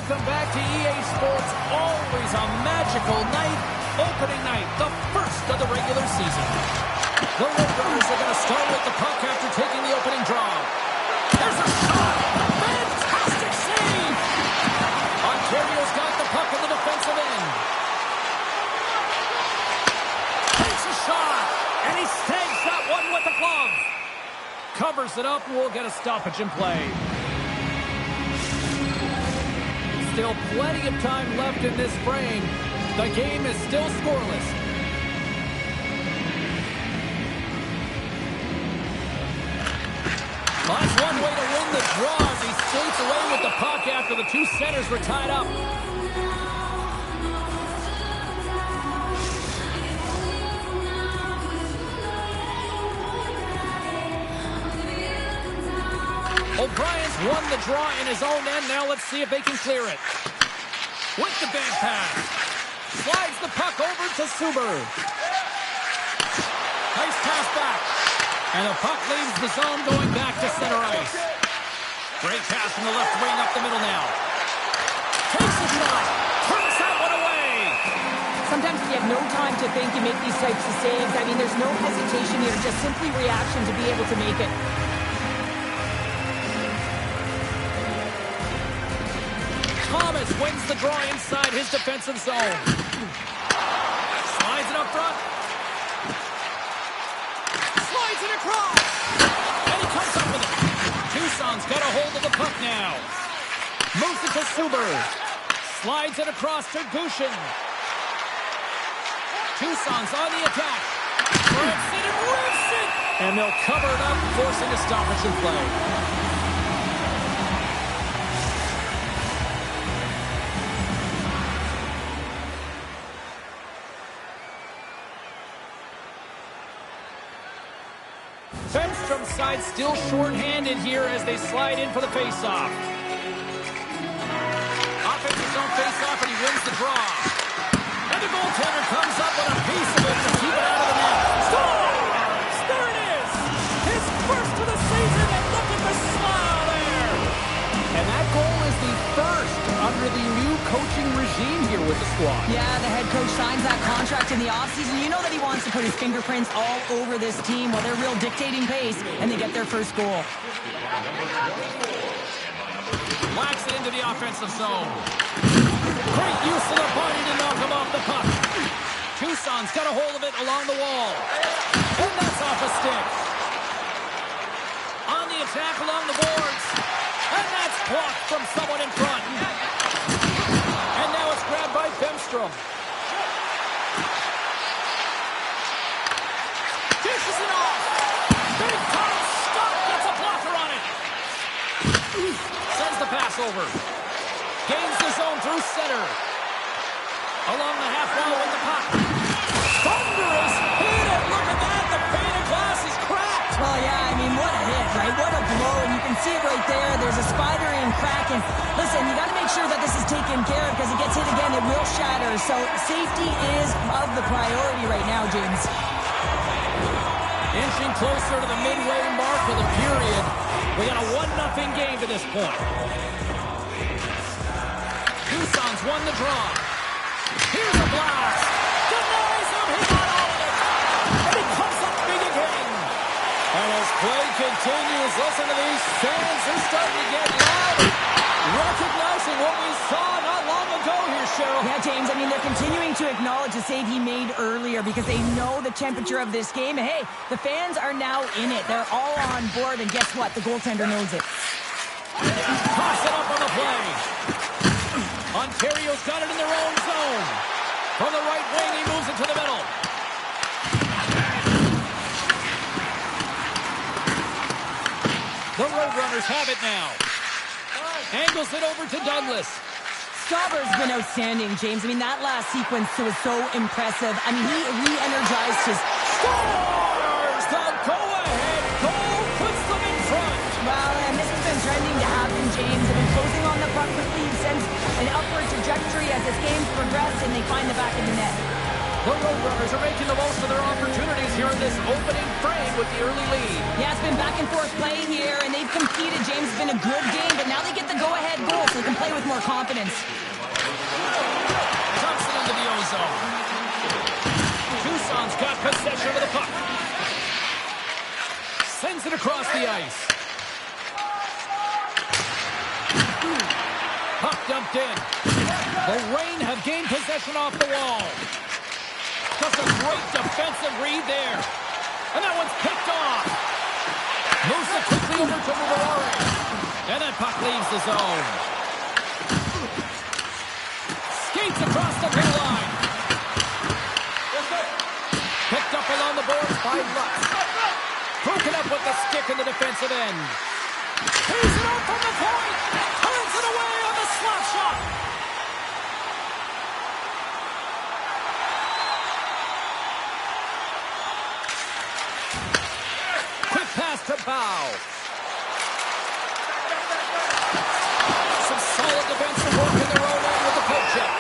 Welcome back to EA Sports. Always a magical night. Opening night, the first of the regular season. The Roadrunners are going to start with the puck after taking the opening draw. There's a shot. Fantastic save. Ontario's got the puck in the defensive end. Takes a shot. And he snags that one with the glove. Covers it up and we'll get a stoppage in play. Still plenty of time left in this frame. The game is still scoreless. That's one way to win the draw as he skates away with the puck after the two centers were tied up. O'Brien's won the draw in his own end. Now let's see if they can clear it. With the bad pass. Slides the puck over to Suber. Nice pass back. And the puck leaves the zone going back to center ice. Great pass from the left wing up the middle now. Takes a shot. Turns that one away. Sometimes you have no time to think, you make these types of saves. I mean, there's no hesitation here. Just simply reaction to be able to make it. Thomas wins the draw inside his defensive zone. Slides it up front. Slides it across. And he comes up with it. Tucson's got a hold of the puck now. Moves it to Suber. Slides it across to Gushin. Tucson's on the attack. Rips it and rips it. And they'll cover it up, forcing a stoppage in play. Femstrom's side still short-handed here as they slide in for the face-off. Offensive zone face-off, and he wins the draw. And the goaltender comes up with a piece of it to keep it out of the net. Scores! There it is! His first of the season, and look at the smile there! And that goal is the first under the new coaching regime here with the squad. Yeah, the head coach signs that contract in the offseason. You know that he wants to put his fingerprints all over this team while they're real dictating pace, and they get their first goal. Whacks it into the offensive zone. Great use of the body to knock him off the puck. Tucson's got a hold of it along the wall. And that's off a stick. On the attack along the boards. And that's blocked from someone in front. And now it's grabbed by Femstrom. Dishes it off. Big time stop. Gets a blocker on it. Sends the pass over. Gains the zone through center. Along the half wall with the puck. Thunderous hit it. Look at that. The pane of glass is cracked. Well, yeah, I mean, what a hit, right? What a blow. And you can see it right there. There's a spider-in crack. And listen, you got to make sure that this is taken care of because it gets hit again, it will shatter. So safety is of the priority right now, James. Inching closer to the midway mark of the period. We got a 1-0 game to this point. Tucson's won the draw. Here's a blast. Denies him. He got all of it. And he comes up big again. And as play continues, listen to these fans. They're starting to get loud. Recognizing what we saw not long ago here, Cheryl. Yeah, James, I mean, they're continuing to acknowledge the save he made earlier because they know the temperature of this game. And, hey, the fans are now in it. They're all on board, and guess what? The goaltender knows it. Toss it up on the play. Ontario's got it in their own zone. From the right wing, he moves it to the middle. The Roadrunners have it now. Angles it over to Douglas. Stauber's been outstanding, James. I mean, that last sequence was so impressive. I mean, he re-energized his... Scores! The go-ahead goal puts them in front. Well, and this has been trending to happen, James. They've been closing on the puck quickly. He sends an upward trajectory as this game's progressed, and they find the back of the net. The Roadrunners are making the most of their opportunities here in this opening frame with the early lead. Yeah, it's been back back and forth play here, and they've competed. James has been a good game, but now they get the go-ahead goal, so they can play with more confidence. Dumps it into the ozone. Tucson's got possession of the puck. Sends it across the ice. Puck dumped in. The Reign have gained possession off the wall. Just a great defensive read there. And that one's picked off. Moves it quickly over to Mubarari. And that puck leaves the zone. Skates across the blue line. Picked up along the boards by Lutz. Broken up with the stick in the defensive end. He's it out from the point. Turns it away on the slap shot. Quick pass to Bow. Some solid defensive work in their own end with the poke check.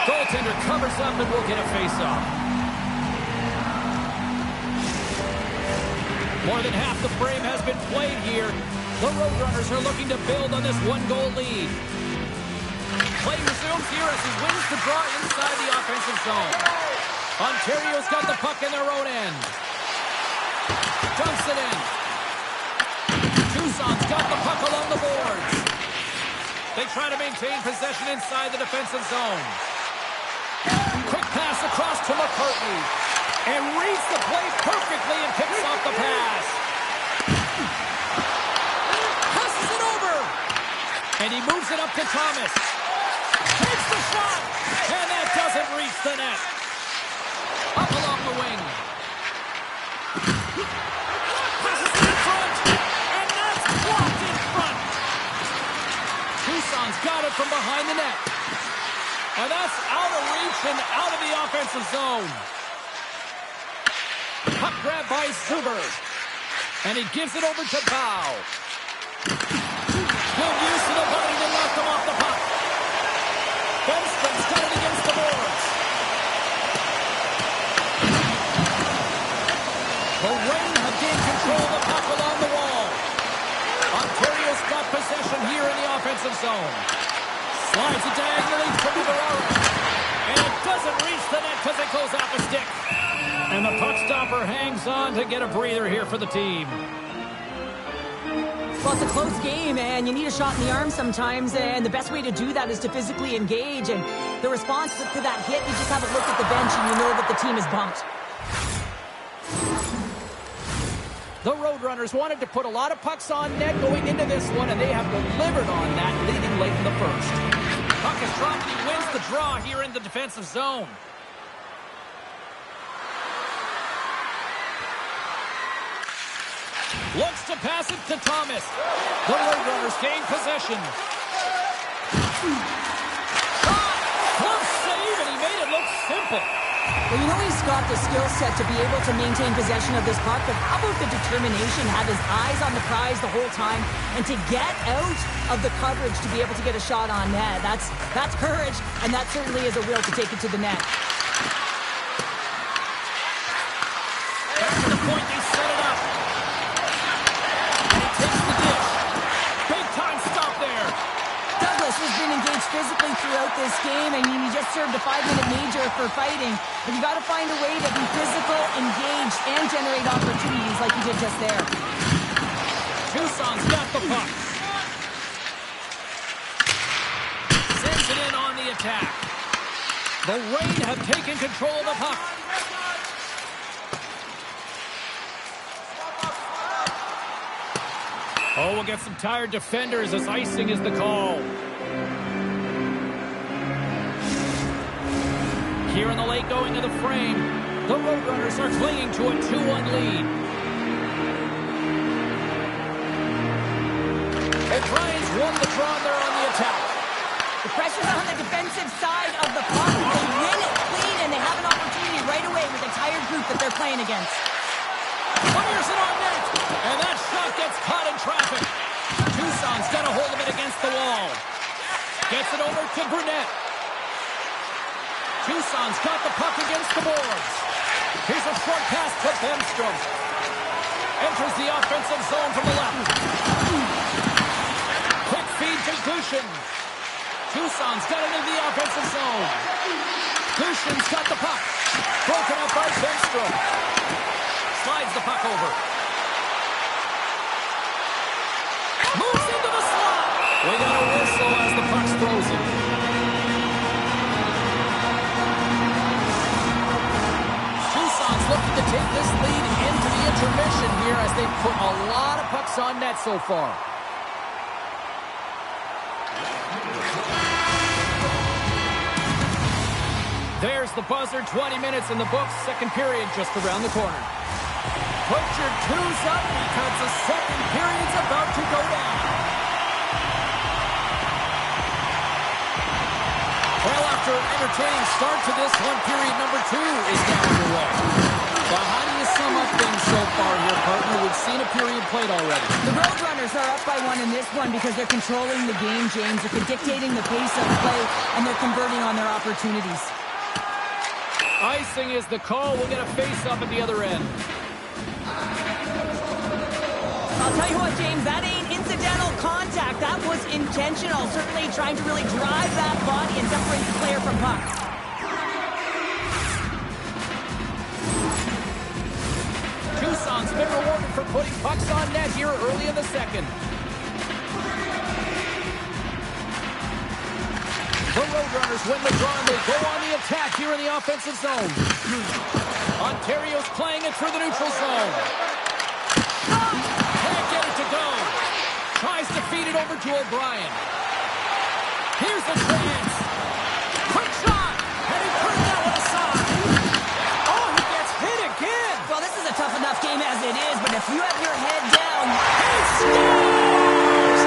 Goaltender covers up and will get a face-off. More than half the frame has been played here. The Roadrunners are looking to build on this one-goal lead. Play resumes here as he wins the draw inside the offensive zone. Ontario's got the puck in their own end. Dumps it in. Tucson's got the puck along the boards. They try to maintain possession inside the defensive zone. Quick pass across to McCartney. And reads the play perfectly and kicks off the pass. Passes it over. And he moves it up to Thomas. Takes the shot. And that doesn't reach the net. Up along the wing. Passes it in front. And that's blocked in front. Tucson's got it from behind the net. And that's out of reach and out of the offensive zone. Puck grab by Zuber. And he gives it over to Bow. Good use of the body to knock them off the puck. Benstron's got it against the boards. The Reign have gained control of the puck along the wall. Ontario's got possession here in the offensive zone. Slides it diagonally to Mubarari. And it doesn't reach the net because it goes off a stick. And the puck stopper hangs on to get a breather here for the team. Well, it's a close game, and you need a shot in the arm sometimes, and the best way to do that is to physically engage. And the response to that hit, you just have a look at the bench, and you know that the team is bumped. The Roadrunners wanted to put a lot of pucks on net going into this one, and they have delivered on that, leading late in the first. Puck is dropped, and he wins the draw here in the defensive zone. Looks to pass it to Thomas. The Roadrunners gain possession. Shot! Close save, and he made it look simple. Well, you know he's got the skill set to be able to maintain possession of this puck, but how about the determination, have his eyes on the prize the whole time, and to get out of the coverage to be able to get a shot on net. That's courage, and that certainly is a will to take it to the net. Back to the point, they set it up. And he takes the dish. Big time stop there. Douglas has been engaged physically throughout this game, and he just served a 5-minute major for fighting. But you got to find a way to be physical, engaged, and generate opportunities like he did just there. Tucson's got the puck. Sends it in on the attack. The Reign have taken control of the puck. Oh, we'll get some tired defenders as icing is the call. Here in the late going to the frame, the Roadrunners are clinging to a 2-1 lead. O'Brien's won the draw and they're on the attack. The pressure's on the defensive side of the puck. They win it clean, and they have an opportunity right away with the tired group that they're playing against. Fires it on net, and that shot gets caught in traffic. Tucson's got a hold of it against the wall. Gets it over to Burnett. Tucson's got the puck against the boards. Here's a short pass to Benstrom. Enters the offensive zone from the left. Quick feed to Gushin. Tucson's got it in the offensive zone. Gushin's got the puck. Broken up by Benstrom. Slides the puck over. Moves into the slot. We got a whistle as the puck's frozen. Tucson's looking to take this lead into the intermission here as they've put a lot of pucks on net so far. There's the buzzer, 20 minutes in the books, second period just around the corner. Put your twos up because the second period's about to go down. Well, after an entertaining start to this one, period number 2 is now underway. Well, how do you sum up things so far here, partner? We've seen a period played already. The Roadrunners are up by 1 in this one because they're controlling the game, James. They're dictating the pace of play, and they're converting on their opportunities. Icing is the call. We'll get a face-up at the other end. I'll tell you what, James, that ain't incidental contact. That was intentional. Certainly trying to really drive that body and separate the player from puck. Tucson's been rewarded for putting pucks on net here early in the second. The Roadrunners win the draw and they go on the attack here in the offensive zone. Ontario's playing it through the neutral zone. Can't get it to go. Tries to feed it over to O'Brien. Here's the chance. Quick shot. And he turned that one aside. Oh, he gets hit again. Well, this is a tough enough game as it is, but if you have your head down... He scores!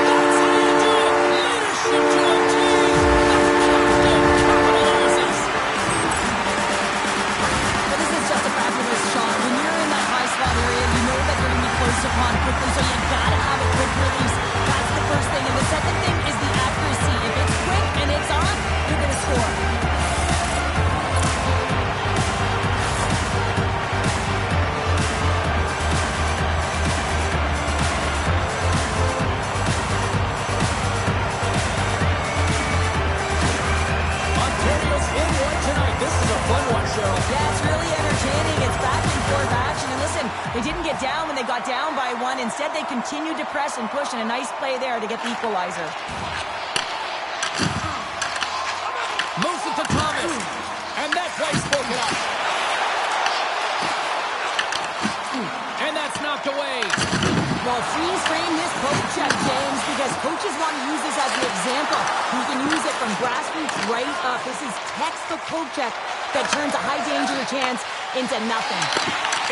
That's how you do it. Leadership to a team. Close upon quickly, so you gotta have a quick release. That's the first thing. And the second thing is the accuracy. If it's quick and it's on, you're gonna score. Ontario's in one tonight. This is a fun one, Cheryl. Yeah, it's really entertaining. It's back and forth action. And listen, they didn't get down when they got down by 1. Instead, they continued to press and push, and a nice play there to get the equalizer. Moves it to Thomas. And that play's broken up. And that's knocked away. Well, freeze frame this poke check, James, because coaches want to use this as an example. You can use it from grassroots right up. This is textbook poke check that turns a high danger chance into nothing.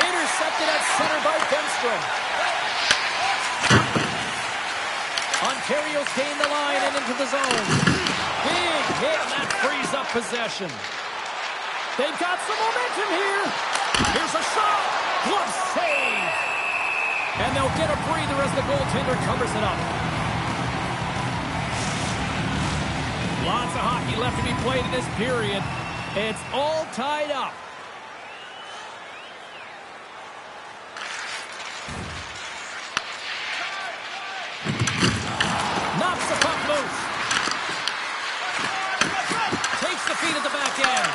Intercepted at center by Benstrom. Ontario's gained the line and into the zone. Big hit, and that frees up possession. They've got some momentum here. Here's a shot. Glove save. And they'll get a breather as the goaltender covers it up. Lots of hockey left to be played in this period. It's all tied up. Knocks the puck loose. Takes the feed at the back end.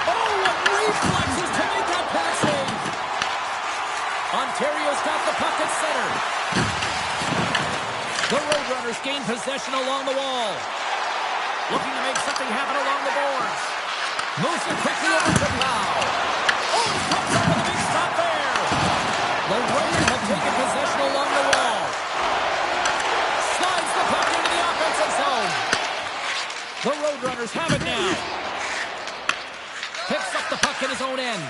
Oh, what reflexes to make that pass save. Ontario's got the puck at center. The Roadrunners gain possession along the wall. Looking to make something happen along the boards. Moves it quickly over to Powell. Oh, he comes up with a big stop there. The Raiders have taken possession along the wall. Slides the puck into the offensive zone. The Roadrunners have it now. Picks up the puck in his own end.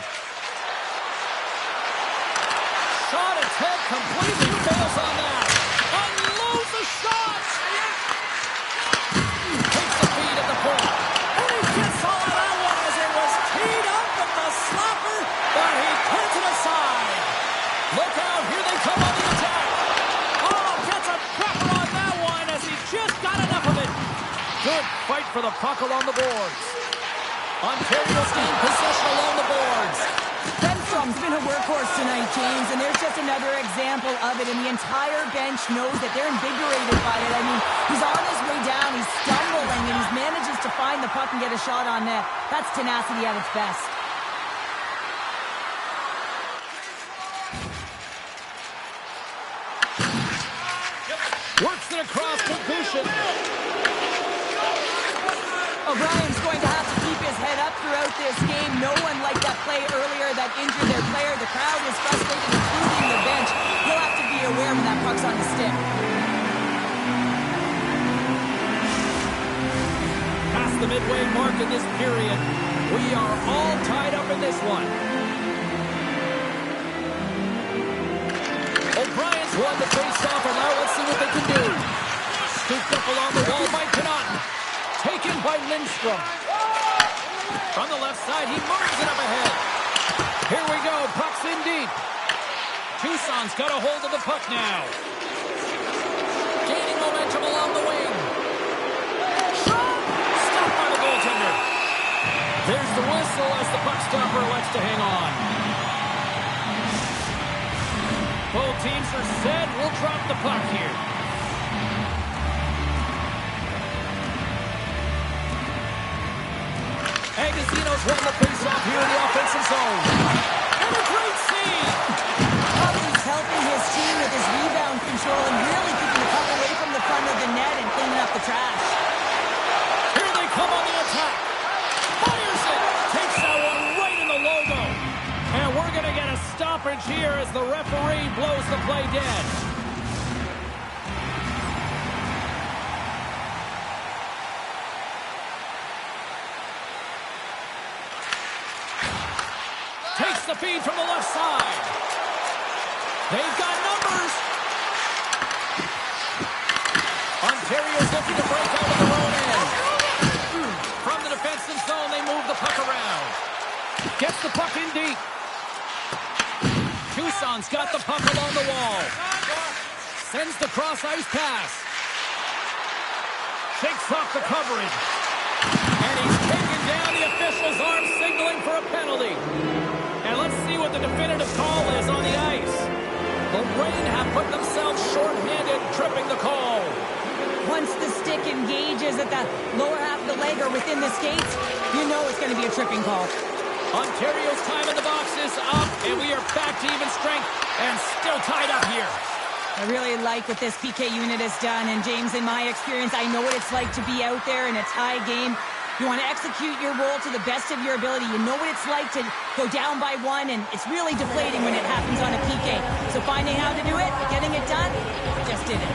Shot attempt completely fails on that. Unloads the shot. Takes the feed at the point. And he gets all of that one as it was teed up with the slapper, but he puts it aside. Look out, here they come on the attack. Oh, gets a cracker on that one as he just got enough of it. Good fight for the puck along the boards. Ontario's gained possession along the boards. Benstrom's been a workhorse tonight, James, and there's just another example of it, and the entire bench knows that they're invigorated by it. I mean, he's on his way down, he's stumbling, and he manages to find the puck and get a shot on net. That's tenacity at its best. Works it across to Gushin. O'Brien's going to have to keep his head up throughout this game. No one liked that play earlier that injured their player. The crowd is frustrated, including the bench. He'll have to be aware when that puck's on the stick. Past the midway mark in this period, we are all tied up in this one. O'Brien's won the face-off, and now let's see what they can do. Scooped up along the wall by Connaughton. Taken by Lindstrom. From the left side, he moves it up ahead. Here we go, puck's in deep. Tucson's got a hold of the puck now. Gaining momentum along the wing. Shot! Stopped by the goaltender. There's the whistle as the puck stopper elects to hang on. Both teams are set. We'll drop the puck here. Agostino's won the face-off here in the offensive zone. And a great save! He's helping his team with his rebound control and really keeping the puck away from the front of the net and cleaning up the trash. Here they come on the attack. Fires it! Takes that one right in the logo. And we're going to get a stoppage here as the referee blows the play dead. Takes the feed from the left side. They've got numbers. Ontario's looking to break out of their own end. From the defensive zone, they move the puck around. Gets the puck in deep. Tucson's got the puck along the wall. Sends the cross-ice pass. Shakes off the coverage. And he's taken down the official's arm, signaling for a penalty. And let's see what the definitive call is on the ice. The Reign have put themselves short-handed, tripping the call. Once the stick engages at the lower half of the leg or within the skates, you know it's going to be a tripping call. Ontario's time in the box is up, and we are back to even strength and still tied up here. I really like what this PK unit has done, and James, in my experience, I know what it's like to be out there in a tie game. You want to execute your role to the best of your ability. You know what it's like to go down by one, and it's really deflating when it happens on a PK. So finding how to do it, getting it done, just did it.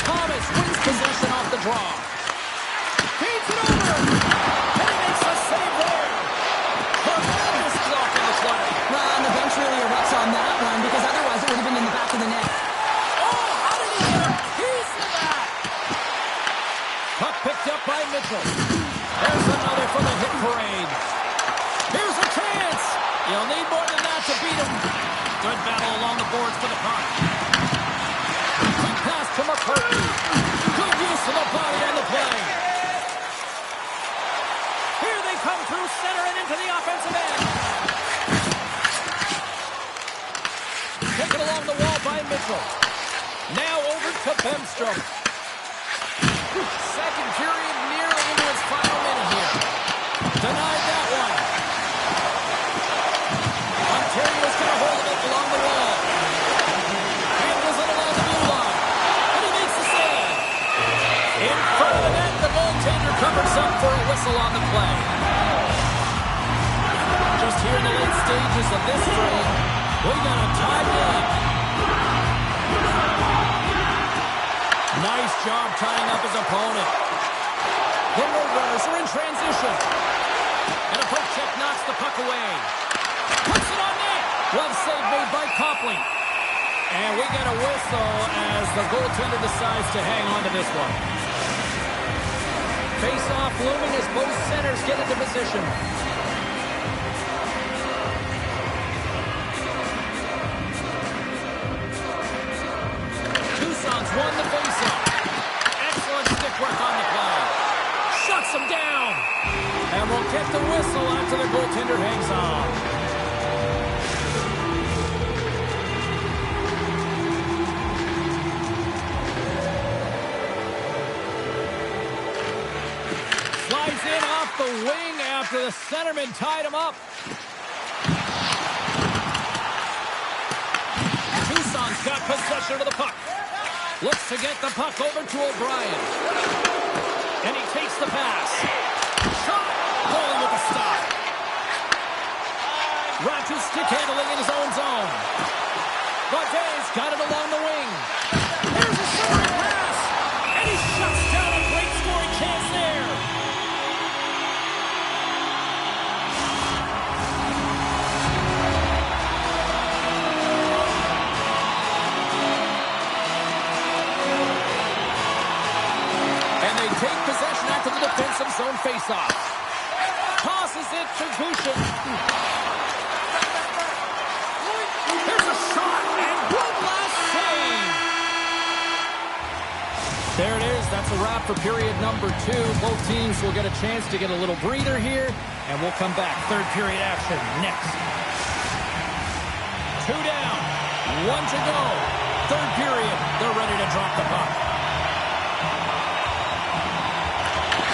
Thomas wins possession off the draw. Feeds it over. And he makes a save there. Tremendous block in the play. Well, and the bench really erupts on that one, because otherwise it would have been in the back of the net. Oh, how did he get a piece of that? Puck picked up by Mitchell. There's another for the hit parade. Here's a chance. You'll need more than that to beat him. Good battle along the boards for the puck. Quick pass to McCarthy. Good use of the body on the play. Here they come through center and into the offensive end. Taken along the wall by Mitchell. Now over to Bemstrom. Second period nearly into its final minute here. Denied that one. Ontario's got a hold of it along the wall. Handles it along the blue line. And he makes the save. In front of the net, the goaltender covers up for a whistle on the play. Just here in the late stages of this frame, we got a tie game. Nice job tying up his opponent. The Roadrunners are in transition. And a poke check knocks the puck away. Puts it on net. One save made by Copley. And we get a whistle as the goaltender decides to hang on to this one. Face-off looming as both centers get into position. Tucson's won the face-off. Excellent stick work on the play. Shuts him down. And we'll get the whistle after the goaltender hangs on. wing after the centerman tied him up. Tucson's got possession of the puck. Looks to get the puck over to O'Brien. And he takes the pass. Shot! Goalie with a stop. Rogers stick handling in his own zone. Gaudet's got it along the wing. Here's a short pass. And he shuts down a great scoring chance there. And they take possession after the defensive zone faceoff. Tosses it to Gushin. Here's a shot, and one last save. There it is. That's a wrap for period number 2. Both teams will get a chance to get a little breather here, and we'll come back. Third period action next. 2 down, 1 to go. Third period. They're ready to drop the puck.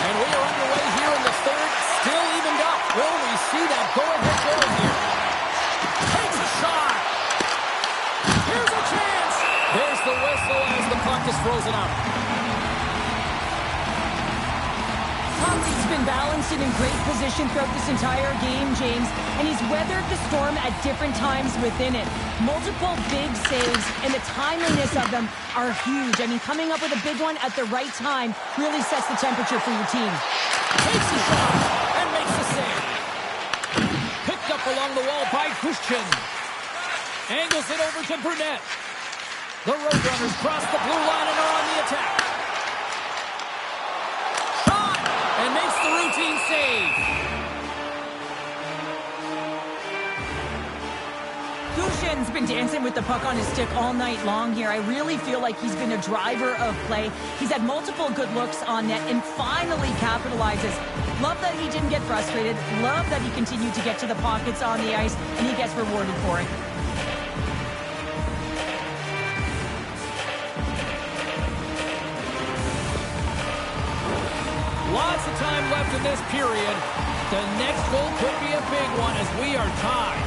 And we are underway here in the third. Still evened up. Will we see that go-ahead goal here? Takes a shot. Here's a chance. There's the whistle as the puck is frozen up. He's been balanced and in great position throughout this entire game, James, and he's weathered the storm at different times within it. Multiple big saves, and the timeliness of them are huge. I mean, coming up with a big one at the right time really sets the temperature for your team. Takes a shot and makes the save. Picked up along the wall by Gushin. Angles it over to Brunette. The Roadrunners cross the blue line and are on the attack. Shot! And makes the routine save. Gushin's been dancing with the puck on his stick all night long here. I really feel like he's been a driver of play. He's had multiple good looks on net and finally capitalizes. Love that he didn't get frustrated. Love that he continued to get to the pockets on the ice, and he gets rewarded for it. Lots of time left in this period. The next goal could be a big one as we are tied.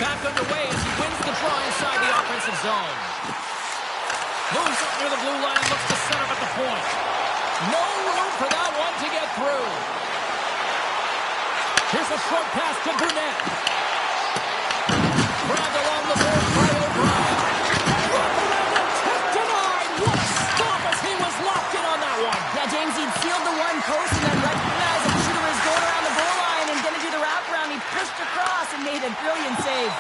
Back underway as he wins the draw inside the offensive zone. Moves up near the blue line and looks to set up at the point. No room for that one to get through. Here's a short pass to Brunette. Grabbed along the board by O'Brien. Denied. What a stop as he was locked in on that one. Yeah, James, he'd sealed the one post and then recognized that the shooter was going around the goal line and going to do the wraparound. He pushed across and made a brilliant save.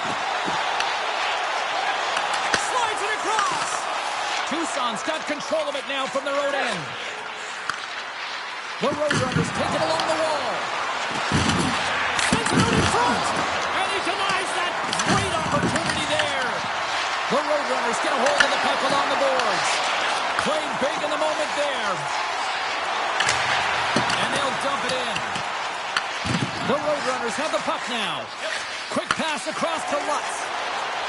Slides it across. Tucson's got control of it now from their own end. The Roadrunners take it along the wall. Sends it out in front. And he denies that great opportunity there. The Roadrunners get a hold of the puck along the boards. Played big in the moment there. And they'll dump it in. The Roadrunners have the puck now. Quick pass across to Lutz.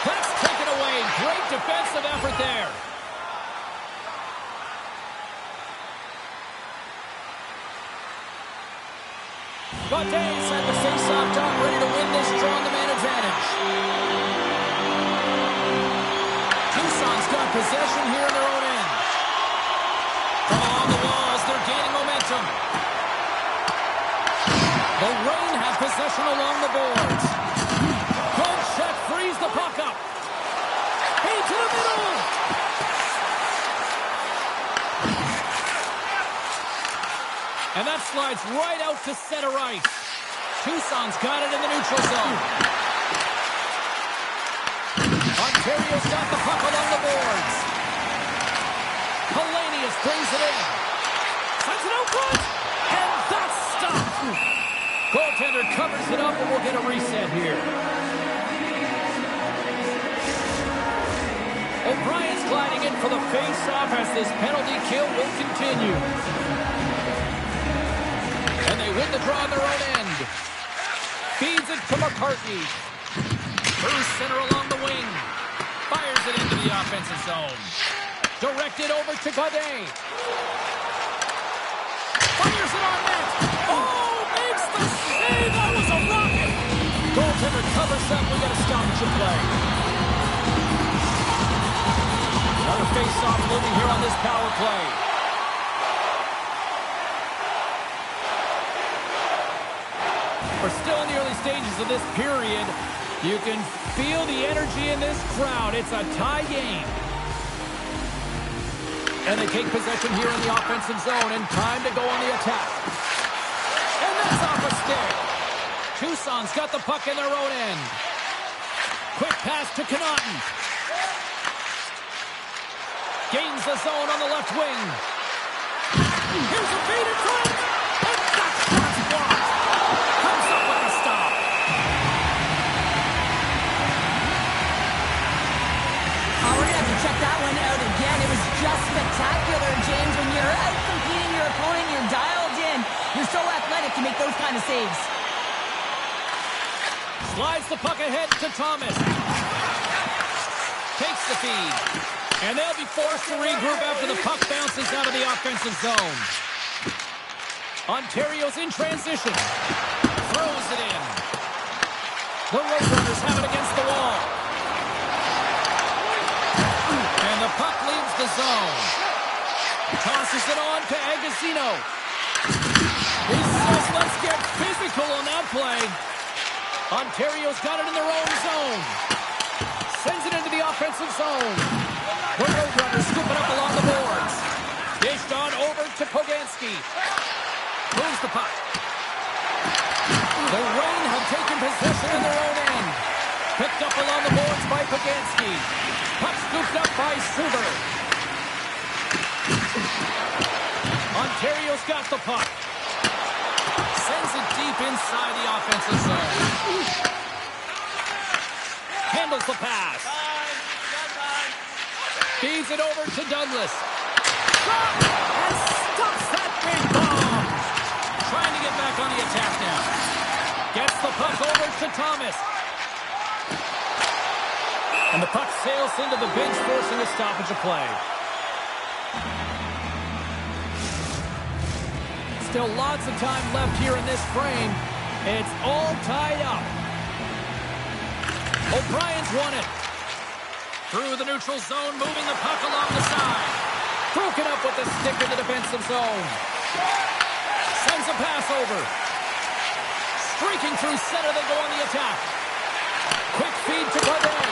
That's taken away. Great defensive effort there. Gaudet's at the face-off dot, ready to win this draw on the man advantage. Tucson's got possession here in their own end. From along the walls, they're gaining momentum. The Reign have possession along the boards. Good check, frees the puck up. Hey, to the middle. And that slides right out to center ice. Tucson's got it in the neutral zone. Ontario's got the puck along the boards. Hellenius brings it in. Sends it out front. And that's stopped. Goaltender covers it up and we'll get a reset here. O'Brien's gliding in for the face-off as this penalty kill will continue. And they win the draw on their own end. Feeds it to McCartney. Through center along the wing. Fires it into the offensive zone. Directed over to Gaudet. Fires it on net. goaltender covers up. We got a stoppage of play. Another face-off looming here on this power play. We're still in the early stages of this period. You can feel the energy in this crowd. It's a tie game. And they take possession here in the offensive zone, and time to go on the attack. And that's off a stick. Tucson's got the puck in their own end. Quick pass to Connaughton. Gains the zone on the left wing. Here's a feed in front. And that shot's blocked. Comes up with a stop. Oh, we're going to have to check that one out again. It was just spectacular, James. When you're out competing your opponent, you're dialed in. You're so athletic to make those kind of saves. Slides the puck ahead to Thomas. Takes the feed. And they'll be forced to regroup after the puck bounces out of the offensive zone. Ontario's in transition. Throws it in. The Roadrunners have it against the wall. And the puck leaves the zone. Tosses it on to Agostino. He says, let's get physical on that play. Ontario's got it in their own zone. Sends it into the offensive zone. The Roadrunners scoop it up along the boards. Dished on over to Poganski. Moves the puck. The Reign have taken possession in their own end. Picked up along the boards by Poganski. Puck scooped up by Suber. Ontario's got the puck. Sends it deep inside the offensive zone. Handles the pass. Feeds it over to Douglas. And stops that big bomb. Trying to get back on the attack now. Gets the puck over to Thomas. And the puck sails into the bench, forcing a stoppage of play. Still lots of time left here in this frame. It's all tied up. O'Brien's won it. Through the neutral zone, moving the puck along the side. Broken up with the stick in the defensive zone. Sends a pass over. Streaking through center, they go on the attack. Quick feed to Baudet.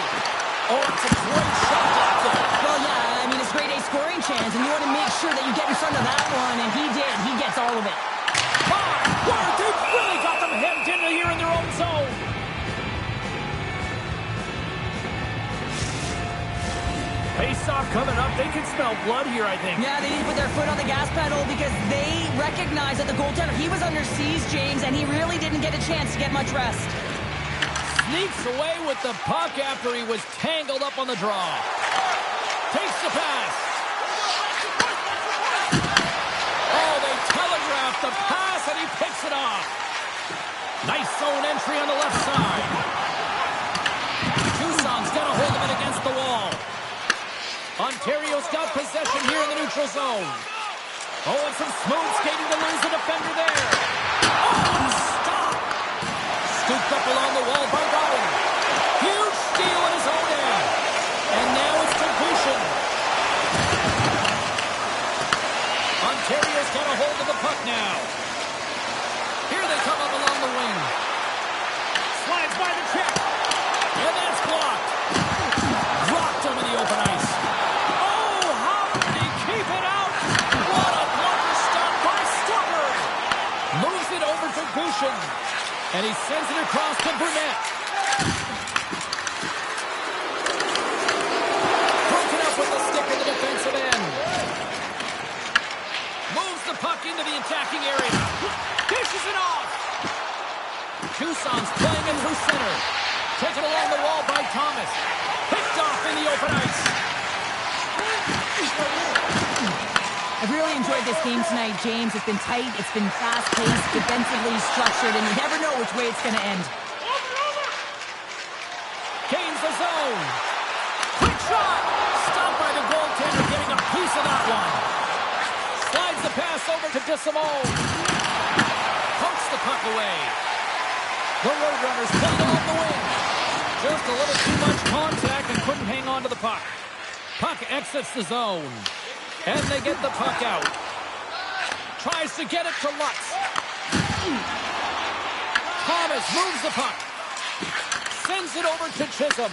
Oh, it's a great shot block there. Well, yeah, I mean, it's a grade A scoring chance, and you want to make sure that you get in front of that one, and he did. He gets all of it. Wow, they've really got them hemmed in here in their own zone. Face-off coming up. They can smell blood here, I think. Yeah, they need to put their foot on the gas pedal because they recognize that the goaltender, he was under siege, James, and he really didn't get a chance to get much rest. Sneaks away with the puck after he was tangled up on the draw. Takes the pass. Oh, they telegraphed the pass, and he picks it off. Nice zone entry on the left side. Tucson's got a hold of it against the wall. Ontario's got possession here in the neutral zone. Oh, and some smooth skating to lose the defender there. Oh, stop! Scooped up along the wall by Robin. Huge steal in his own end. And now it's to Bouchon. Ontario's got a hold of the puck now. Here they come up along the wing. Slides by the check. And that's blocked. Dropped him in the open ice. Oh, how did he keep it out? What a blocker stop by Stubbard. Moves it over to Bouchon. And he sends it across to Burnett. Broken up with the stick in the defensive end. Moves the puck into the attacking area. Dishes it off. Tucson's playing it through center. Taken along the wall by Thomas. Picked off in the open ice. I've really enjoyed this game tonight, James. It's been tight, it's been fast-paced, defensively structured, and you never know which way it's going to end. Gains the zone. Quick shot. Stopped by the goaltender, getting a piece of that one. Slides the pass over to DeSimone. Pokes the puck away. The Roadrunners played off the wing. Just a little too much contact and couldn't hang on to the puck. Puck exits the zone. And they get the puck out. Tries to get it to Lutz. Thomas moves the puck. Sends it over to Chisholm.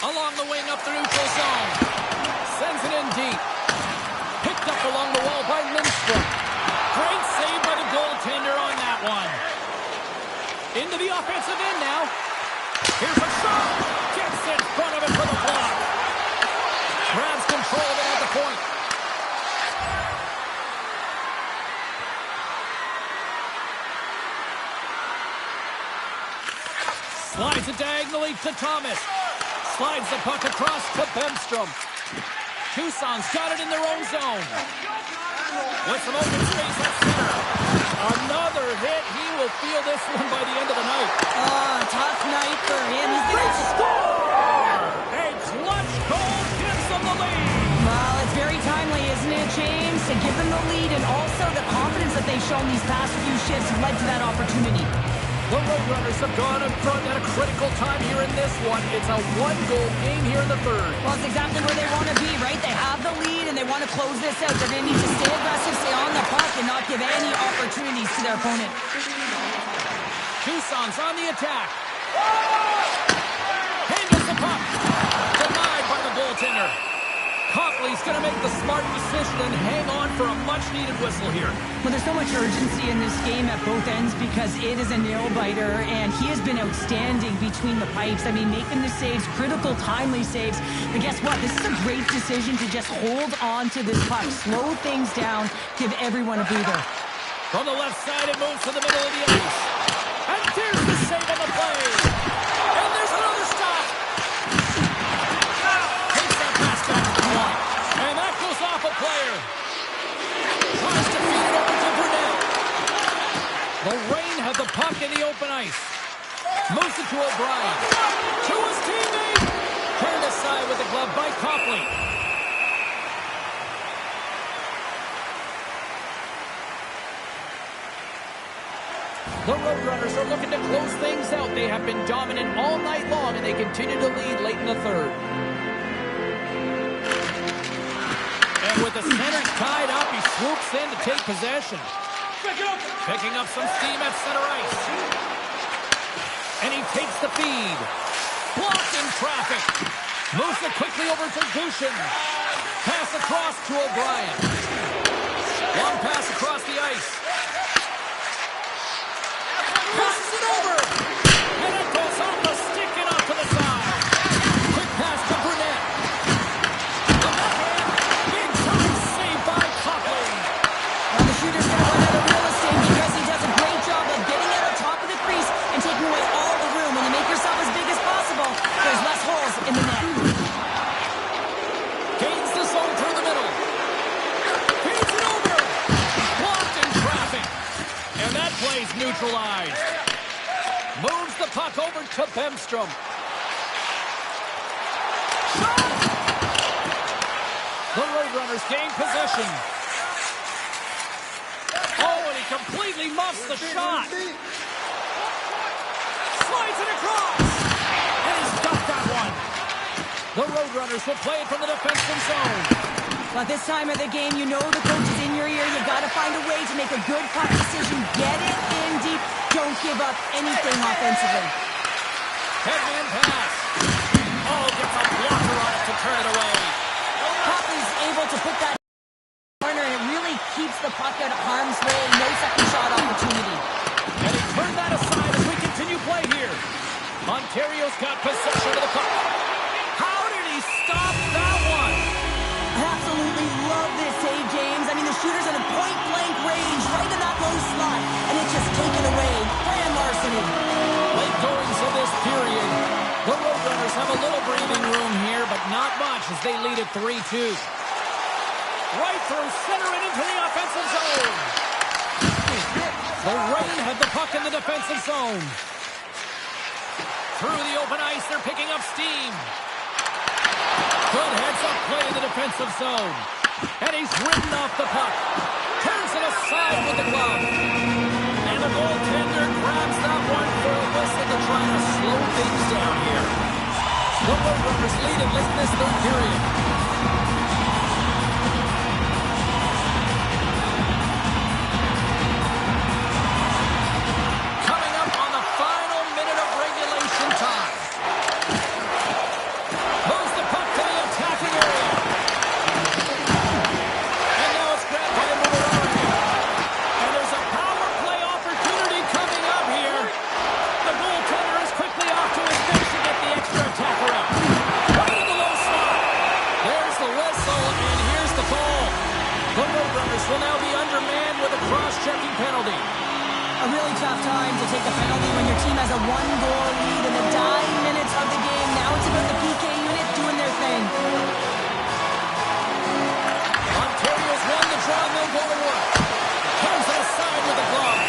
Along the wing up the neutral zone. Sends it in deep. Picked up along the wall by Lindstrom. Great save by the goaltender on that one. Into the offensive end now. Here's a shot. Gets in front of it for the block. Grabs control of it at the point. Slides it diagonally to Thomas. Slides the puck across to Bemstrom. Tucson's got it in their own zone. With some open space at center. Another hit. He will feel this one by the end of the night. Tough night for him. He's going to score! A clutch goal gives them the lead. Well, it's very timely, isn't it, James? To give them the lead, and also the confidence that they've shown these past few shifts led to that opportunity. The Roadrunners have gone in front at a critical time here in this one. It's a one-goal game here in the third. Well, it's exactly where they want to be, right? They have the lead, and they want to close this out. They're going to need to stay aggressive, stay on the puck, and not give any opportunities to their opponent. Tucson's on the attack. Handles the puck. Denied by the goaltender. Copley's going to make the smart decision and hang on for a much-needed whistle here. Well, there's so much urgency in this game at both ends because it is a nail-biter, and he has been outstanding between the pipes. I mean, making the saves, critical, timely saves. But guess what? This is a great decision to just hold on to this puck, slow things down, give everyone a breather. From the left side, it moves to the middle of the ice. And there's the save on the play. And there's another stop. Takes that pass back to the point. And that goes off a player. Tries to feed it over to Burnett. The Reign had the puck in the open ice. Moves it to O'Brien. To his teammate. Turned aside with the glove by Copley. The Roadrunners are looking to close things out. They have been dominant all night long, and they continue to lead late in the third. And with the centers tied up, he swoops in to take possession. Picking up some steam at center ice. And he takes the feed. Blocked in traffic. Moves it quickly over to Dushin. Pass across to O'Brien. Long pass across the ice. Passes it over. And it goes off the stick and off to the side. Quick pass to Burnett. The backhand. Big time save by Copley. Well, the shooter's going to run out of real estate because he does a great job of getting out on top of the crease and taking away all the room. When you make yourself as big as possible, there's less holes in the net. Gains the zone through the middle. Feeds it over. Blocked in traffic. And that play's neutralized. Moves the puck over to Bemstrom. Shot! The Roadrunners gain possession. Oh, and he completely muffs the shot. Slides it across. And he's ducked that one. The Roadrunners will play it from the defensive zone. But this time of the game, you know the coach is in your ear. You got to find a way to make a good puck decision. Get it in deep. Don't give up anything offensively. Headman pass. Oh, gets a blocker on it to turn it away. Copley's able to put that corner, and it really keeps the puck out of harm's way. No second shot opportunity. And he turned that aside as we continue play here. Ontario's got possession of the puck. How did he stop that one? I absolutely love this save, James. I mean, the shooter's in a point-blank range, right in that low slot, and it's just taken away. Grand larceny. Late goings of this period. The Roadrunners have a little breathing room here, but not much as they lead at 3-2. Right through center and into the offensive zone. The Reign had the puck in the defensive zone. Through the open ice, they're picking up steam. Good heads-up play in the defensive zone. And he's ridden off the puck. Turns it aside with the glove. And the goaltender grabs that one for a whistle to try to slow things down here. The Roadrunners lead it late in this third period. Coming up on the final minute of regulation time. Moves the puck to the attacking area. And now it's grabbed by the Roadrunners. And there's a power play opportunity coming up here. The goaltender is quickly off to his bench to get the extra attacker out. Right in the low slot. There's the whistle, and here's the call. The Roadrunners will now be undermanned with a cross-checking penalty. A really tough time to take a penalty when your team has a one-goal lead in the dying minutes of the game. Now it's about the PK unit doing their thing. Ontario's won the draw, no goal to work. Comes it aside with a glove.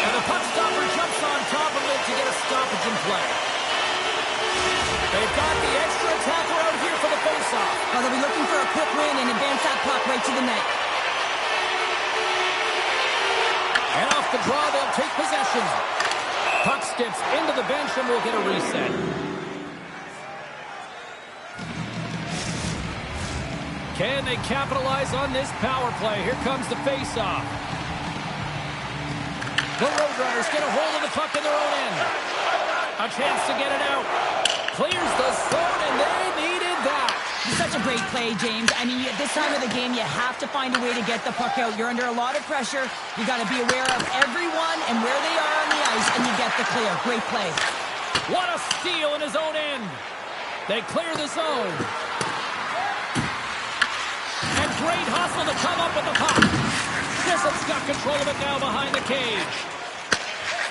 And the puck stopper jumps on top of it to get a stoppage in play. They've got the extra attacker out here for the faceoff. Well, they'll be looking for a quick win and advance that puck right to the net. And off the draw, they'll take possession. Puck skips into the bench and we'll get a reset. Can they capitalize on this power play? Here comes the faceoff. The Roadrunners get a hold of the puck in their own end. A chance to get it out. Clears the zone, and they needed that. It's such a great play, James. I mean, at this time of the game, you have to find a way to get the puck out. You're under a lot of pressure. You got to be aware of everyone and where they are on the ice, and you get the clear. Great play. What a steal in his own end. They clear the zone. And great hustle to come up with the puck. Bissup's got control of it now behind the cage.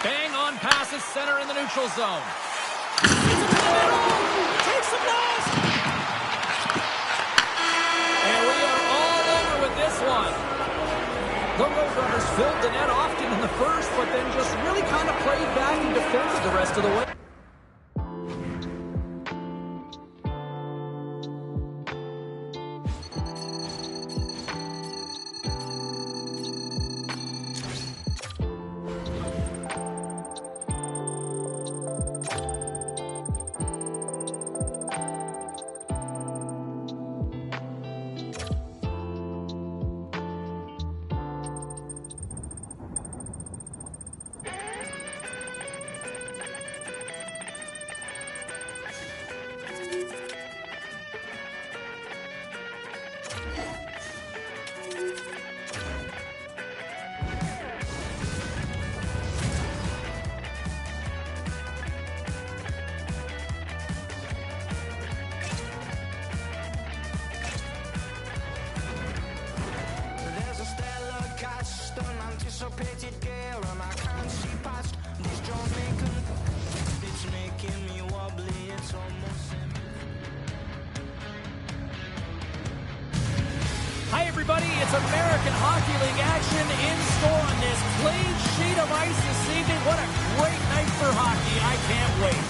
Bang on passes center in the neutral zone. Gets it to the middle. Takes the blast. And we are all over with this one. The Roadrunners filled the net often in the first, but then just really kind of played back and defended the rest of the way. Anticipated gale and I can't see past this Jamaican. It's making me wobbly, it's almost Hi everybody, it's American Hockey League action in store on this clean sheet of ice this evening. What a great night for hockey, I can't wait.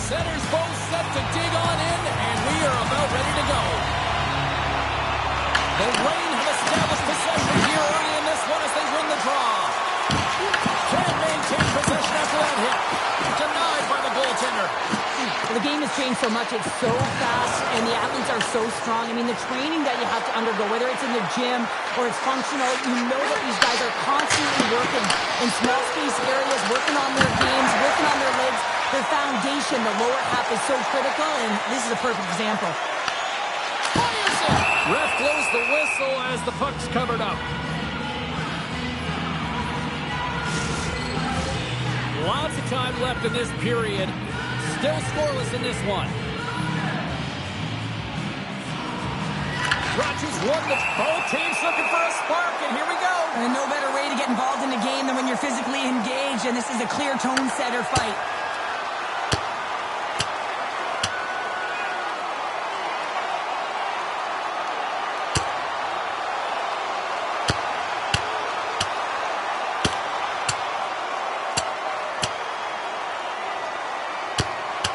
Centers both set to dig on in, and we are about ready to go. The Rain have established possession here early in this one as they win the draw. Can't maintain possession after that hit. Denied by the goaltender. The game has changed so much. It's so fast, and the athletes are so strong. I mean, the training that you have to undergo, whether it's in the gym or it's functional, you know that these guys are constantly working in small space areas, working on their games, working on their legs. Their foundation, the lower half, is so critical, and this is a perfect example. Ref blows the whistle as the puck's covered up. Lots of time left in this period. Still scoreless in this one. Rogers won the both teams looking for a spark, and here we go. And no better way to get involved in the game than when you're physically engaged, and this is a clear tone setter fight.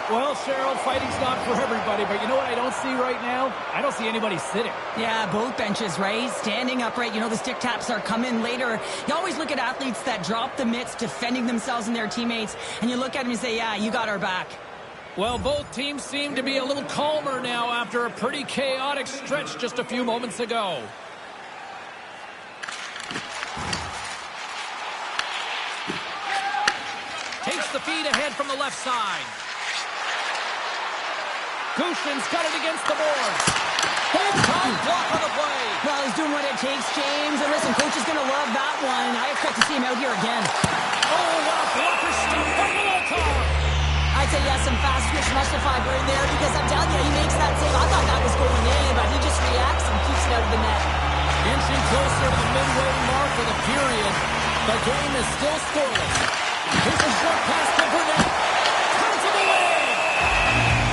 Well, Cheryl, fighting's not for everybody, but you know what I don't see right now? I don't see anybody sitting. Yeah, both benches, right? Standing upright. You know, the stick taps are coming later. You always look at athletes that drop the mitts, defending themselves and their teammates, and you look at them and say, yeah, you got our back. Well, both teams seem to be a little calmer now after a pretty chaotic stretch just a few moments ago. Takes the feed ahead from the left side. Gushin's got it against the boards. Big-time block on the play. Well, he's doing what it takes, James. And listen, coach is going to love that one. I expect to see him out here again. Oh, what a blocker stop by Molotov. I'd say, yes, some fast twitch muscle fiber in there because I'm telling you, he makes that save. I thought that was going in, but he just reacts and keeps it out of the net. Inching closer to the midway mark of the period. The game is still scoreless. Here's a short pass to Burnett. Comes to the lane.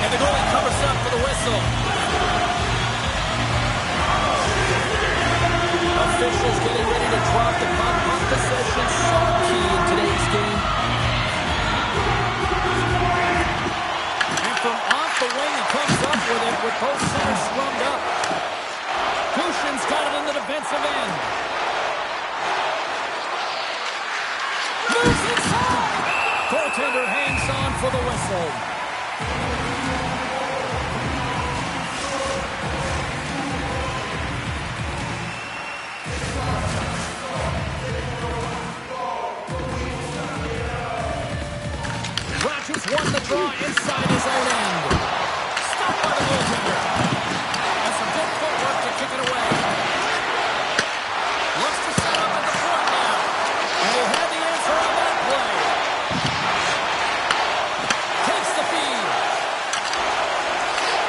And the goalie covers up for the whistle. Officials getting ready to drop the puck. Puck possession so key in today's game. And from off the wing, he comes up with it with both centers scrummed up. Gushin's got it in the defensive end. Moves inside. Goaltender hangs on for the whistle. Rogers won the draw inside his own end. Stopped by the goaltender. And some good footwork to kick it away. Looks to set up at the point now. And he had the answer on that play. Takes the feed.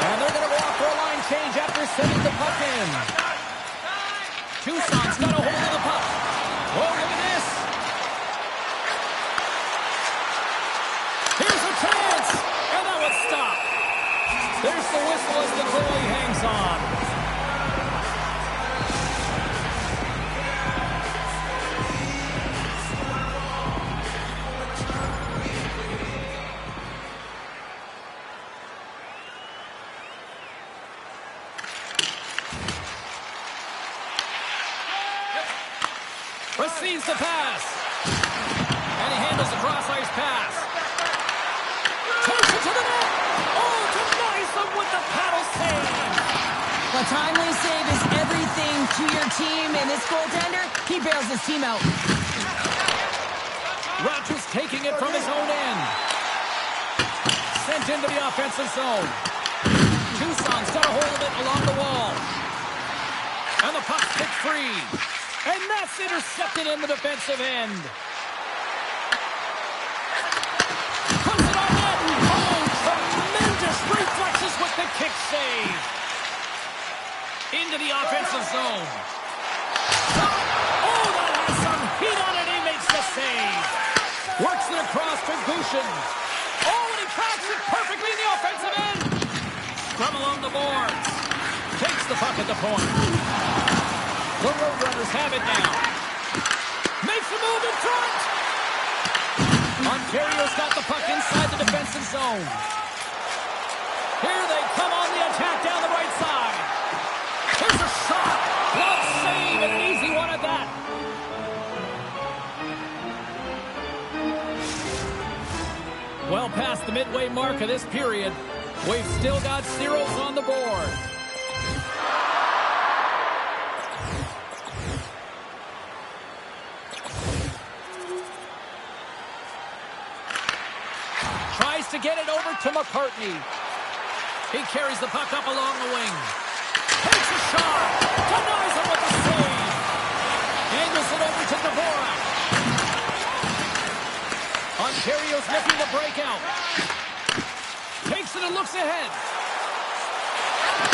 And they're going to go off for a line change after sending the puck in. Tucson's got a hold of the puck. Oh, look at this. Here's a chance. And that was stopped. There's the whistle as the goalie hangs on. Receives the pass. And he handles the cross-ice pass. Takes it to the net. Oh, denies them with the paddle save. A timely save is everything to your team, and this goaltender, he bails his team out. Rogers taking it from his own end. Sent into the offensive zone. Tucson's got a hold of it along the wall. And the puck's kicked free. And that's intercepted in the defensive end. Puts it on net. Oh, tremendous reflexes with the kick save. Into the offensive zone. Oh, that has some heat on it. He makes the save. Works it across to Gushin. Oh, and he cracks it perfectly in the offensive end. From along the boards. Takes the puck at the point. The Roadrunners have it now. Makes a move in front. Ontario's got the puck inside the defensive zone. Here they come on the attack down the right side. Here's a shot. Glove save and an easy one at that. Well past the midway mark of this period, we've still got zeros on the board. Tries to get it over to McCartney. He carries the puck up along the wing. Takes a shot. Denies him with the save. Angles it over to Dvorak. Ontario's looking to break out. Takes it and looks ahead.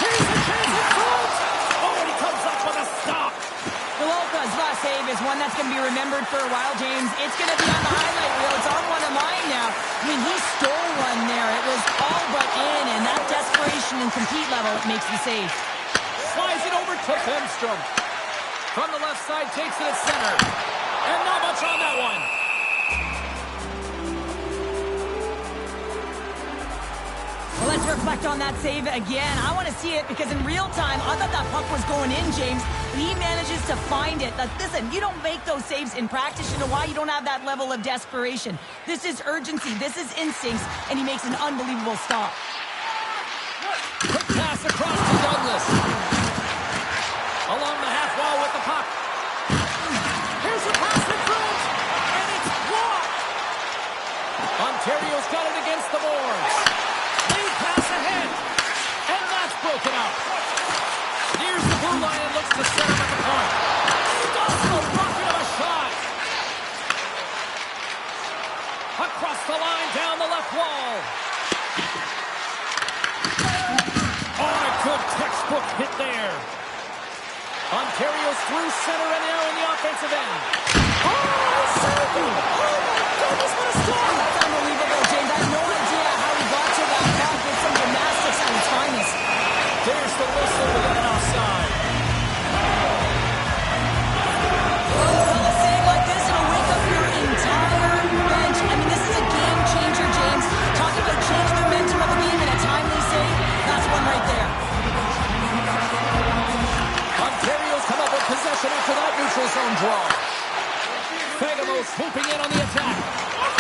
Here's a chance in front. Oh, and he comes up with a stop. Vilolka's last save is one that's going to be remembered for a while, James. It's going to be on the highlight reel. It's on one of mine now. I mean, he stole one there. It was all but in, and that desperation and compete level makes the save. Slides it over to Bemstrom. From the left side, takes it at center. And not much on that one. Let's reflect on that save again. I want to see it because in real time, I thought that puck was going in, James. He manages to find it. Listen, you don't make those saves in practice. You know why? You don't have that level of desperation. This is urgency. This is instincts, and he makes an unbelievable stop. Quick pass across to Douglas. Along the half wall with the puck. Here's a pass in front, and it's blocked. Ontario's got it against the boards. Lead pass ahead, and that's broken up. Nears the blue line and looks to set him at the point. Stops the rocket of a shot. Across the line, down the left wall. Oh, a good textbook hit there. Ontario's through center and now in the offensive end. Oh, saving! Oh, my goodness, what a stop! That's unbelievable, James. I have no idea how he got to that puck. It's some gymnastics at its finest. There's the whistle to get an offside. Well, a save like this, it'll wake up your entire bench. I mean, this is a game changer, James. Talk about changing the momentum of a game in a timely save. That's one right there. Ontario's come up with possession after that neutral zone draw. Fagemo swooping in on the attack.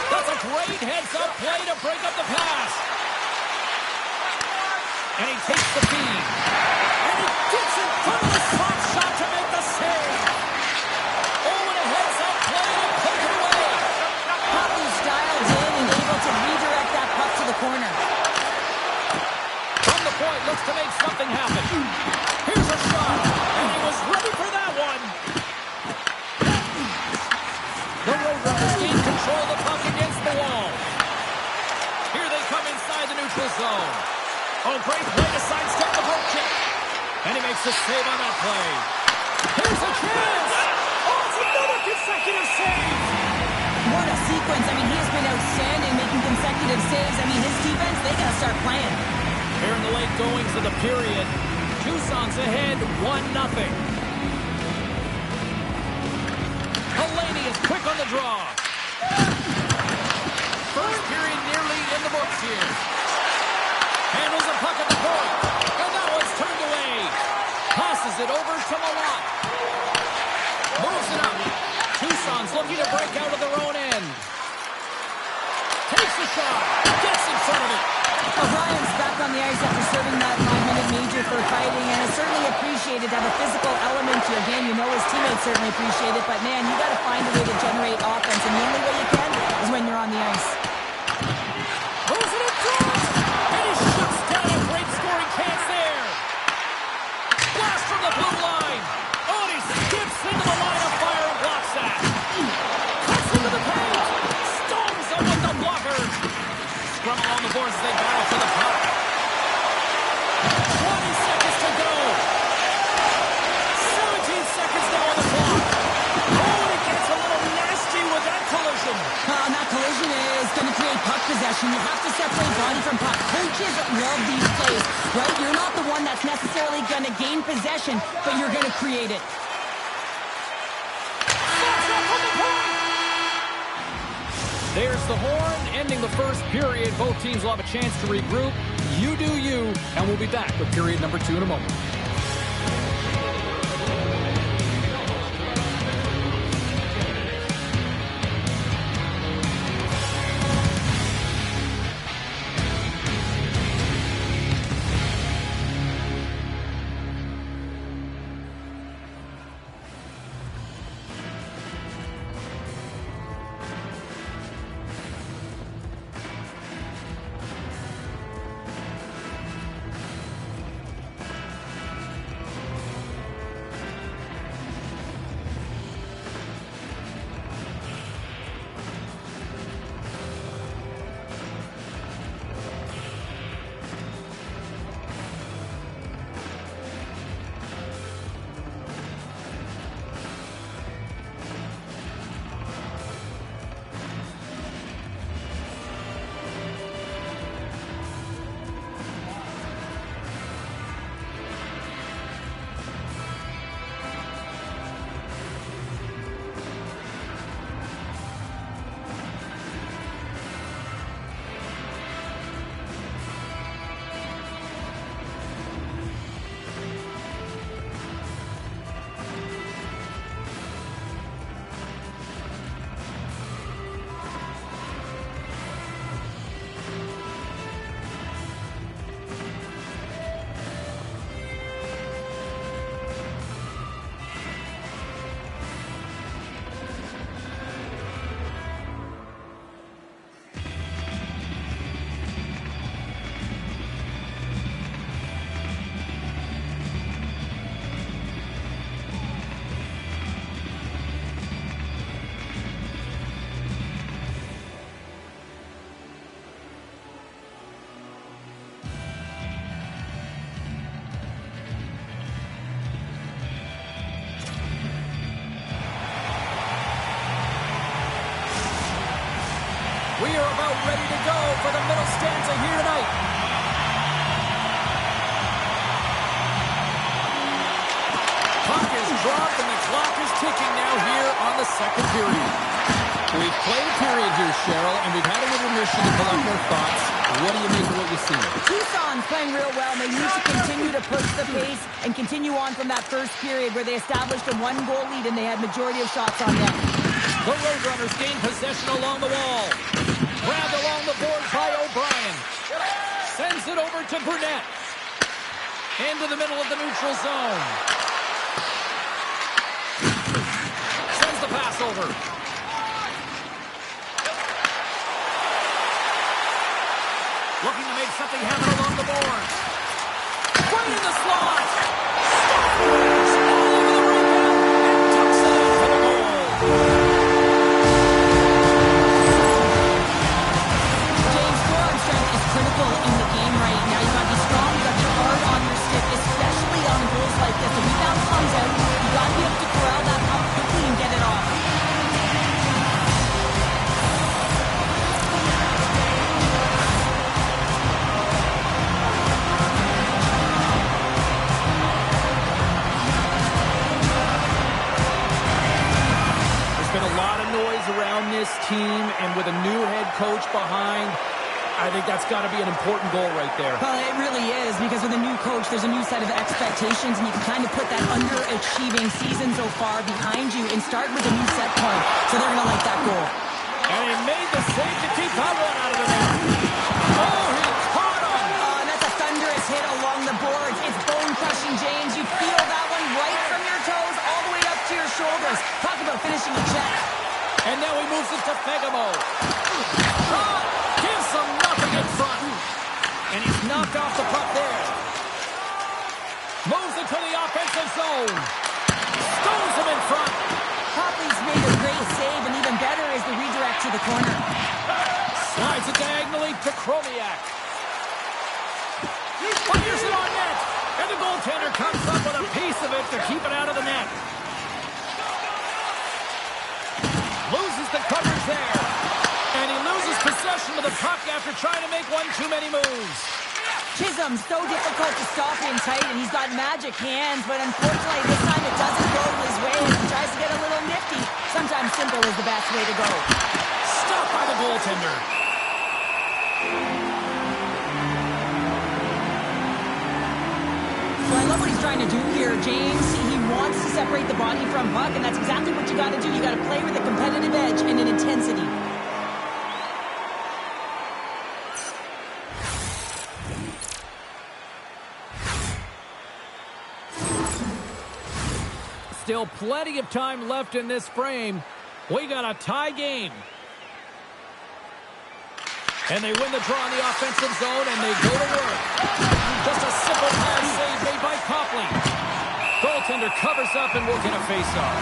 That's a great heads-up play to break up the pass. And he takes the feed. And he gets in front of the slot shot to make the save. Oh, and a heads-up play to put it away. Hockey's dialed in and able to redirect that puck to the corner. From the point, looks to make something happen. Here's a shot, and he was ready for that one. The Roadrunners gain control of the puck against the wall. Here they come inside the neutral zone. Oh, great play to sidestep the poke check. And he makes the save on that play. Here's a chance. Oh, it's another consecutive save. What a sequence. I mean, he has been outstanding making consecutive saves. I mean, his defense, they got to start playing. Here in the late goings of the period, Tucson's ahead 1-0. Delaney is quick on the draw. First period nearly in the books here. Handles a puck at the point. And that one's turned away. Passes it over to Malott. Moves it up. Tucson's looking to break out of their own end. Takes a shot. Gets in front of it. O'Brien's back on the ice after serving that 5-minute major for fighting, and it's certainly appreciated to have a physical element to your game. You know his teammates certainly appreciate it, but man, you got to find a way to generate offense, and the only way you can is when you're on the ice. Moves it in front, and he shuts down a great scoring chance there. Blast from the blue line. Oh, and he skips into the line of fire and blocks that. Cuts into the paint. Stones him with the blocker. Scrum along the boards as they battle for the puck. 20 seconds to go. 17 seconds now on the clock. Oh, and it gets a little nasty with that collision. And that collision is going to create puck possession. You have to separate body from puck. Coaches love these plays, right? You're not the one that's necessarily going to gain possession, but you're going to create it. There's the horn, ending the first period. Both teams will have a chance to regroup. You do you, and we'll be back with period number 2 in a moment. We are about ready to go for the middle stanza here tonight. Puck is dropped and the clock is ticking now here on the second period. We've played a period here, Cheryl, and we've had a little intermission to collect our thoughts. What do you make of what you see? Tucson's playing real well, and they need to continue to push the pace and continue on from that first period where they established a one-goal lead and they had majority of shots on net. The Roadrunners gain possession along the wall. Grabbed along the board by O'Brien. Sends it over to Burnett. Into the middle of the neutral zone. Sends the pass over. Looking to make something happen along the board. Right in the slot. Stoppers all over the rebound and tucks it in for the goal. James, scoring strength is critical in the game right now. You've got to be strong, you've got to be hard on your stick, especially on goals like this. The rebound comes out, you've got to be able to corral that puck quickly and get it off. Around this team, and with a new head coach behind, I think that's got to be an important goal right there. Well, it really is, because with a new coach, there's a new set of expectations, and you can kind of put that underachieving season so far behind you and start with a new set point. So they're going to like that goal. And he made the save to keep that one out of the net. Oh, he caught him! And that's a thunderous hit along the boards. It's bone-crushing, James. You feel that one right from your toes all the way up to your shoulders. Talk about finishing a check. And now he moves it to Fegamo. Shot! Gives him nothing in front. And he's knocked off the puck there. Moves it to the offensive zone. Stones him in front. Copley's made a great save, and even better is the redirect to the corner. Slides it diagonally to Chromiak. Fires it on net. And the goaltender comes up with a piece of it to keep it out of the net. Loses the coverage there. And he loses possession of the puck after trying to make one too many moves. Chisholm's so difficult to stop in tight, and he's got magic hands, but unfortunately this time it doesn't go his way. He tries to get a little nifty. Sometimes simple is the best way to go. Stopped by the goaltender. Well, I love what he's trying to do here, James. He wants to separate the body from puck, and that's exactly what you got to do. You got to play with a competitive edge and an intensity. Still plenty of time left in this frame. We got a tie game. And they win the draw in the offensive zone, and they go to work. Just a simple pass save made by Copley. Goaltender covers up and will get a face-off.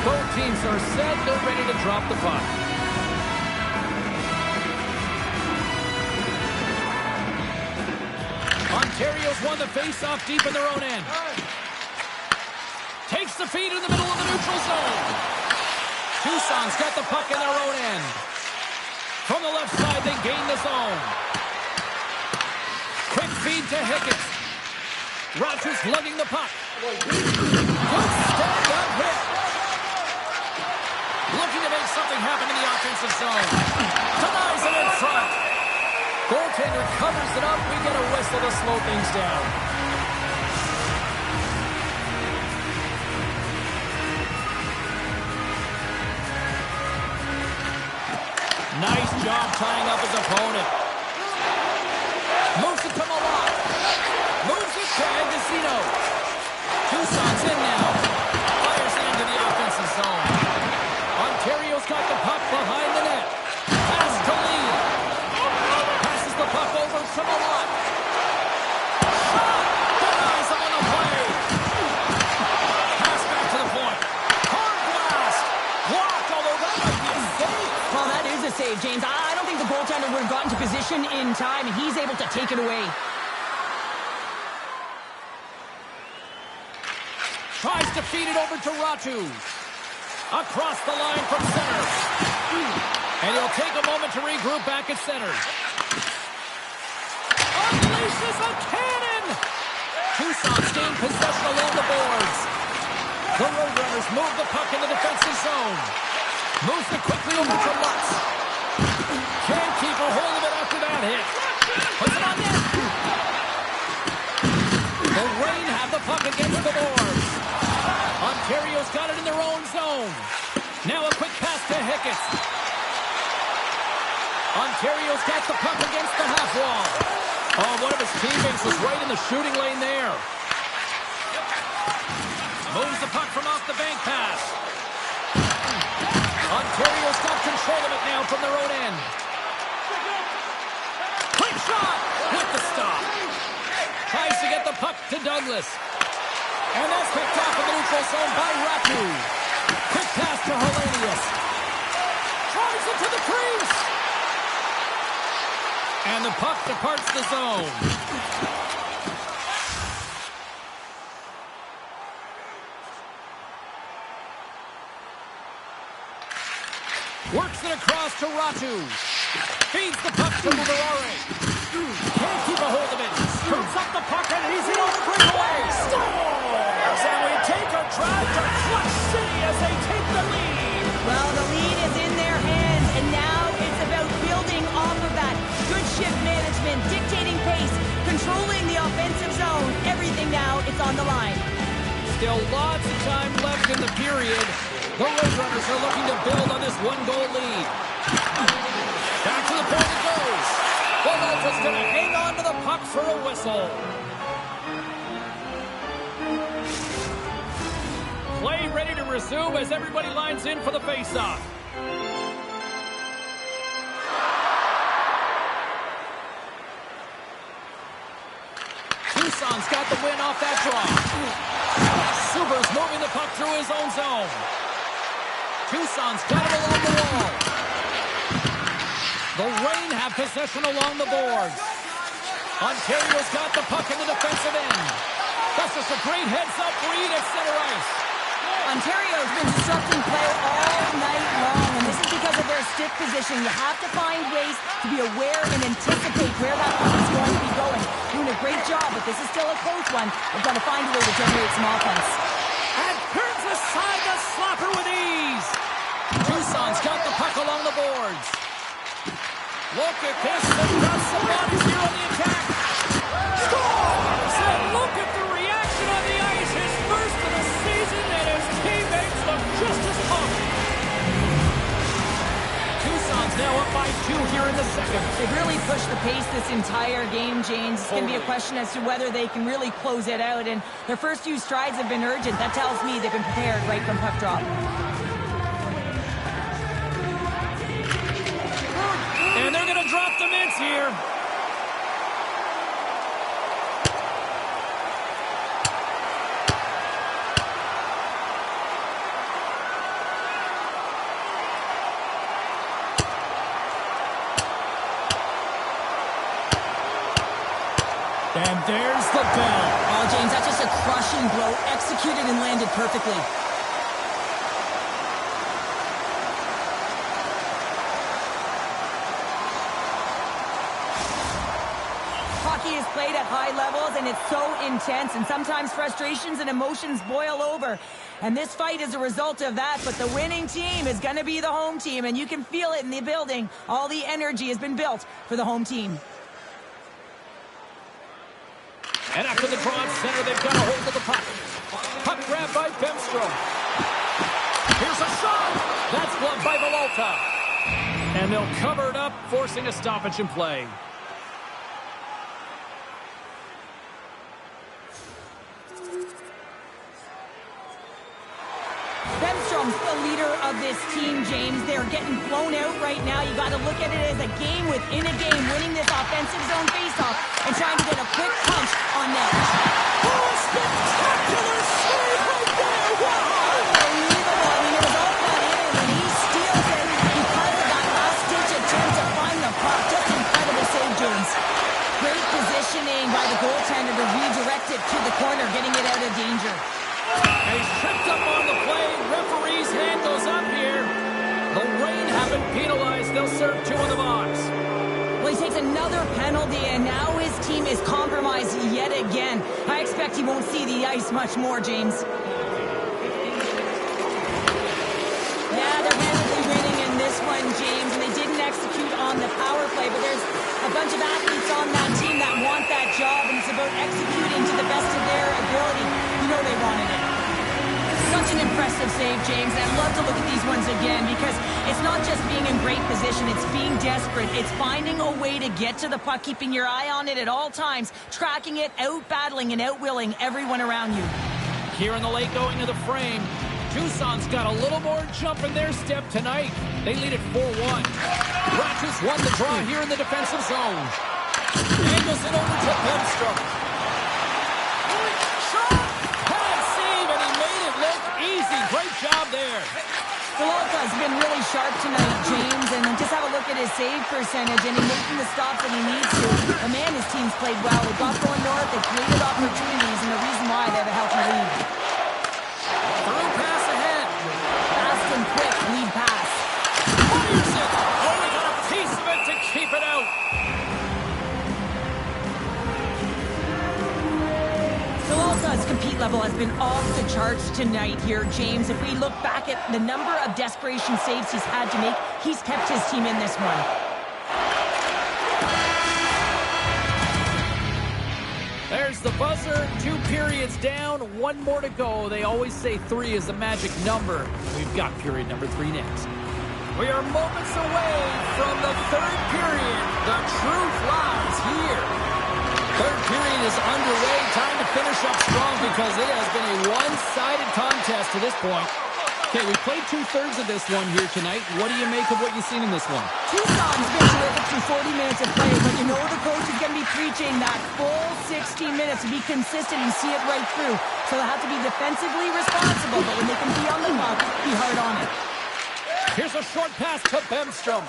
Both teams are set. They're ready to drop the puck. Ontario's won the face-off deep in their own end. Takes the feed in the middle of the neutral zone. Tucson's got the puck in their own end. From the left side, they gain the zone. Quick feed to Hickett. Rogers lugging the puck. Good stand-up hit. Looking to make something happen in the offensive zone. Denies it in front. Goaltender covers it up. We get a whistle to slow things down. Nice job tying up his opponent. Moves it to Malott. Moves it to Agostino. Tucson's in now. Fires into the offensive zone. Ontario's got the puck behind the net. Pass to Lee. Passes the puck over to Malott. Shot! Denies him on the play. Pass back to the point. Hard blast. Blocked, although that might be a save. Well, that is a save, James. I don't think the goaltender would have gotten to position in time, and he's able to take it away. Tries to feed it over to Ratu. Across the line from center. And he'll take a moment to regroup back at center. Unleashes a cannon! Tucson's gained possession along the boards. The Roadrunners move the puck in the defensive zone. Moves it quickly over to Lutz. Can't keep a hold of it after that hit. Puts it on net. The Reign have the puck against the boards. Ontario's got it in their own zone. Now a quick pass to Hickett. Ontario's got the puck against the half wall. Oh, one of his teammates was right in the shooting lane there. Moves the puck from off the bank pass. Ontario's got control of it now from their own end. Quick shot with the stop. Tries to get the puck to Douglas. And that's picked off in the neutral zone by Ratu. Quick pass to Hellenius. Tries it to the crease. And the puck departs the zone. Works it across to Ratu. Feeds the puck to Mugarare. Can't keep a hold of it. Scoops up the puck and he's in on the breakaway. Scores! And we take a drive to Clutch City as they take the lead. Well, the lead is in their hands, and now it's about building off of that. Good shift management, dictating pace, controlling the offensive zone. Everything now, it's on the line. Still lots of time left in the period. The Roadrunners are looking to build on this one-goal lead. Back to the point it goes. Vololta's going to hang on to the puck for a whistle. Play ready to resume as everybody lines in for the face-off. Tucson's got the win off that draw. Suber's moving the puck through his own zone. Tucson's got it along the wall. The Reign have possession along the boards. Ontario's got the puck in the defensive end. That's just a great heads-up read at center ice. Ontario's been disrupting play all night long, and this is because of their stiff position. You have to find ways to be aware and anticipate where that puck is going to be going. Doing a great job, but this is still a close one. They've got to find a way to generate some offense. And turns aside the slapper with ease. Tucson's got the puck along the boards. Look at this. They've got some bodies here on the attack. Scores! And look at the reaction on the ice. His first of the season, and his teammates look just as pumped. Tucson's now up by 2 here in the second. They've really pushed the pace this entire game, James. It's going to be a question as to whether they can really close it out, and their first few strides have been urgent. That tells me they've been prepared right from puck drop. And they're going to drop the mints here. And there's the bell. Oh, James, that's just a crushing blow, executed and landed perfectly. Hockey is played at high levels, and it's so intense, and sometimes frustrations and emotions boil over. And this fight is a result of that, but the winning team is going to be the home team, and you can feel it in the building. All the energy has been built for the home team. And after the draw at center, they've got a hold of the puck. Puck grab by Bemstrom. Here's a shot. That's blocked by Vololta. And they'll cover it up, forcing a stoppage in play. Bemstrom's the leader of this team, James. They're getting blown out right now. You got to look at it as a game within a game, winning this offensive zone faceoff and trying to get a quick punch on net. Oh, spectacular save right there! Wow! Unbelievable. I mean, it was all about him, and he steals it because of that last-ditch attempt to find the puck. Just incredible save, James. Great positioning by the goaltender to redirect it to the corner, getting it out of danger. And he's tripped up on the play. Referee's hand goes up here. The Rain have been penalized. They'll serve 2 in the box. Well, he takes another penalty, and now his team is compromised yet again. I expect he won't see the ice much more, James. Yeah, they're handily winning in this one, James, and they didn't execute on the power play, but there's a bunch of athletes on that team that want that job, and it's about executing to the best of their ability. You know they wanted it. Such an impressive save, James. I'd love to look at these ones again because it's not just being in great position, it's being desperate. It's finding a way to get to the puck, keeping your eye on it at all times, tracking it, out-battling and out-willing everyone around you. Here in the late going to the frame, Tucson's got a little more jump in their step tonight. They lead it 4-1. Ratchers won the draw here in the defensive zone. Angles it over to Bemstrom. Easy, great job there. Delonta's been really sharp tonight, James, and just have a look at his save percentage, and he's making the stops that he needs to. But man, his team's played well. They got going north, they created opportunities, and the reason why they have a healthy lead. Through pass ahead. Fast and quick lead pass. Fires it. Oh, they got a piece of it to keep it out. Delonta's compete level has been off the charts tonight here, James. If we look back at the number of desperation saves he's had to make, he's kept his team in this one. There's the buzzer. 2 periods down, 1 more to go. They always say 3 is the magic number. We've got period number 3 next. We are moments away from the 3rd period. The truth lies here. 3rd period is underway. Time to finish up strong because it has been a one-sided contest to this point. Okay, we played 2/3 of this one here tonight. What do you make of what you've seen in this one? Tucson's been terrific through 40 minutes of play, but you know the coach is going to be preaching that full 60 minutes to be consistent and see it right through. So they'll have to be defensively responsible, but when they can be on the puck, be hard on it. Here's a short pass to Bemstrom.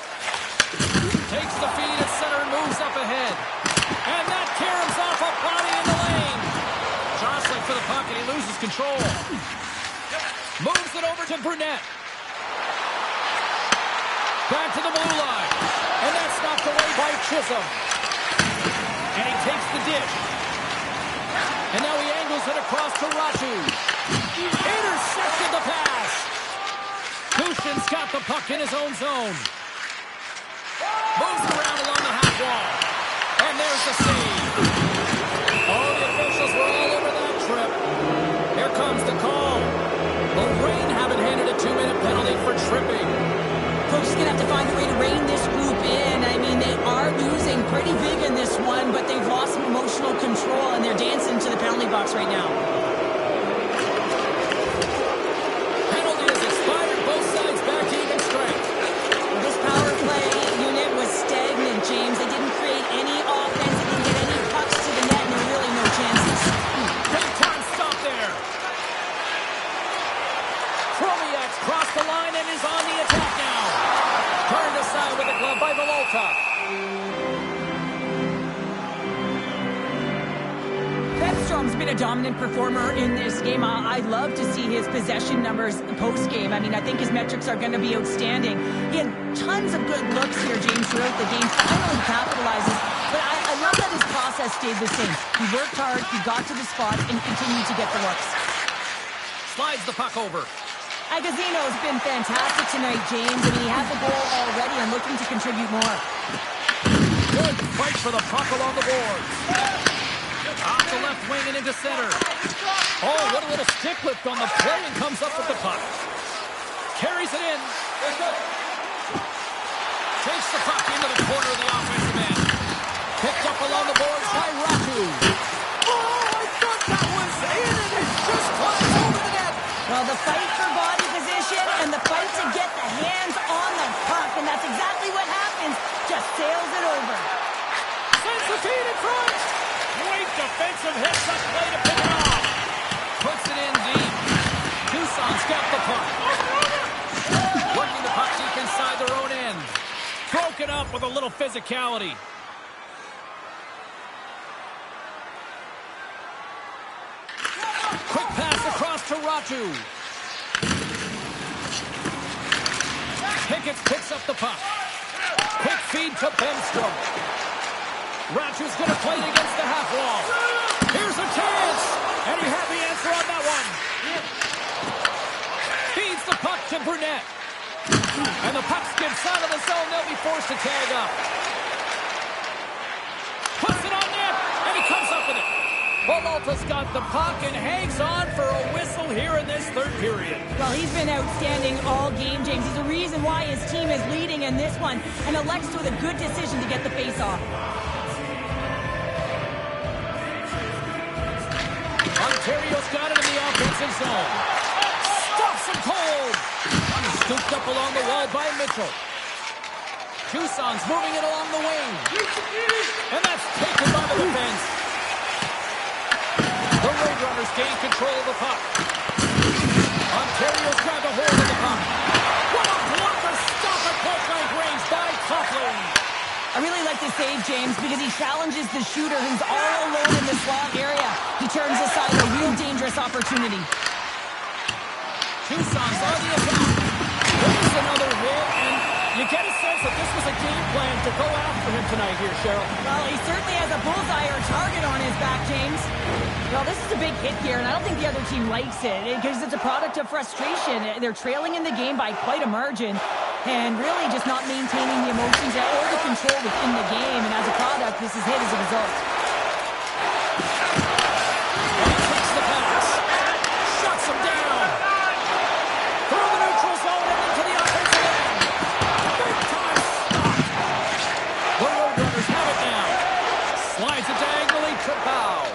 Takes the feed at center and moves up ahead. And that caroms off a body in the lane. Jostling for the puck, and he loses control. Moves it over to Brunette. Back to the blue line. And that's knocked away by Chisholm. And he takes the dish. And now he angles it across to Ratu. Intercepted the pass. Kushin's got the puck in his own zone. Moves around along the half wall. And there's the save. Oh, the officials were all over that trip. Here comes the call. The Rain haven't handed a 2-minute penalty for tripping. Coach is going to have to find a way to rein this group in. I mean, they are losing pretty big in this one, but they've lost some emotional control, and they're dancing to the penalty box right now. Penalty has expired. Both sides back to even strength. Well, this power play unit was stagnant, James. They didn't create any offense. They didn't get any pucks to the net, and there were really no chances. Big time stop there. Chromiak's crossed the line and is on the attack now. Turned aside with a glove by Villalta. Bemstrom's been a dominant performer in this game. I'd love to see his possession numbers post-game. I mean, I think his metrics are going to be outstanding. He had tons of good looks here, James, throughout the game. Finally capitalizes. But I love that his process stayed the same. He worked hard, he got to the spots, and continued to get the looks. Slides the puck over. Agazino's been fantastic tonight, James. I mean, he has a goal already and looking to contribute more. Good fight for the puck along the boards. Off the left wing and into center. Oh, what a little stick lift on the play and comes up with the puck. Carries it in. Takes the puck into the corner of the offensive end. Picked up along the boards by Ratu. Oh, I thought that was in and it just climbs over the net. Well, the fight for body position and the fight to get the hands on the puck, and that's exactly what happens. Just sails it over. Sends the feed in front. Great defensive hits up play to pick it off. Puts it in deep. Tucson's got the puck. Working the puck deep inside their own end. Broken up with a little physicality. Quick pass across to Ratu. Pickett picks up the puck. Quick feed to Bemstrom. Ratu's going to play it against the half wall. Here's a chance. And he had the answer on that one. Feeds the puck to Burnett. And the puck skips out of the zone. They'll be forced to tag up. Puts it on net. And he comes up with it. Peralta's got the puck and hangs on for a whistle here in this third period. Well, he's been outstanding all game, James. He's the reason why his team is leading in this one. And elects with a good decision to get the face-off. Ontario's got it in the offensive zone. Stops him cold. Scooped up along the wall by Mitchell. Tucson's moving it along the wing. And that's taken by the defense. The Roadrunners gain control of the puck. Ontario's grabbed a hold of the puck. What a block to stop at point-blank range by Coughlin. I really like the save, James, because he challenges the shooter who's all alone in the slot area. He turns aside a real dangerous opportunity. Tucson's on the attack. There's another hit, and you get a sense that this was a game plan to go after him tonight here, Cheryl. Well, he certainly has a bullseye or target on his back, James. Well, this is a big hit here, and I don't think the other team likes it because it's a product of frustration. They're trailing in the game by quite a margin and really just not maintaining the emotions or the control within the game, and as a product, this is hit as a result. And he takes the pass. Shuts him down. Through the neutral zone and into the offensive end. Big time stop. The Roadrunners have it now. Slides it diagonally to Bow.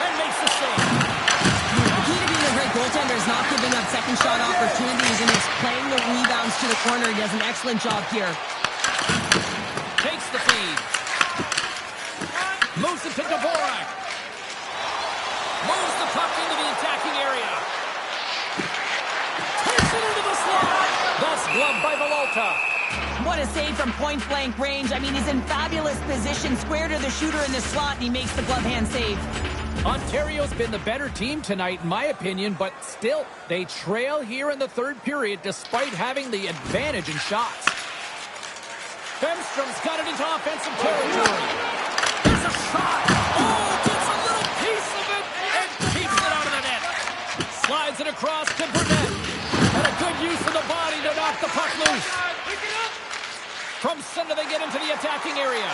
And makes the save. The key to being a great goaltender is not giving up second shot opportunities and is playing the rebounds to the corner. He does an excellent job here. Takes the feed. Moves it to Dvorak. Moves the puck into the attacking area. Takes it into the slot. That's gloved by Peralta. What a save from point-blank range. I mean, he's in fabulous position, square to the shooter in the slot, and he makes the glove hand save. Ontario's been the better team tonight, in my opinion, but still, they trail here in the third period despite having the advantage in shots. Bemstrom's got it into offensive territory. There's a shot. Oh, gets a little piece of it and keeps it out of the net. Slides it across to Burnett. And a good use of the body to knock the puck loose. From center, they get into the attacking area.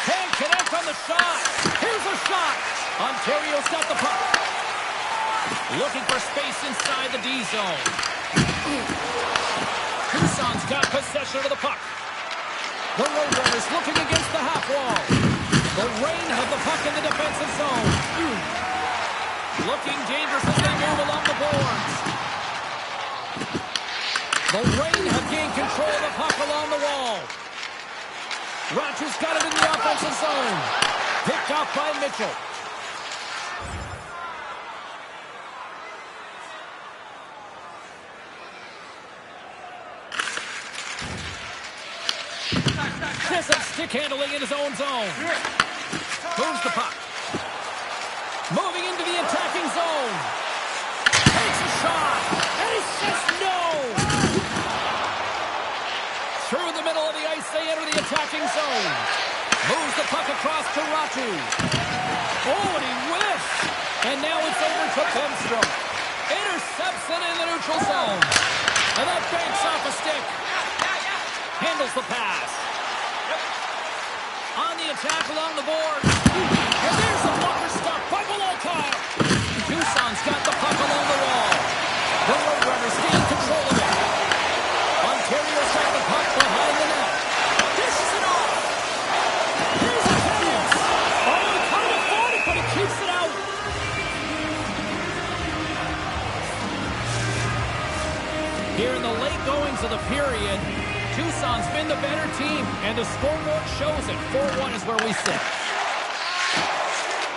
Can't connect on the shot. Here's a shot. Ontario's got the puck. Looking for space inside the D zone. Tucson's got possession of the puck. The Roadrunners looking against the half wall. The Reign have the puck in the defensive zone. Looking dangerous as they move along the boards. The Reign have gained control of the puck along the wall. Rogers got it in the offensive zone. Picked off by Mitchell. Jessup stick handling in his own zone. Moves the puck. Moving into the attacking zone. Takes a shot. And he says no. Through the middle of the ice, they enter the attacking zone. Moves the puck across to Ratu. Oh, and he whiffs. And now it's over to Bemstrom. Intercepts it in the neutral zone. And that banks off a stick. Handles the pass. On the attack along the board. And there's a blocker stop by Peralta. Tucson's got the puck along the wall. The Roadrunners gain control of it. Ontario's got the puck behind the net. Dishes it off. Here's a chance. Oh, he kind of fought it, but he keeps it out. Here in the late goings of the period, Tucson's been the better team, and the scoreboard shows it. 4-1 is where we sit.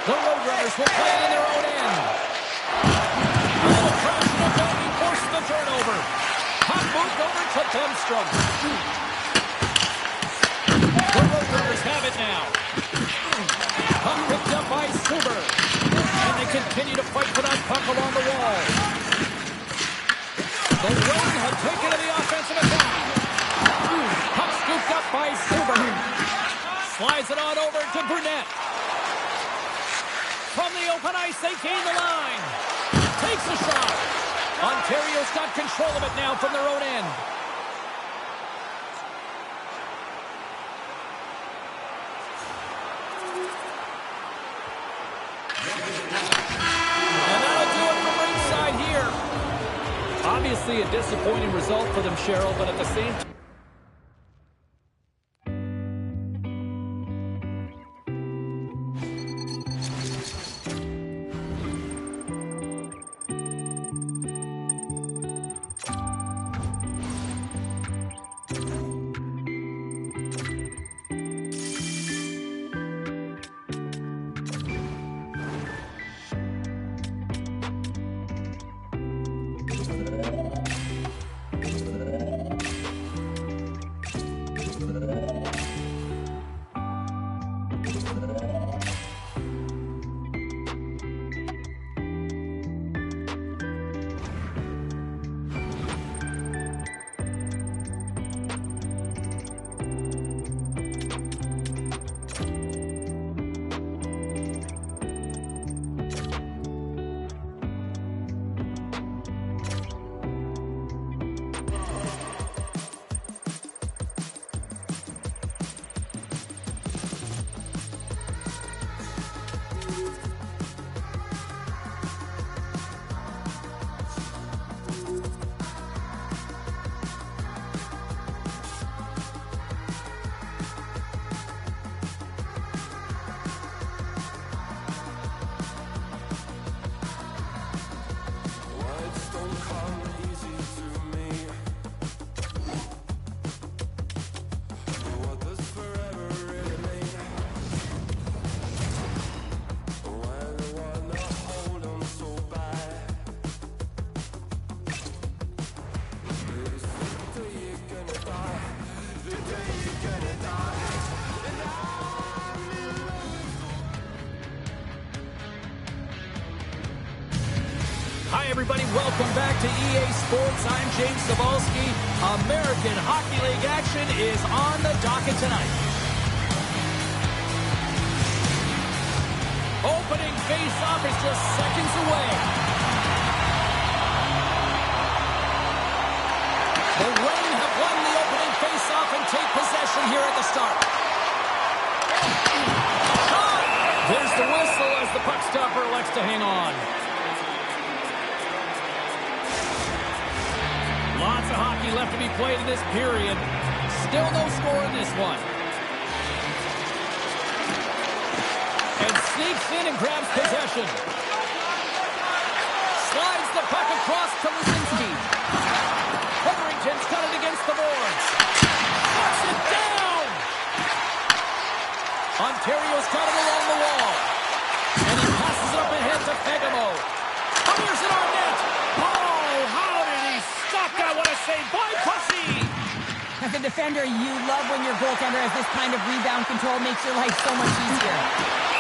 The Roadrunners will play it in their own end. A little crash in the back, he forces the turnover. Puck moved over to Bemstrom. The Roadrunners have it now. Puck picked up by Suber. continue to fight for that puck along the wall. The Rain have taken to the offensive attack. Puck scooped up by Silver. Slides it on over to Burnett. From the open ice, they gain the line. Takes a shot. Ontario's got control of it now from their own end. And that'll do it from ringside here. Obviously a disappointing result for them, Cheryl, but at the same time, hi, everybody. Welcome back to EA Sports. I'm James Cebulski. American Hockey League action is on the docket tonight. Opening face-off is just seconds away. The Rain have won the opening face-off and take possession here at the start. There's the whistle as the puck stopper elects to hang on. Lots of hockey left to be played in this period. Still no score in this one. And sneaks in and grabs possession. Slides the puck across to Lisinski. Hetherington's got it against the boards. Puts it down! Ontario's got it along the wall. And he passes it up ahead to Fegamo. Fires it on net. Oh, how did he stop that? What a save by Pussy! As a defender, you love when your goaltender has this kind of rebound control. Makes your life so much easier.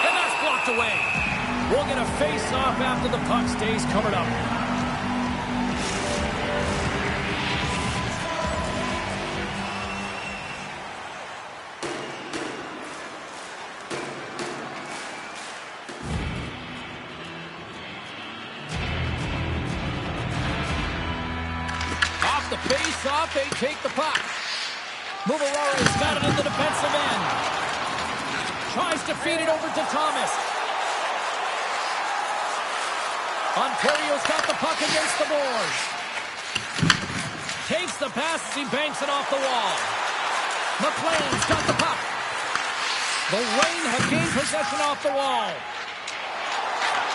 And that's blocked away. We'll get a face-off after the puck stays covered up. Off the face-off, they take the puck. Muvarore's got it in the defensive end. Tries to feed it over to Thomas. Ontario's got the puck against the boards. Takes the pass as he banks it off the wall. McLean's got the puck. The Rain have gained possession off the wall.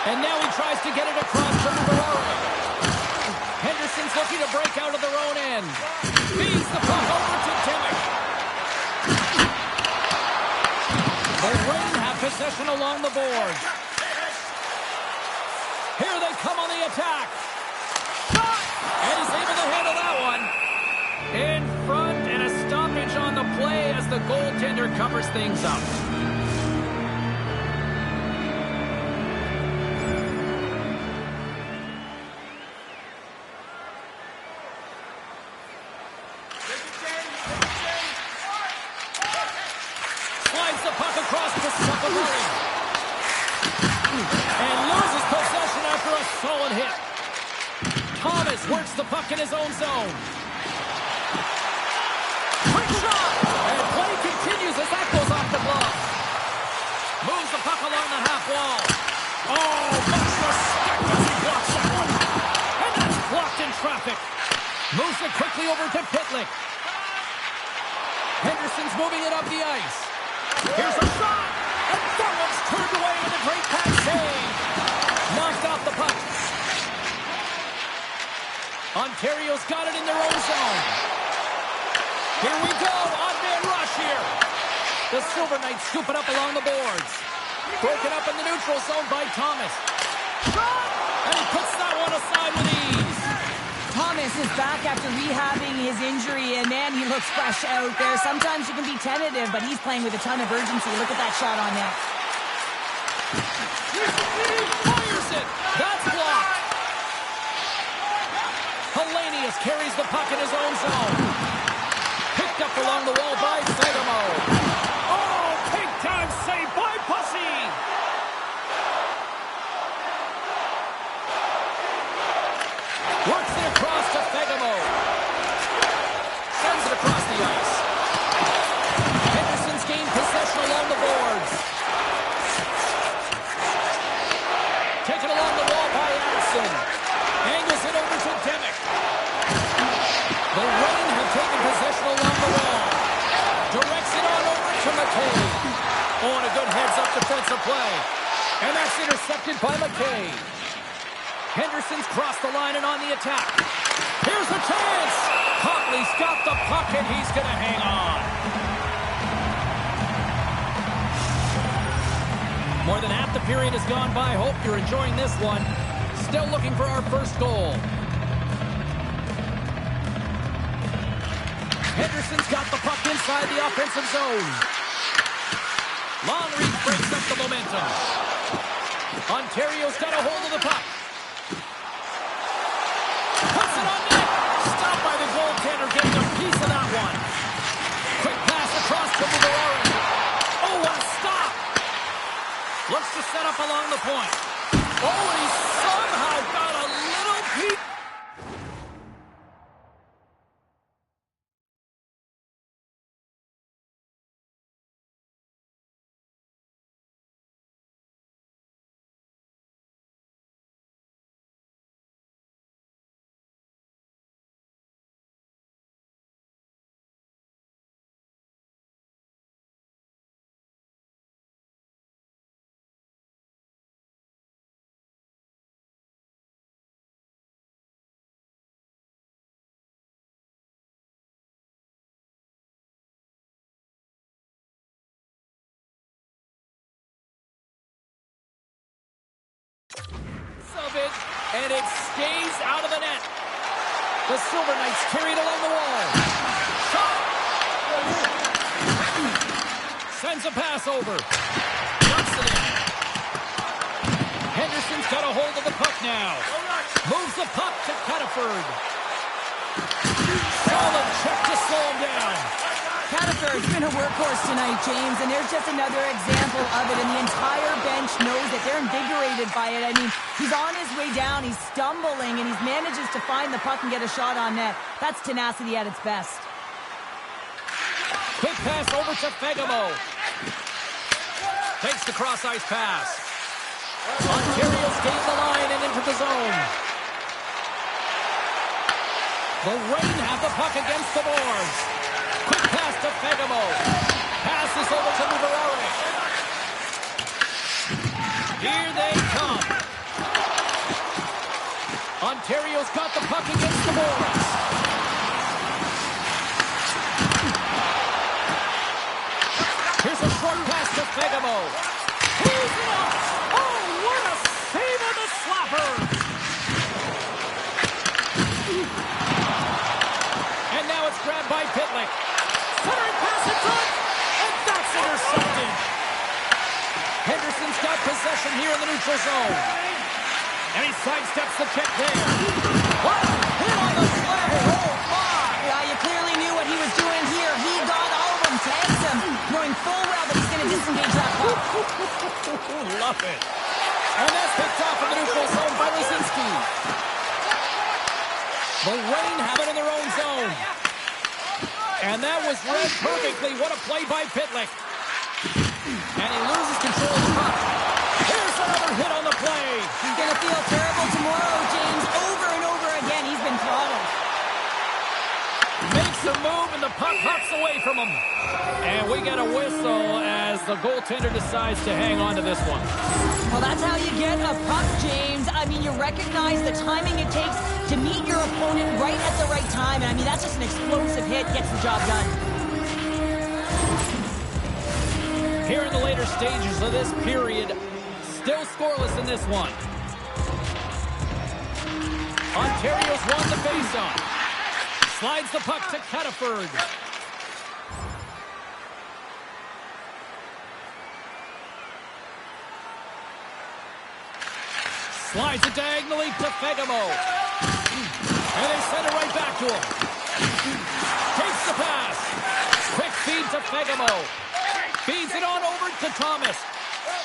And now he tries to get it across to Muvarore. Henderson's looking to break out of their own end. Feeds the puck over to Demick. The Rain have possession along the boards. Here they come on the attack. Shot! And he's able to handle that one. In front, and a stoppage on the play as the goaltender covers things up. the puck across to Sakamari. And loses possession after a solid hit. Thomas works the puck in his own zone. Quick shot! And play continues as that goes off the glove. Moves the puck along the half wall. Oh, much respect as he blocks that one. And that's blocked in traffic. Moves it quickly over to Pitlick. Henderson's moving it up the ice. Here's a shot. And that one's turned away with a great pass save. Knocked off the puck. Ontario's got it in their own zone. Here we go. On-man rush here. The Silver Knights scoop it up along the boards. Broken up in the neutral zone by Thomas. And he puts that one aside with ease. Thomas is back after rehabbing his injury, and man, he looks fresh out there. Sometimes you can be tentative, but he's playing with a ton of urgency. Look at that shot on net. Fires it. That's blocked. Hellenius carries the puck in his own zone. Picked up along the wall by Fegamo. Oh, big time save by Pussy. Works it across to Fegamo. Sends it across the ice. Henderson's gained possession along the boards. Taken along the wall by Addison. Angles it over to Demick. The Reign have taken possession along the wall. Directs it on over to McKay. Oh, and a good heads-up defensive play. And that's intercepted by McKay. Henderson's crossed the line and on the attack. Here's the chance. Copley's got the puck and he's going to hang on. More than half the period has gone by. Hope you're enjoying this one. Still looking for our first goal. Henderson's got the puck inside the offensive zone. Long reach breaks up the momentum. Ontario's got a hold of the puck. Puts it on net. Stopped by the goaltender, getting a piece of that one. Quick pass across to Mugarari. Oh, what a stop. Looks to set up along the point. Oh, and he somehow got a little piece. Of it, and it stays out of the net. The Silver Knights carried along the wall. Shot! Sends a pass over. Knocks it in. Henderson's got a hold of the puck now. Moves the puck to Cataford. Solid check to slow him down. Cataford's been a workhorse tonight, James, and there's just another example of it, and the entire bench knows that they're invigorated by it. I mean, he's on his way down, he's stumbling, and he manages to find the puck and get a shot on net. That's tenacity at its best. Quick pass over to Fegamo. Takes the cross-ice pass. Ontario's gained the line and into the zone. The Reign have the puck against the boards. Quick pass to Fegamo. Passes over to Mugarari. Here they come. Ontario's got the puck against the boards. Here's a short pass to Fegamo. He's it up. Oh, what a save on the slapper. And now it's grabbed by Pitlick. Centering pass in front, and that's intercepted. Henderson's got possession here in the neutral zone. And he sidesteps the check there. What a hit on the slapper. Oh, my. Yeah, you clearly knew what he was doing here. He got all of them, tags them, knowing full well that he's going to disengage that puck. Love it. And that's picked off in the neutral zone by Lazinski. The Reign have it in their own zone. And that was read perfectly. What a play by Pitlick. And he loses control of the puck. Here's another hit on the play. He's going to feel terrible tomorrow, James. Over and over again, he's been throttled. Makes a move, and the puck hucks away from him. And we get a whistle as the goaltender decides to hang on to this one. Well, that's how you get a puck, James. I mean, you recognize the timing it takes to meet your opponent right at the right time. And I mean, that's just an explosive hit, gets the job done. Here in the later stages of this period, still scoreless in this one. Ontario's won the faceoff. Slides the puck to Cataford. Slides it diagonally to Fegamo. And they send it right back to him. Takes the pass. Quick feed to Fegamo. Feeds it on over to Thomas.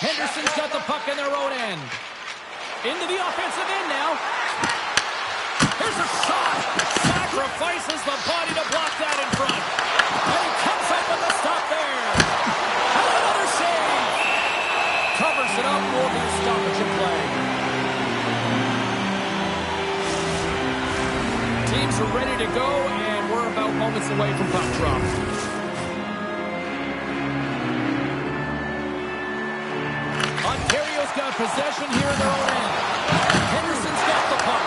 Henderson's got the puck in their own end. Into the offensive end now. Here's a shot. Sacrifices the body to block that in front. And he comes up with the stop there. And another save. Covers it up. We'll get a stoppage in play. Teams are ready to go, and we're about moments away from puck drop. Ontario's got possession here in their own end. Henderson's got the puck.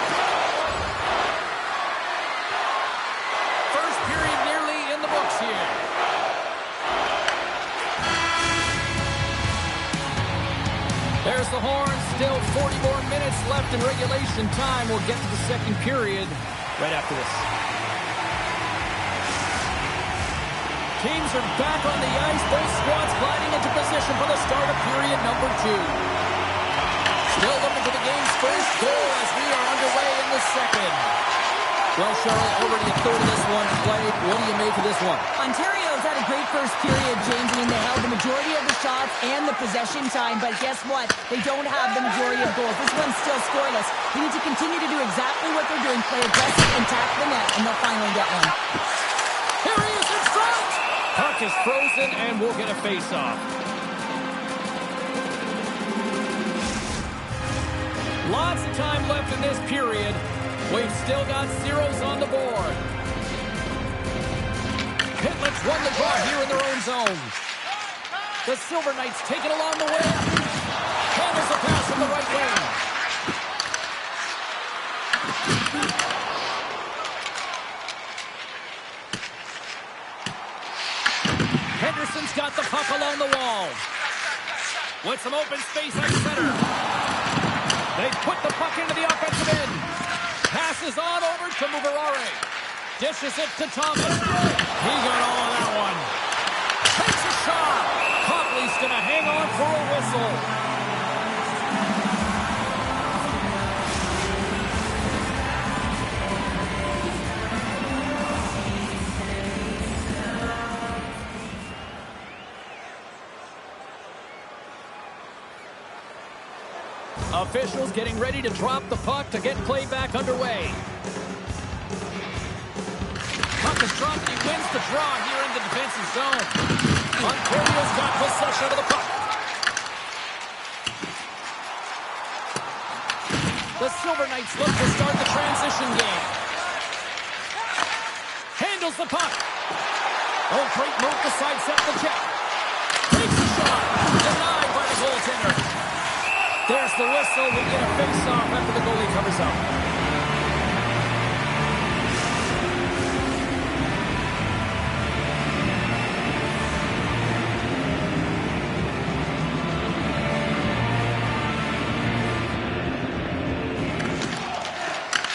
First period nearly in the books here. There's the horn. Still 40 more minutes left in regulation time. We'll get to the second period right after this. Teams are back on the ice. Both squads gliding into position for the start of period number 2. Still looking for the game's first goal as we are underway in the second. Well, Charlotte, already a third of this one played. What do you make of this one? Ontario's had a great first period, James. I mean, they held the majority of the shots and the possession time, but guess what? They don't have the majority of goals. This one's still scoreless. They need to continue to do exactly what they're doing, play aggressive and tap the net, and they'll finally get one. Here he is in front! Puck is frozen, and we'll get a face-off. Lots of time left in this period. We've still got zeros on the board. Pitlick's won the draw here in their own zone. The Silver Knights take it along the way. Handles the pass from the right wing. Henderson's got the puck along the wall. With some open space at center. They put the puck into the offensive end. Passes on over to Mugarare. Dishes it to Thomas. He got all of that one. Takes a shot. Copley's going to hang on for a whistle. Officials getting ready to drop the puck to get play back underway. Puck is dropped. He wins the draw here in the defensive zone. Ontario's got possession of the puck. The Silver Knights look to start the transition game. Handles the puck. Oh, great move to sidestep the check. Takes the shot. Denied by the goaltender. There's the whistle. We get a face-off after the goalie covers up.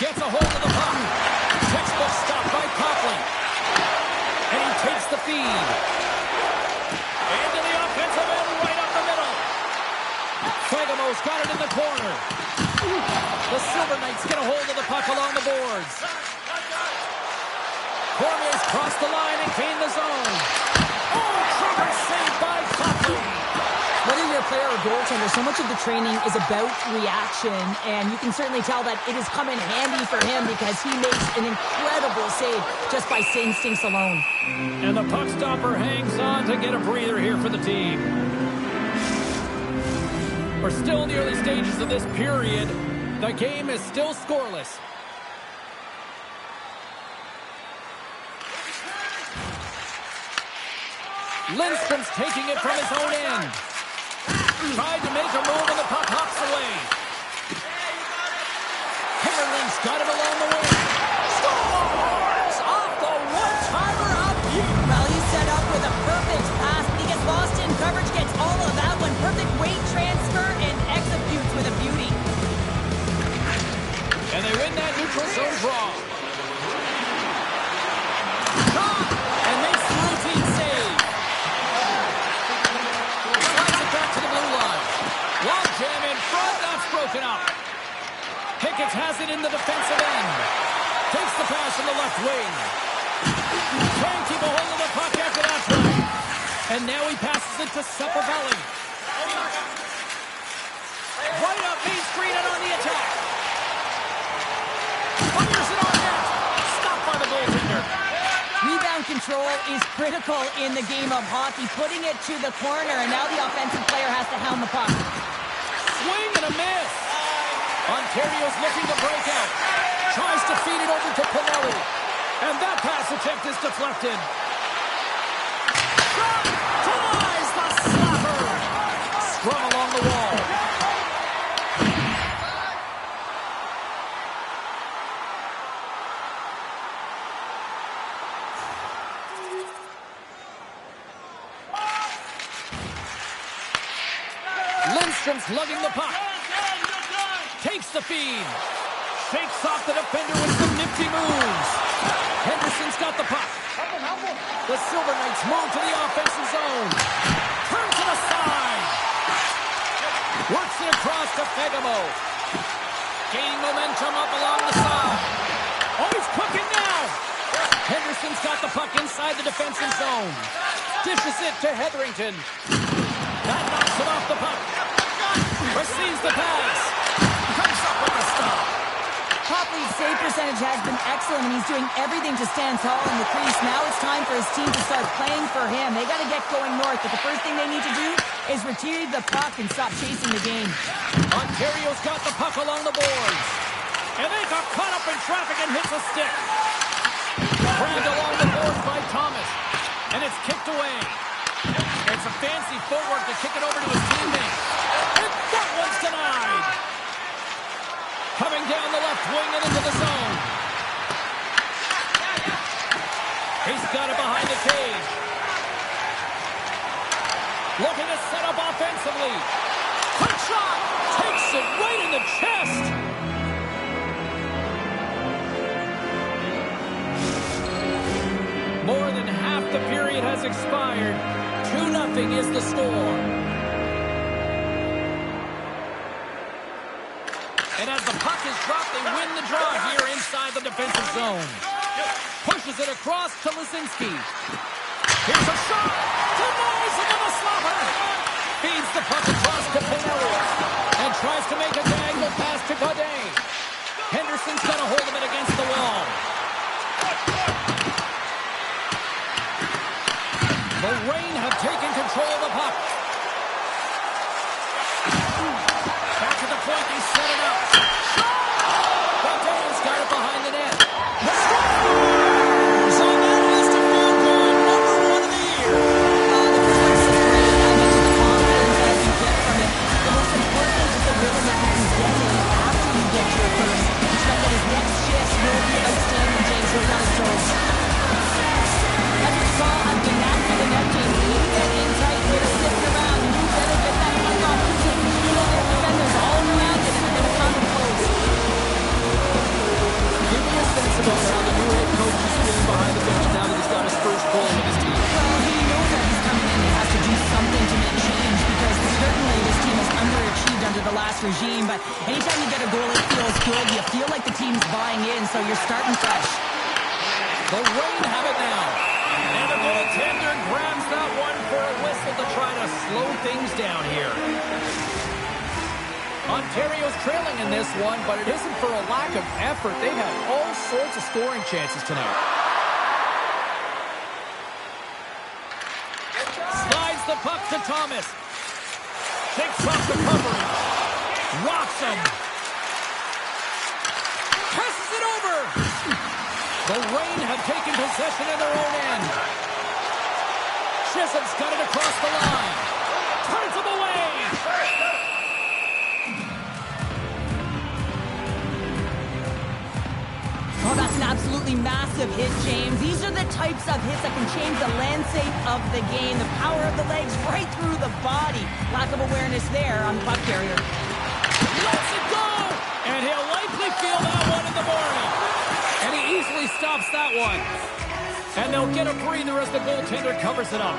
Gets a hold of the puck. Textbook stop by Copley. And he takes the feed. Into the offensive end, right up the middle. Fegamo's got it in the corner. The Silver Knights get a hold of the puck along the boards. Cormier's crossed the line and gained the zone. Oh, trigger saved by Copley. goaltender, so much of the training is about reaction, and you can certainly tell that it has come in handy for him because he makes an incredible save just by instincts alone. And the puck stopper hangs on to get a breather here for the team. We're still in the early stages of this period. The game is still scoreless. Lindstrom's taking it from his own end. Tried to make a move and the puck hops away. Himmerling's got it along the wing. Scores! Off the one-timer up here. Well, he's set up with a perfect pass, but he gets lost in coverage, gets all of that one. Perfect weight transfer and executes with a beauty. And they win that neutral zone draw. Shot! And makes the routine save. Slides it back to the blue line. Log jam in front. That's broken up. Pickett has it in the defensive end. Takes the pass in the left wing. Can't keep a hold of the puck after that try. And now he passes it to Sepulveda. Right up Main Street and on the attack. Fires it on net. Stopped by the goaltender. Rebound control is critical in the game of hockey, putting it to the corner, and now the offensive player has to hound the puck. Swing and a miss. Ontario's looking to break out. Tries to feed it over to Pinelli. And that pass attempt is deflected. Shot! Denies the slapper. Scrum along the wall. Lindstrom's lugging the puck. Takes the feed. Shakes off the defender with some nifty moves. Henderson's got the puck. The Silver Knights move to the offensive zone. Turns it aside. Works it across to Fegamo. Gaining momentum up along the side. Oh, he's cooking now. Henderson's got the puck inside the defensive zone. Dishes it to Hetherington. That knocks it off the puck. Receives the pass. Comes up with the stop. Copley's save percentage has been excellent, and he's doing everything to stand tall in the crease. Now it's time for his team to start playing for him. They got to get going north, but the first thing they need to do is retrieve the puck and stop chasing the game. Ontario's got the puck along the boards. And they got caught up in traffic and hits a stick. Grabbed along the boards by Thomas. And it's kicked away. It's a fancy footwork to kick it over to his teammate. And that one's denied. Coming down the left wing and into the zone. He's got it behind the cage. Looking to set up offensively. Quick shot. Takes it right in the chest. More than half the period has expired. 2-0 is the score. And as the puck is dropped, they win the draw here inside the defensive zone. Pushes it across to Lisinski. Here's a shot. Denies it with a slapper. Feeds the puck across to Pinelli. And tries to make a diagonal pass to Godet. Henderson's got a hold of it against the wall. The Reign have taken control of the puck. Back to the point, they set it up. Godet's got it behind the net. The scores! So that is to field goal number 1 of the year. The first one's just great. I mentioned the confidence that you get from it. The most important is the rhythm that you can get in after you get your first. Expect that his next shifts will be outstanding, James. Work on his toes. As you saw, I've been after the net, James. You get in tight, you're sitting around. You better get that puck off. You take control of your defenders all around it, and they're going to come and close. Give me a sense about how the new head coach is feeling behind the bench now that he's got his first goal with his team. Well, he knows that he's coming in. He has to do something to make change because certainly this team has underachieved under the last regime. But anytime you get a goal, it feels good. You feel like the team's buying in, so you're starting fresh. The Reign have it now. And the goaltender grabs that one for a whistle to try to slow things down here. Ontario's trailing in this one, but it isn't for a lack of effort. They've had all sorts of scoring chances tonight. Slides the puck to Thomas. Takes off the coverage. Rocks him. Passes it over. The Reign have taken possession in their own end. Chisholm's got it across the line. Turns him away. Oh, that's an absolutely massive hit, James. These are the types of hits that can change the landscape of the game. The power of the legs right through the body. Lack of awareness there on the puck carrier. Lets it go! And he'll likely feel that one in the morning. And he easily stops that one. And they'll get a breather as the goaltender covers it up.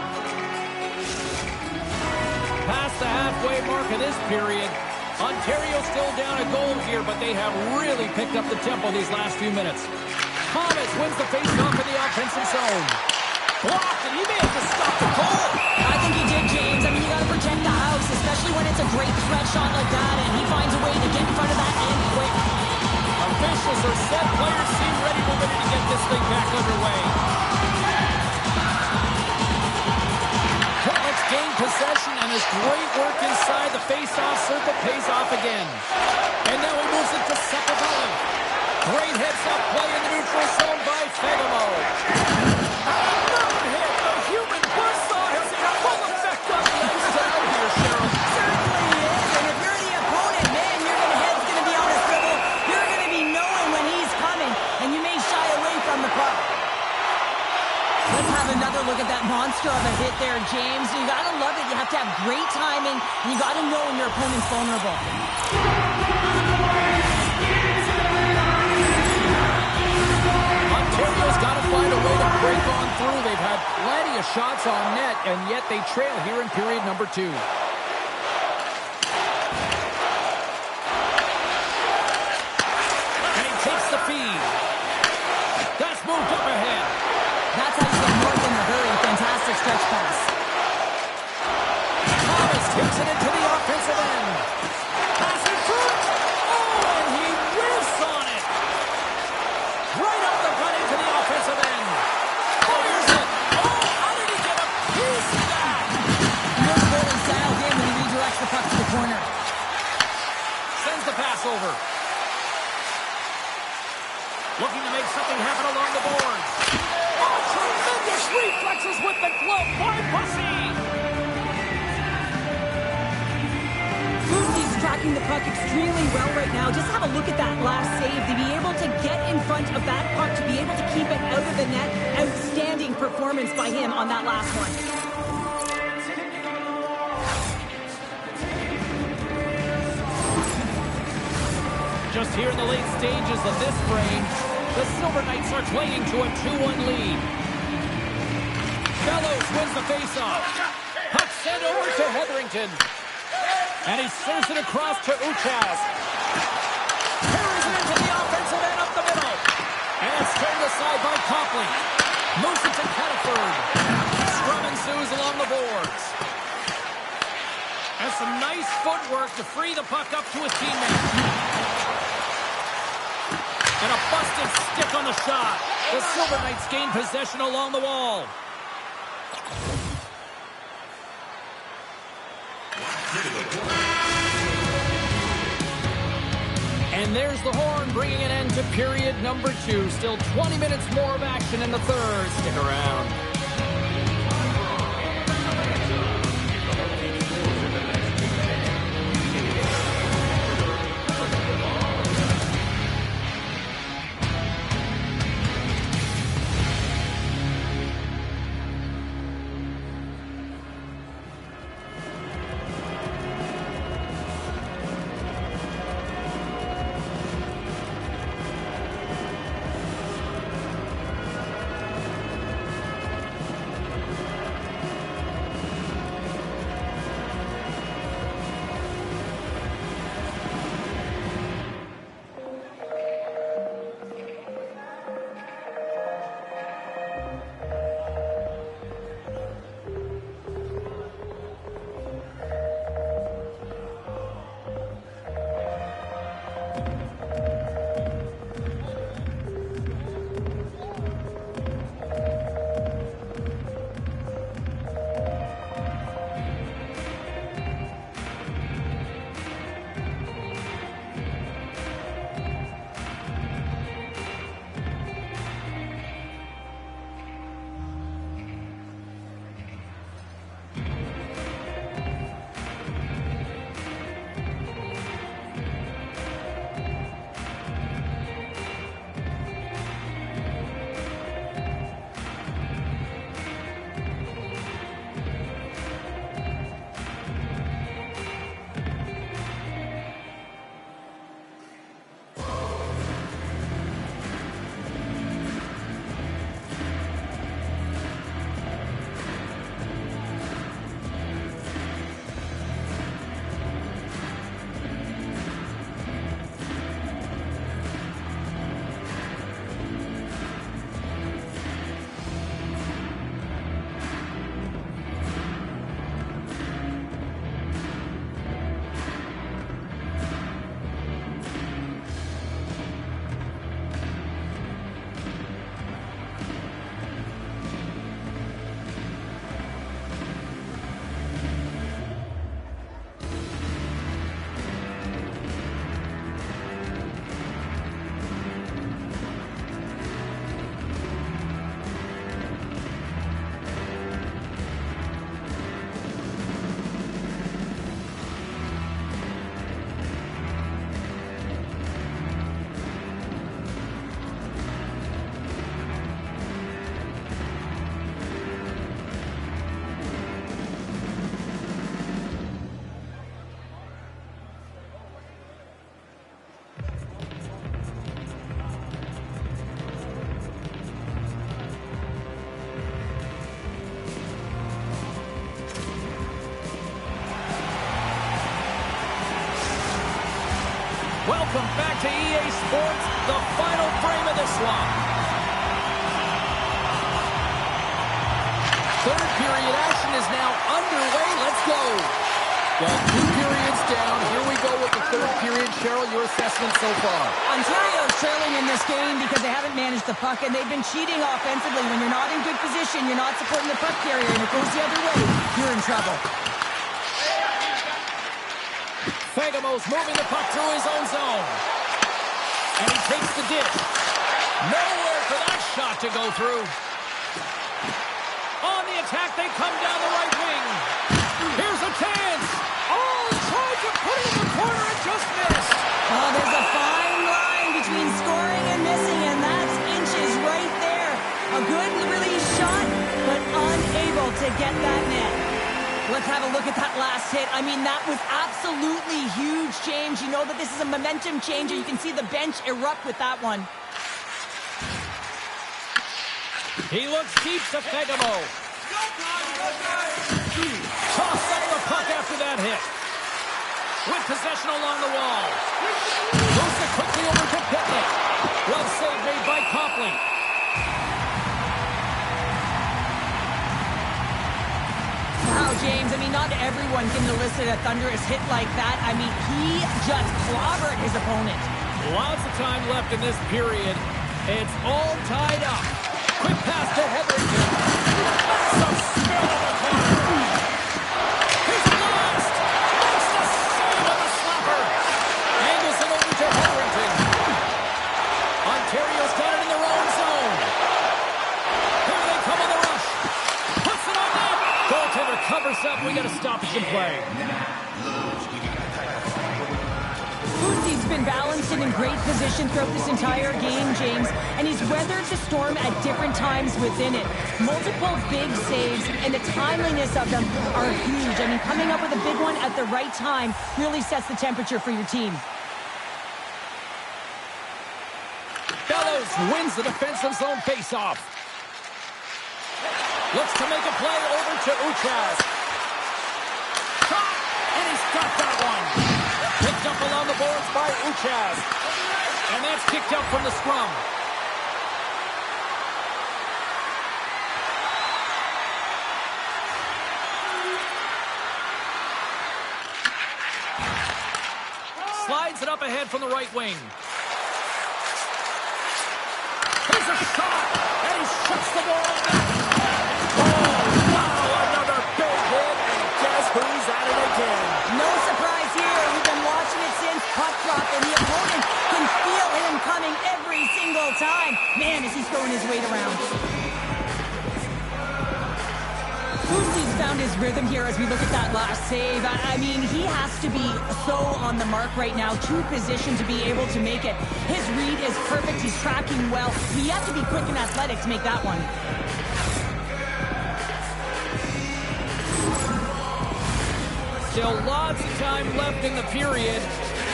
Past the halfway mark of this period, Ontario's still down a goal here, but they have really picked up the tempo these last few minutes. Thomas wins the faceoff in the offensive zone. Blocked, and he may have just stopped the goal. I think he did, James. I mean, you got to protect the house, especially when it's a great threat shot like that, and he finds a way to get in front of that and quick. Officials are set. Players seem ready to get this thing back underway. Let's gain possession, and his great work inside the face-off circle pays off again. And now he moves it to Sepulveda. Great heads-up play in the neutral zone by Fagemo. Third hit, the human buzzsaw has a full effect on the ice tonight here, Cheryl. Certainly is, and if you're the opponent, man, your head's going to be on a swivel. You're going to be knowing when he's coming, and you may shy away from the puck. Let's have another look at that monster of a hit there, James. You got to love it. You have to have great timing, and you got to know when your opponent's vulnerable. Ontario's got to find a way to break on through. They've had plenty of shots on net, and yet they trail here in period number 2. And he takes the feed. That's moved up ahead. That's how you get north in a hurry. Fantastic stretch pass. Thomas takes it into the offensive end. Passing through it. Oh, and he whiffs on it. Right up the gut into the offensive end. Fires it. Oh, how did he get a piece of that? Really goalie style game when he redirects the puck to the corner. Sends the pass over. Looking to make something happen along the boards. Oh, tremendous reflexes with the glove by Bussy. Lucy's tracking the puck extremely well right now. Just have a look at that last save. To be able to get in front of that puck, to be able to keep it out of the net, outstanding performance by him on that last one. Just here in the late stages of this frame, the Silver Knights are clinging to a 2-1 lead. Bellows wins the faceoff. Puck sent over to Hetherington. And he serves it across to Uchas. Carries it into the offensive end up the middle. And it's turned aside by Copley. Moves it to Cataford. Scrum ensues along the boards. And some nice footwork to free the puck up to his teammate. And a busted stick on the shot. The Silver Knights gain possession along the wall. And there's the horn bringing an end to period number 2. Still 20 minutes more of action in the third. Stick around. Welcome back to EA Sports, the final frame of this one. Third period action is now underway. Let's go. Well, 2 periods down. Here we go with the third period. Cheryl, your assessment so far? Ontario's trailing in this game because they haven't managed the puck, and they've been cheating offensively. When you're not in good position, you're not supporting the puck carrier, and it goes the other way, you're in trouble. Fagamo's moving the puck through his own zone. And he takes the dish. Nowhere for that shot to go through. On the attack, they come down the right wing. Here's a chance. Oh, tried to put it in the corner and just missed. Oh, there's a fine line between scoring and missing, and that's inches right there. A good release shot, but unable to get that net. Let's have a look at that last hit. I mean, that was absolutely huge, James. You know that this is a momentum changer. You can see the bench erupt with that one. He looks deep to Fagamo. Toss up the puck after that hit. With possession along the wall. Moves it quickly over to Pitlick. Well saved made by Copley. Wow, James, I mean, not everyone can elicit a thunderous hit like that. I mean, he just clobbered his opponent. Lots of time left in this period. It's all tied up. Quick pass to Hetherington. Some skill in the corner. Here's a blast. Makes the save on the slapper. Angles it over to Hetherington. Ontario's got it in their own zone. Here they come on the rush. Puts it on net. Goaltender covers up. We got to stop it in play. He's been balanced and in great position throughout this entire game, James, and he's weathered the storm at different times within it. Multiple big saves, and the timeliness of them are huge. I mean, coming up with a big one at the right time really sets the temperature for your team. Bellows wins the defensive zone faceoff. Looks to make a play over to Uchas. Shot, and he's got that one. Picked up along the boards by Uchas. And that's kicked up from the scrum. Slides it up ahead from the right wing. Here's a shot, and he shuts the ball back. Oh, wow, another big hit, and guess who's at it again? No surprise here. We've been watching it since puck drop, and the opponent can feel him coming every single time. Man, is he throwing his weight around. Boosie's found his rhythm here as we look at that last save. I mean, he has to be so on the mark right now, true position to be able to make it. His read is perfect. He's tracking well. He has to be quick and athletic to make that one. Still lots of time left in the period.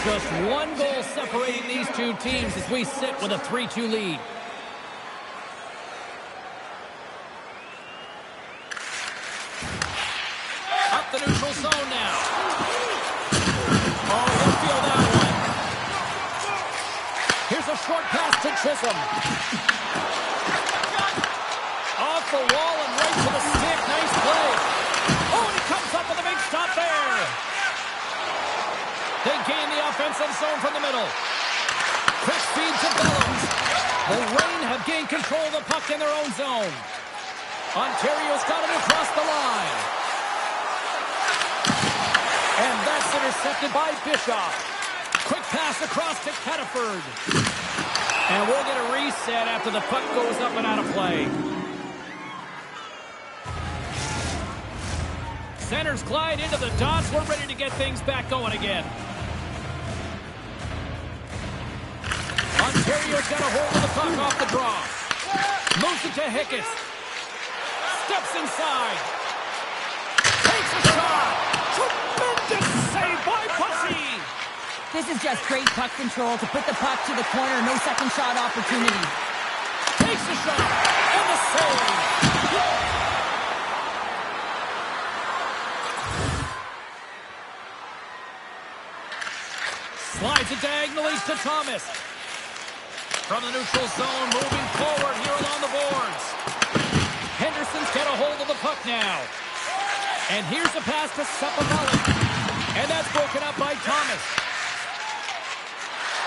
Just one goal separating these two teams as we sit with a 3-2 lead. Up the neutral zone now. Oh, he'll feel that one. Here's a short pass to Chisholm. Off the wall and right to the stick. Nice play. Oh, and he comes up with a big stop there. They gain the offensive zone from the middle. Quick feed to Bellows. The Reign have gained control of the puck in their own zone. Ontario's got it across the line. And that's intercepted by Bischoff. Quick pass across to Cataford. And we'll get a reset after the puck goes up and out of play. Centers glide into the dots. We're ready to get things back going again. Ontario's got a hold of the puck off the draw. Moves it to Hicketts. Steps inside. Takes a shot. Tremendous save by Bussey. This is just great puck control to put the puck to the corner. No second shot opportunity. Takes the shot. And the save. Slides Moves it diagonally to Thomas. From the neutral zone, moving forward here along the boards. Henderson's got a hold of the puck now. And here's a pass to Sapavelli. And that's broken up by Thomas.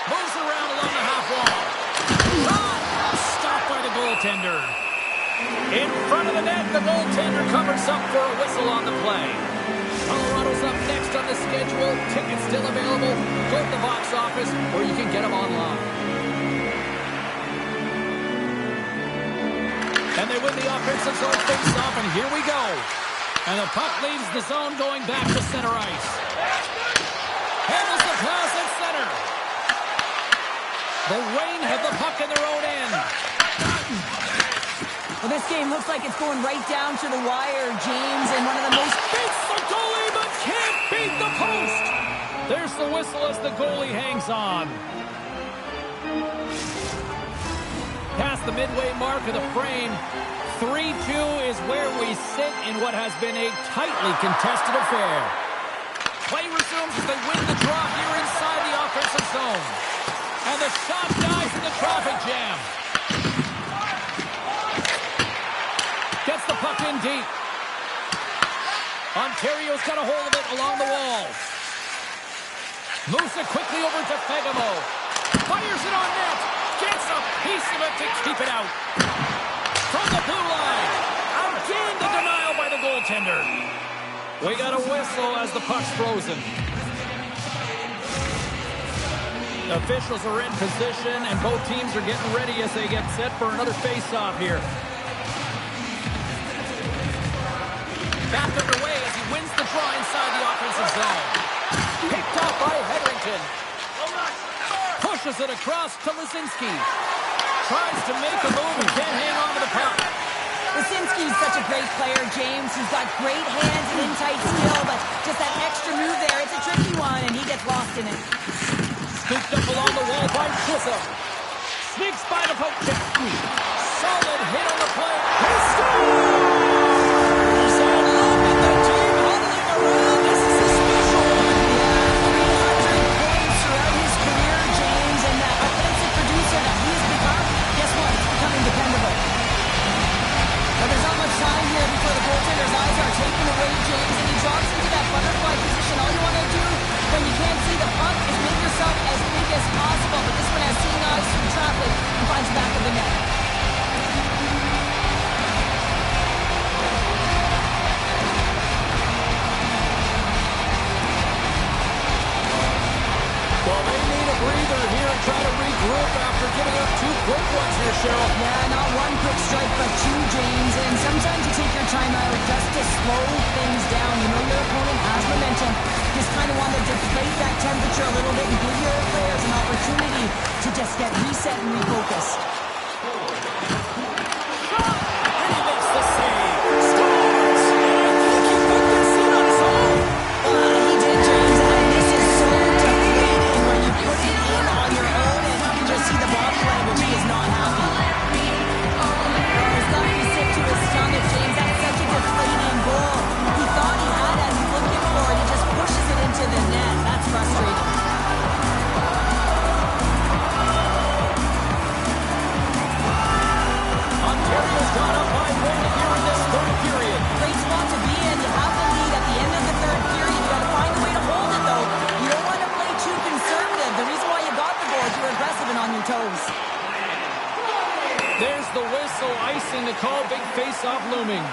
Moves around along the half wall. Shot! Stopped by the goaltender. In front of the net, the goaltender covers up for a whistle on the play. Colorado's up next on the schedule. Tickets still available. Go to the box office, or you can get them online. And they win the offensive zone face-off, and here we go. And the puck leaves the zone going back to center ice. Handles the pass at center. The Reign have the puck in their own end. Well, this game looks like it's going right down to the wire, James, and one of the most... Beats the goalie, but can't beat the post. There's the whistle as the goalie hangs on. Past the midway mark of the frame, 3-2 is where we sit in what has been a tightly contested affair. Play resumes as they win the draw here inside the offensive zone. And the shot dies in the traffic jam. Gets the puck in deep. Ontario's got a hold of it along the wall. Moves it quickly over to Fagemo. Fires it on net. Gets a piece of it to keep it out. From the blue line. Again, the denial by the goaltender. We got a whistle as the puck's frozen. Officials are in position, and both teams are getting ready as they get set for another face-off here. Back underway as he wins the draw inside the offensive zone. Picked off by Hetherington. Pushes it across to Lisinski. Tries to make a move and can't hang on to the puck. Lisinski's such a great player, James. He's got great hands and in-tight skill, but just that extra move there, it's a tricky one, and he gets lost in it. Scooped up along the wall by Chisholm. Sneaks by the poke check. Solid hit on the play. He scores! And look at the team huddling around. This is a special one. Yeah, 300 points throughout his career, James, and that offensive producer that he's become, guess what? He's becoming dependable. But there's not much time here before the goaltender's eyes are taken away, James, and he drops into that butterfly position. All you want to do when you can't see the puck is make yourself as big as possible. But this one has seeing eyes through traffic and finds the back of the net. Well, they need a breather here and try to regroup after giving up two quick ones here, Cheryl. Yeah, not one quick strike, but two, James. And sometimes you take your time out just to slow things down. You know your opponent has momentum. Just kind of want to deflate that temperature a little bit and give your players an opportunity to just get reset and refocused. And he makes the save. Scores! And I think he put this in on his own. He did, James, and this is so deflating when you put it in on your own and you can just see the body language. He is not happy. There's nothing sick to his stomach, James. That's such a deflating goal. He thought he had that he's looking for, and he just pushes it into the net. That's frustrating. Ontario's gone up by one here in this third period. Great spot to be in. You have the lead at the end of the third period. You got to find a way to hold it, though. You don't want to play too conservative. The reason why you got the goal is you were aggressive and on your toes. There's the whistle, icing the call, big face-off looming.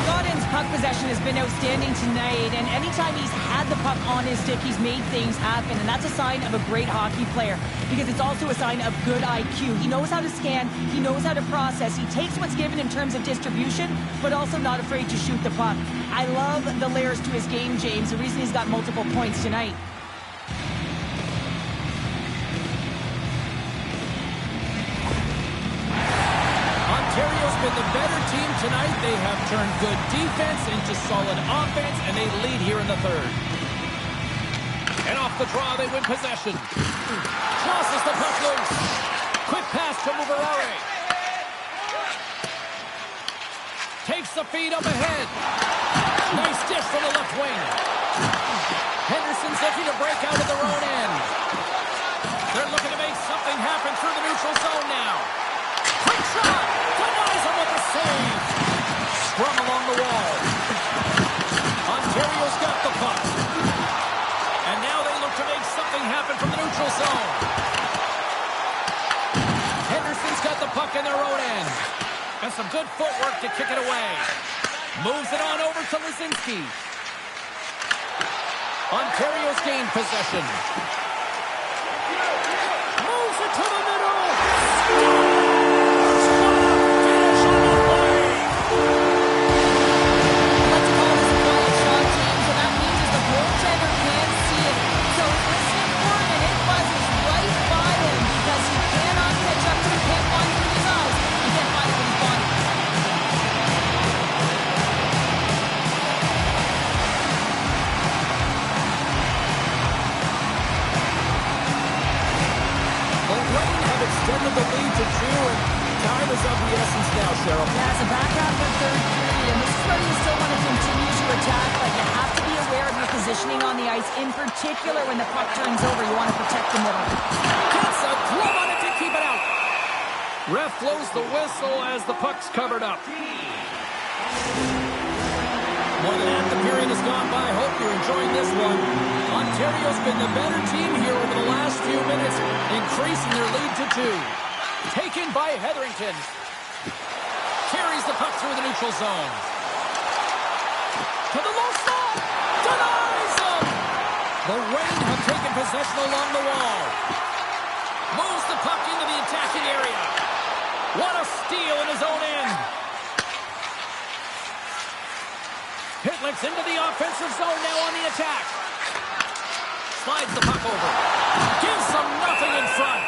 Godin's puck possession has been outstanding tonight, and anytime he's had the puck on his stick, he's made things happen, and that's a sign of a great hockey player because it's also a sign of good IQ. He knows how to scan, he knows how to process, he takes what's given in terms of distribution, but also not afraid to shoot the puck. I love the layers to his game, James, the reason he's got multiple points tonight. Ontario's been the better team tonight. They have turned good defense into solid offense, and they lead here in the third. And off the draw, they win possession. Tosses the puck loose. Quick pass to Mubarare. Takes the feed up ahead. Nice dish from the left wing. Henderson Bruins looking to break out of their own end. They're looking to make something happen through the neutral zone now. Quick shot! Denies him with the save. Scrum along the wall. Ontario's got the puck. And now they look to make something happen from the neutral zone. Henderson's got the puck in their own end. And some good footwork to kick it away. Moves it on over to Lazinski. Ontario's gained possession. Moves it to the middle. Finish on the play. I like to call this a quiet shot, James, and that means is the goaltender can't see it. So he's listening for it, and it buzzes right by him because he cannot catch up to it, can't find it with his eyes. He can't find it with his body. Extended the lead to 2, and time is of the essence now, Cheryl. Yeah, it's a back half of third period, and this is where you still want to continue to attack, but you have to be aware of your positioning on the ice. In particular, when the puck turns over, you want to protect the middle. Gets a glove on it to keep it out. Ref blows the whistle as the puck's covered up. More than half the period has gone by. Hope you're enjoying this one. Ontario's been the better team here over the last few minutes, increasing their lead to 2. Taken by Hetherington. Carries the puck through the neutral zone. To the low slot. Denies him. The Reign have taken possession along the wall. Moves the puck into the attacking area. What a steal in his own end. Pitlick's into the offensive zone now on the attack. Slides the puck over. Gives them nothing in front.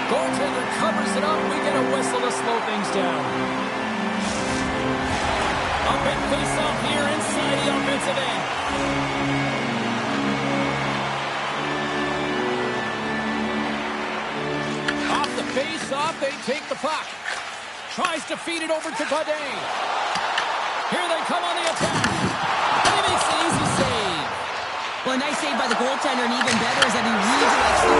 Goaltender covers it up. We get a whistle to slow things down. A big face-off here inside the offensive end. Off the face-off, they take the puck. Tries to feed it over to Godin. Here they come on the attack. And he makes an easy save. Well, a nice save by the goaltender, and even better is that he redirects the...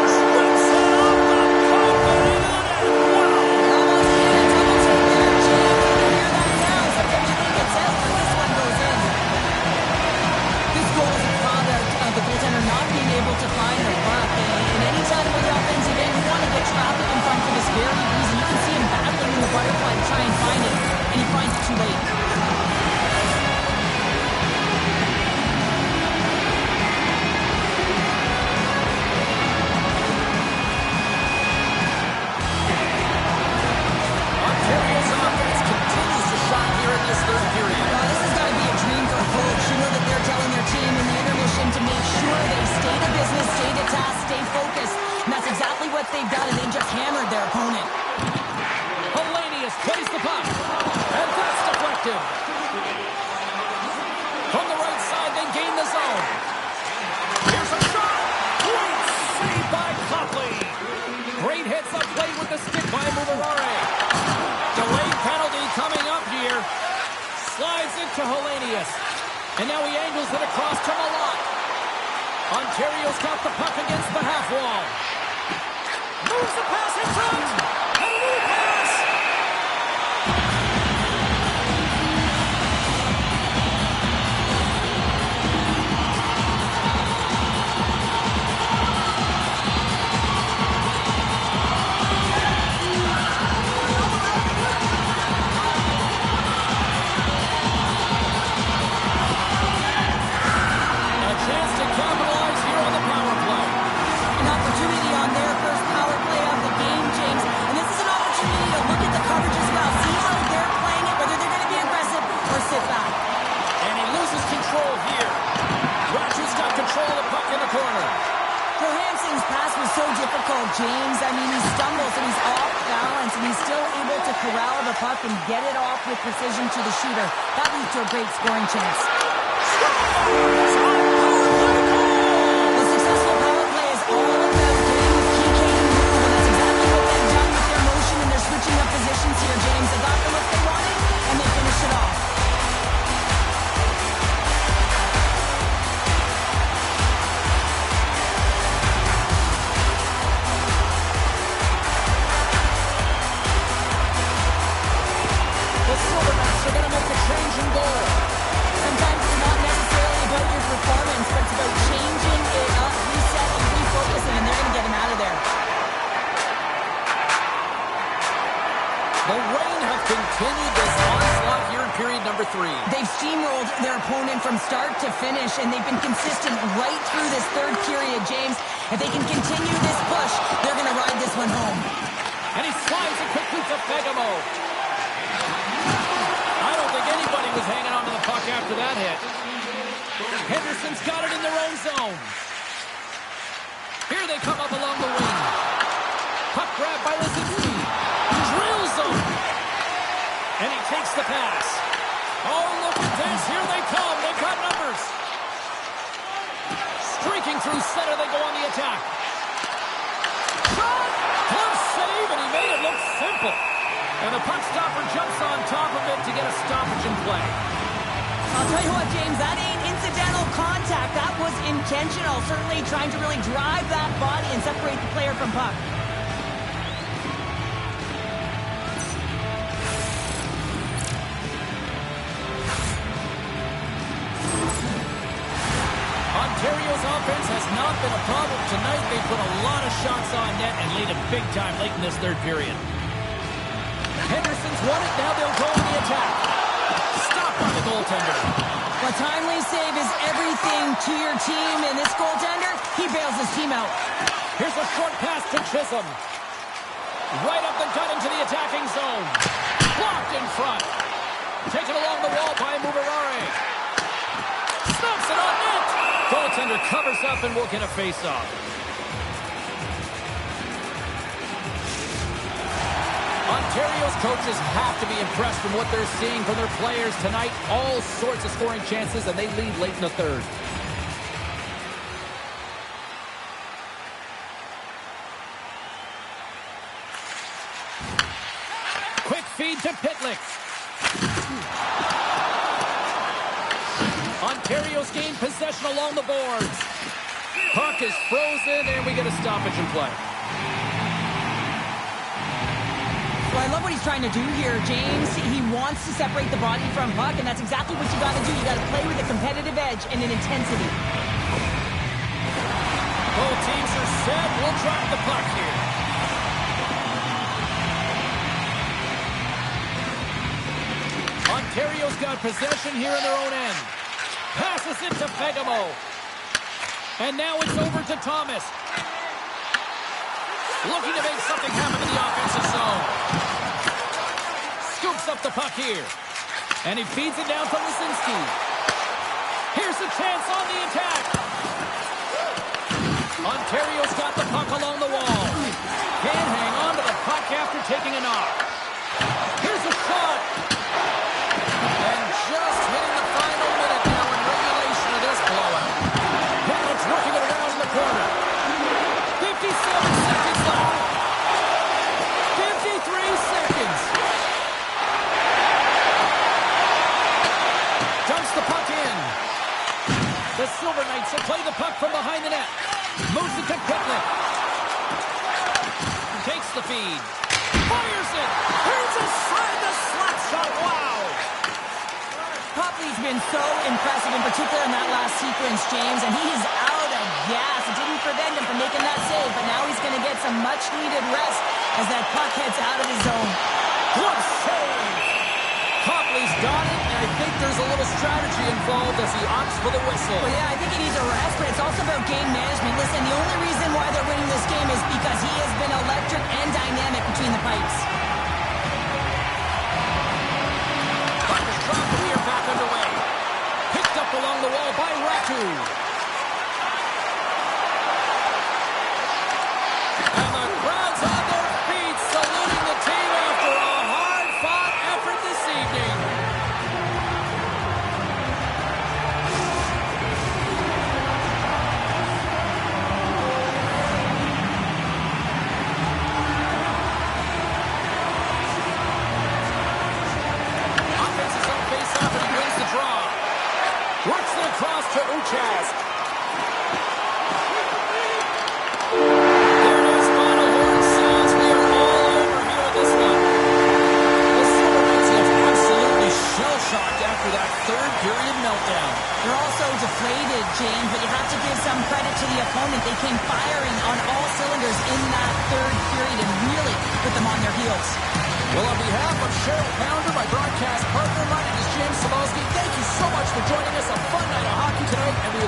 Strips it off the puck and into the net. Wow. Almost in a double take there, James. You can hear that sound. Sometimes you think it's out, but this one goes in. This goal is a product of the goaltender not being able to find the puck. And any time with the offensive end, you want to get traffic in front for this very reason. You can see him battling in the butterfly to try and find it, and he finds it too late. Ontario's offense continues to shine here in this third period. Well, this has got to be a dream for a coach. You know that they're telling their team in the intermission to make sure they stay to business, stay to task, stay focused. And that's exactly what they've done, and they just hammered their opponent. Hellenius plays the puck. And that's deflected. From the right side, they gain the zone. Here's a shot. Great save by Copley. Great hits up played with the stick by Mubarare. Delayed penalty coming up here. Slides into Hellenius. And now he angles it across to Malott. Ontario's got the puck against the half wall. Moves the pass in front. And a new pass. A chance to capitalize here on the power play. An opportunity on their first power play of the game, James. And this is an opportunity to look at the coverage as well. See how they're playing it, whether they're going to be aggressive or sit back. And he loses control here. Rogers got control of the puck in the corner. Johansson's pass was so difficult, James. I mean, he stumbles and he's off balance, and he's still able to corral the puck and get it off with precision to the shooter. That leads to a great scoring chance. The successful power play is all about getting the PK to move, and that's exactly what they've done with their motion, and they're switching up positions here, James. They got the look they wanted, and they finished it off. The Silver Knights are going to make a change in goal. Sometimes it's not necessarily about your performance, but it's about changing it up, resetting, refocusing, and they're going to get him out of there. The Reign have continued this onslaught here in period number 3. They've steamrolled their opponent from start to finish, and they've been consistent right through this third period, James. If they can continue this push, they're going to ride this one home. And he slides it quickly to Fegamo. I don't think anybody was hanging on to the puck after that hit. Henderson's got it in their own zone. Here they come up along the wing. Puck grab by Lisinski. Drills them. And he takes the pass. Oh, look at this. Here they come. They've got numbers. Streaking through center, they go on the attack. Shot! Glove save, and he made it look simple. And the puck stopper jumps on top of it to get a stoppage in play. I'll tell you what, James, that ain't incidental contact. That was intentional. Certainly trying to really drive that body and separate the player from puck. Ontario's offense has not been a problem tonight. They put a lot of shots on net and laid it big time late in this third period. Henderson's won it. Now they'll go on the attack. Stopped by the goaltender. A timely save is everything to your team, and this goaltender, he bails his team out. Here's a short pass to Chisholm. Right up the gut into the attacking zone. Blocked in front. Taken along the wall by Mubarare. Snaps it on net. Goaltender covers up and will get a face-off. Ontario's coaches have to be impressed from what they're seeing from their players tonight. All sorts of scoring chances, and they lead late in the third. Quick feed to Pitlick. Ontario's gained possession along the boards. Puck is frozen, and we get a stoppage in play. Well, I love what he's trying to do here, James. He wants to separate the body from puck, and that's exactly what you got to do. You got to play with a competitive edge and an intensity. Both teams are set. We'll drop the puck here. Ontario's got possession here in their own end. Passes it to Fegamo. And now it's over to Thomas. Looking to make something happen in the offensive zone. Scoops up the puck here. And he feeds it down to Lisinski. Here's a chance on the attack. Ontario's got the puck along the wall. Can't hang on to the puck after taking a knock. Here's a shot. And just hitting the final minute now in regulation of this blowout. Pitlick's working it around in the corner. 57 seconds left. 53 seconds. Dumps the puck in. The Silver Knights have played the puck from behind the net. Moves it to Pitlick. Takes the feed. Fires it. Here's a slap shot. Wow. Copley's been so impressive, in particular in that last sequence, James, and he is out of gas. It didn't prevent him from making that save, but now he's going to get some much-needed rest as that puck heads out of his zone. What save! Copley's got it, and I think there's a little strategy involved as he opts for the whistle. Well, yeah, I think he needs a rest, but it's also about game management. Listen, the only reason why they're winning this game is because he has been electric and dynamic between the pipes. Puck is dropped, and we are back underway. Picked up along the wall by Ratu. And the crowd's on their feet, saluting the team after a hard-fought effort this evening. Offense is on face-off, and he wins the draw. Works it across to Uchas. There it is, final horn sounds. We are all over here with this one. The Silver Knights have absolutely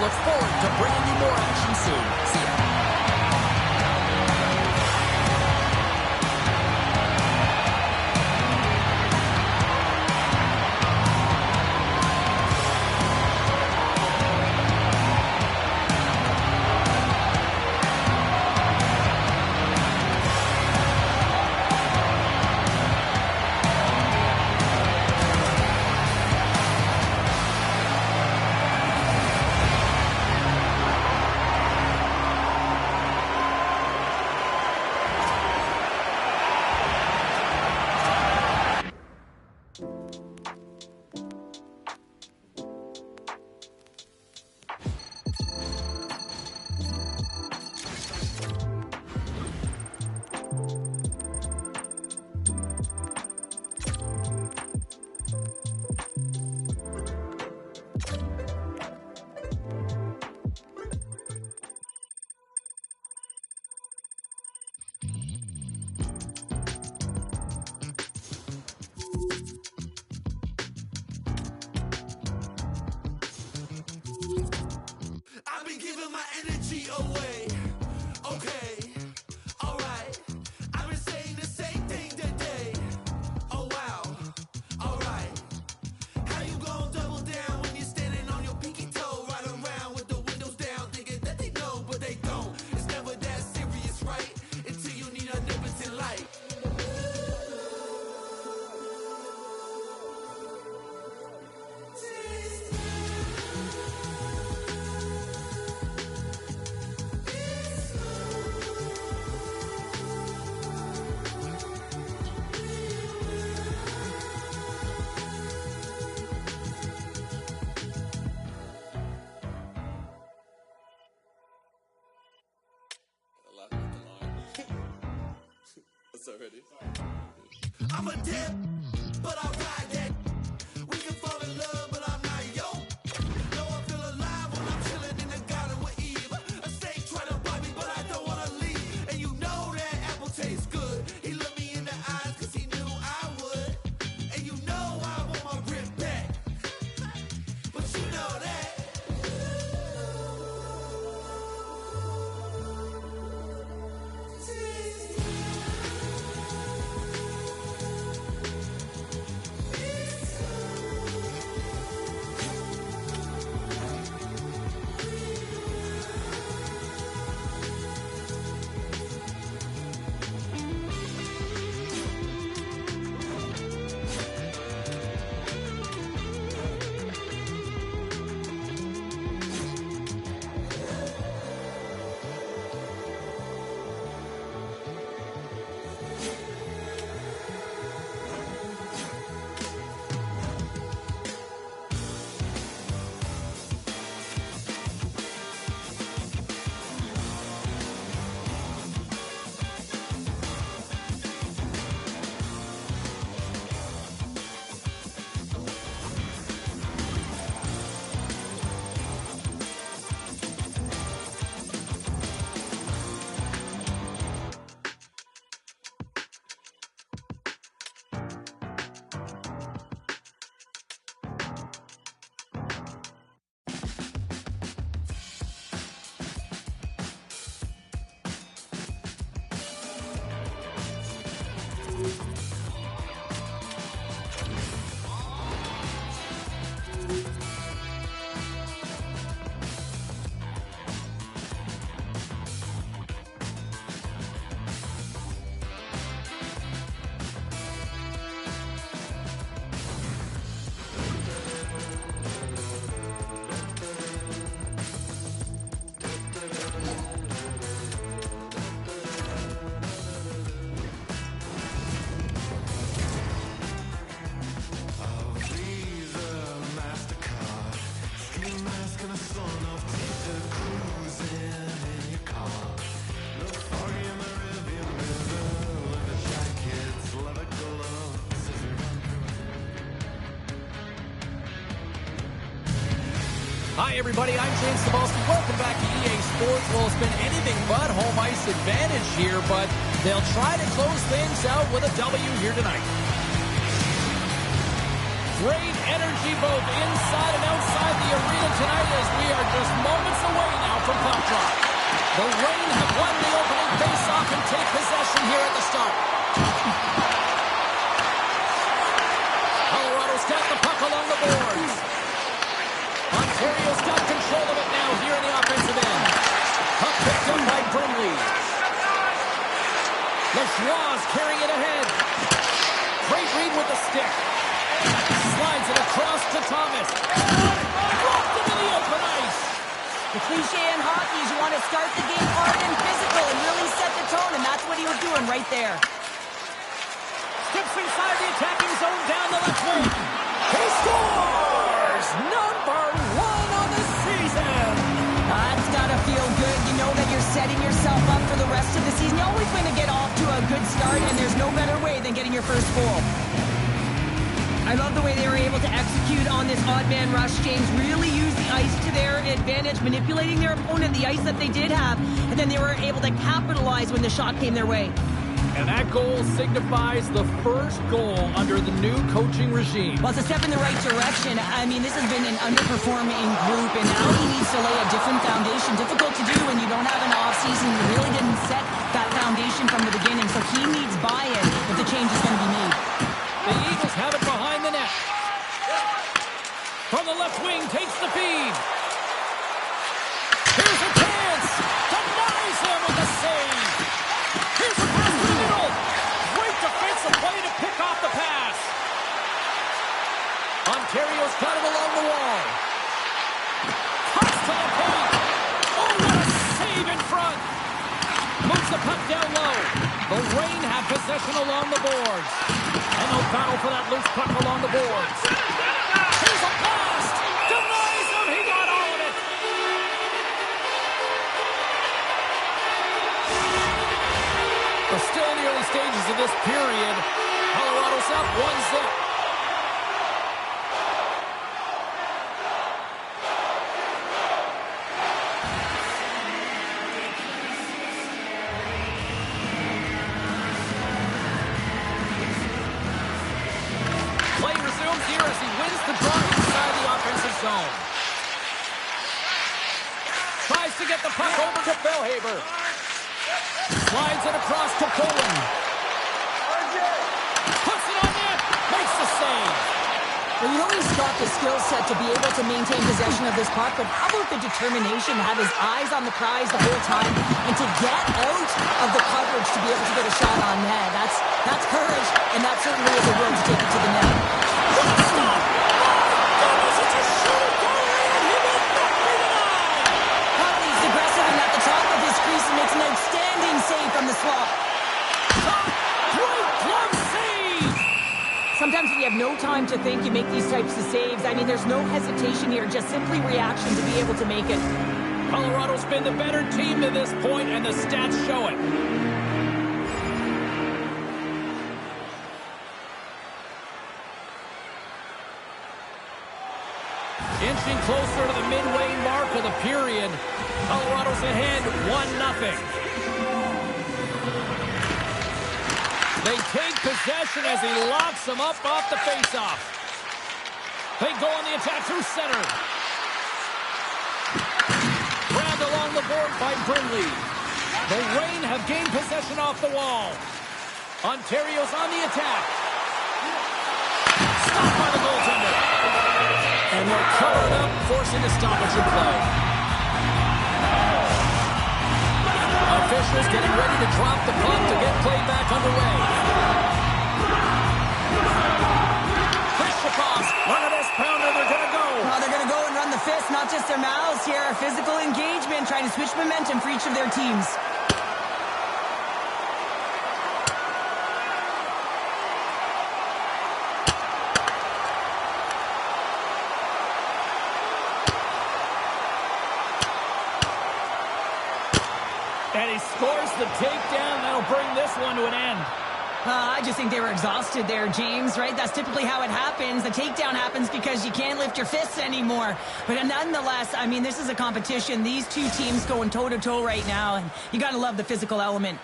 look forward to bringing you more action soon. See ya. I've been giving my energy away. Okay, alright. I've been saying the same thing today. Oh wow, alright. How you gon' double down when you're standing on your pinky toe? Right around with the windows down, thinking that they know, but they don't. It's never that serious, right? Until you need a omnipotent light. What's up, ready? I'm a dip, but I ride that. We can fall in love, but I'm not yo. No, I feel alive when I'm chilling in the garden with Eve. A snake trying to bite me, but I don't wanna leave. And you know that apple tastes good. He looked me in the eyes cause he knew I would. And you know I want my rip back. But you know that. Hi, everybody. I'm James Cebulski. Welcome back to EA Sports. Well, it's been anything but home ice advantage here, but they'll try to close things out with a W here tonight. Great energy both inside and outside the arena tonight as we are just moments away now from puck drop. The Reign have won the opening face-off and take possession here at the start. Colorado's got the puck along the boards. Ontario's got control of it now here in the offensive end. Puck picked up by Brindley. Lajoie's carrying it ahead. Great read with the stick. Slides it across to Thomas. Dropped into the open ice. The cliche in hockey is you want to start the game hard and physical and really set the tone, and that's what he was doing right there. Skips inside the attacking zone down the left wing. He scores! Number 1 on the season! That's got to feel good. You know that you're setting yourself up for the rest of the season. You're always going to get off to a good start, and there's no better way than getting your first goal. I love the way they were able to execute on this odd man rush, James. Really use the ice to their advantage, manipulating their opponent, the ice that they did have, and then they were able to capitalize when the shot came their way. And that goal signifies the first goal under the new coaching regime. Well, it's a step in the right direction. I mean, this has been an underperforming group, and now he needs to lay a different foundation. Difficult to do when you don't have an offseason. You really didn't set that foundation from the beginning, so he needs buy-in if the change is going to be made. The Eagles have it behind the net. From the left wing, takes the feed. Here's a chance. Denies him with the save. Here's a pass to the middle. Great defensive play to pick off the pass. Ontario's got it along the wall. Cuts to the paint. Oh, what a save in front. Moves the puck down low. The Reign have possession along the boards. And they'll battle for that loose puck along the boards. Here's a pass. Denies him. He got all of it. We're still in the early stages of this period. Colorado's up 1-0. Here as he wins the draw inside the offensive zone. Tries to get the puck over to Bellhaber. Slides it across to Poland. Puts it on net. Makes the save. Well, you know he's got the skill set to be able to maintain possession of this puck, but how about the determination to have his eyes on the prize the whole time and to get out of the coverage to be able to get a shot on net? That's courage, and that certainly is a will to take it to the net. Stop! Goodness, it's a shooting goal, and he will not be denied! He's aggressive and at the top of his crease and makes an outstanding save from the slot. Great glove save! Sometimes when you have no time to think, you make these types of saves. I mean, there's no hesitation here, just simply reaction to be able to make it. Colorado's been the better team to this point, and the stats show it. Inching closer to the midway mark of the period. Colorado's ahead 1-0. They take possession as he locks them up off the faceoff. They go on the attack through center. Grabbed along the board by Brindley. The Reign have gained possession off the wall. Ontario's on the attack. Stopped by the goaltender. And they're covered up, forcing a stoppage in play. Officials getting ready to drop the puck to get play back underway. Look at this pounder, they're going to go. Oh, they're going to go and run the fist, not just their mouths here. Physical engagement, trying to switch momentum for each of their teams. And he scores the takedown. That'll bring this one to an end. I just think they were exhausted there, James, right? That's typically how it happens. The takedown happens because you can't lift your fists anymore. But nonetheless, I mean, this is a competition. These two teams going toe-to-toe right now, and you got to love the physical element.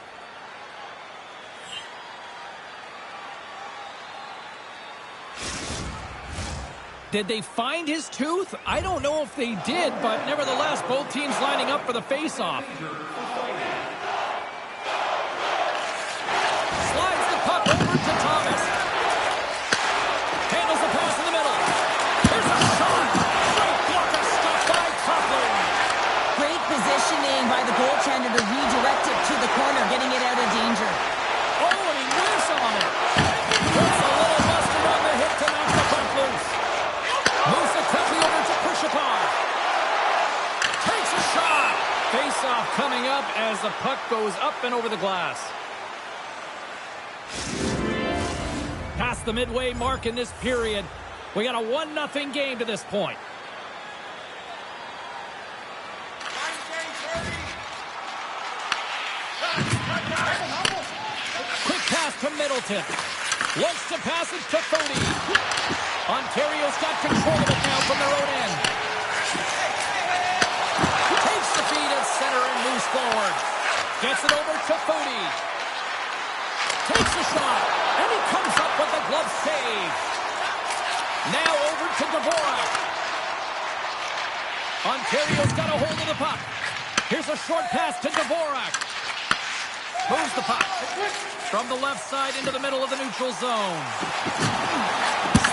Did they find his tooth? I don't know if they did, but nevertheless, both teams lining up for the face-off. Slides the puck over to Thomas. Handles the pass in the middle. There's a shot. Great block of stuff by Coughlin. Great positioning by the goaltender to redirect it to the corner, getting it out of danger. Oh, and he whiffs on it. Puts a little mustard on the hit to knock the puck loose. Moves it quickly over to Pushapov. Takes a shot. Face-off coming up as the puck goes up and over the glass. Past the midway mark in this period. We got a 1-0 game to this point. Quick pass to Middleton. Wants to pass it to Fody. Ontario's got control of it now from their own end. Takes the feed at center and moves forward. Gets it over to Fody. Takes the shot, and he comes up with the glove save. Now over to Dvorak. Ontario's got a hold of the puck. Here's a short pass to Dvorak. Moves the puck from the left side into the middle of the neutral zone.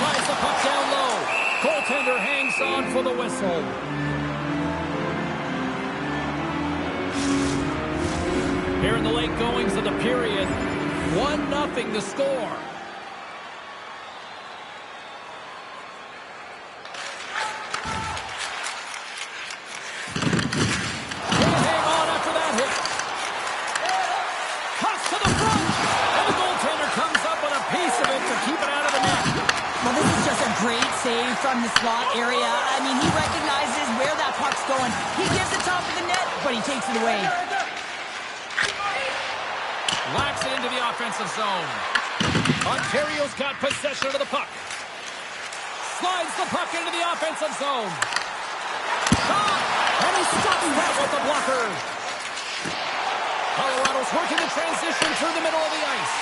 Slides the puck down low. Goaltender hangs on for the whistle. Here in the late goings of the period, 1-0 the score. Can't hang on after that hit. Cuts to the front, and the goaltender comes up with a piece of it to keep it out of the net. Well, this is just a great save from the slot area. I mean, he recognizes where that puck's going. He gives it top of the net, but he takes it away. Lacks it into the offensive zone. Ontario's got possession of the puck. Slides the puck into the offensive zone. Shot! And he stops that with the blocker. Colorado's working the transition through the middle of the ice.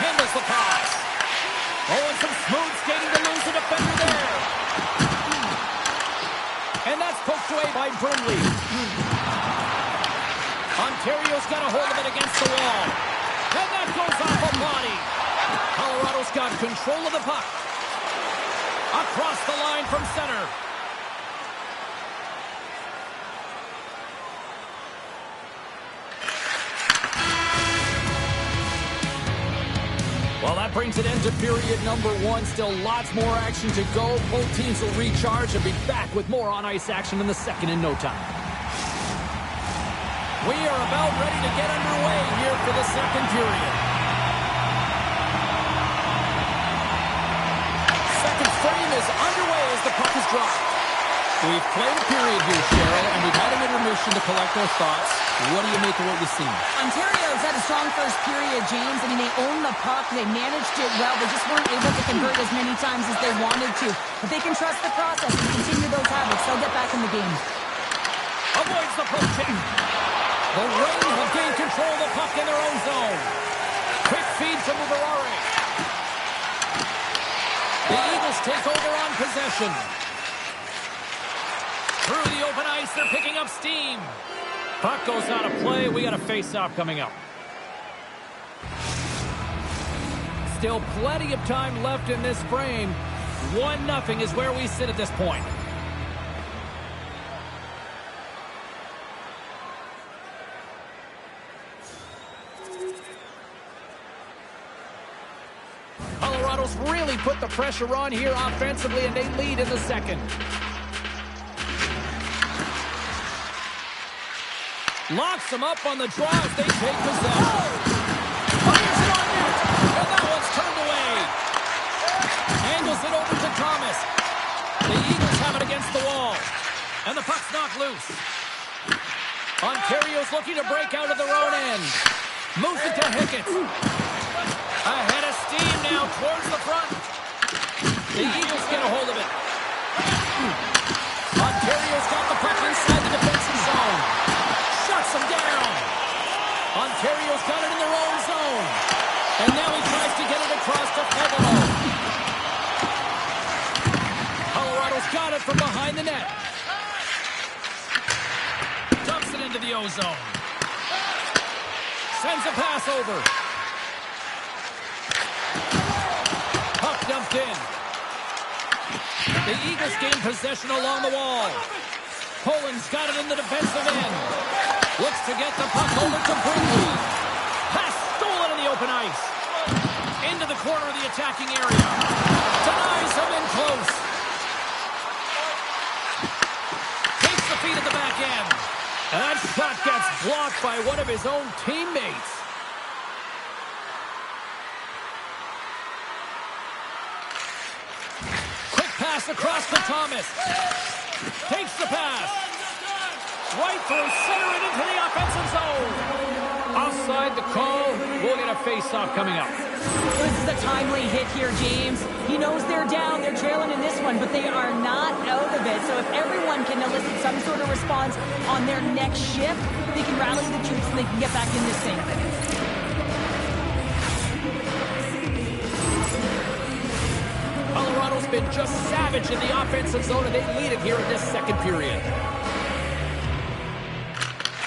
Handles the pass. Oh, and some smooth skating to lose the defender there. And that's poked away by Brindley. Ontario's got a hold of it against the wall. And that goes off a body. Colorado's got control of the puck. Across the line from center. Well, that brings an end to period number 1. Still lots more action to go. Both teams will recharge and be back with more on-ice action in the second in no time. We are about ready to get underway here for the second period. Second frame is underway as the puck is dropped. We've played a period here, Cheryl, and we've had an intermission to collect our thoughts. What do you make of what you've seen? Ontario's had a strong first period, James. I mean, they owned the puck. They managed it well. They just weren't able to convert as many times as they wanted to. But they can trust the process and continue those habits. They'll get back in the game. Avoids the poke check. The Rain have gained control of the puck in their own zone. Quick feed to Mubarare. The Eagles take over on possession. Through the open ice, they're picking up steam. Puck goes out of play. We got a face-off coming up. Still plenty of time left in this frame. 1-0 is where we sit at this point. Colorado's really put the pressure on here offensively, and they lead in the second. Locks them up on the draw as they take possession. Fires it on net, and that one's turned away. Angles it over to Thomas. The Eagles have it against the wall, and the puck's knocked loose. Ontario's looking to break out of their own end. Moves it to Hickett. Ahead of steam now towards the front. The Eagles get a hold of it. Ontario's got the puck inside the defensive zone. Shuts them down. Ontario's got it in their own zone. And now he tries to get it across to Fevalo. it from behind the net. Dumps it into the O-zone. Sends a pass over. Puck dumped in. The Eagles gain possession along the wall. Poland's got it in the defensive end. Looks to get the puck over to Brinkley. Pass stolen in the open ice. Into the corner of the attacking area. Denies him in close. Takes the feed at the back end. And that shot gets blocked by one of his own teammates. Quick pass across to Thomas. Takes the pass. Right through center and into the offensive zone. Offside the call. We'll get a face-off coming up. This is a timely hit here, James. He knows they're down. They're trailing in this one, but they are not out of it. So if everyone can elicit some sort of response on their next shift, they can rally the troops and they can get back in this thing. Colorado's been just savage in the offensive zone, and they lead it here in this second period.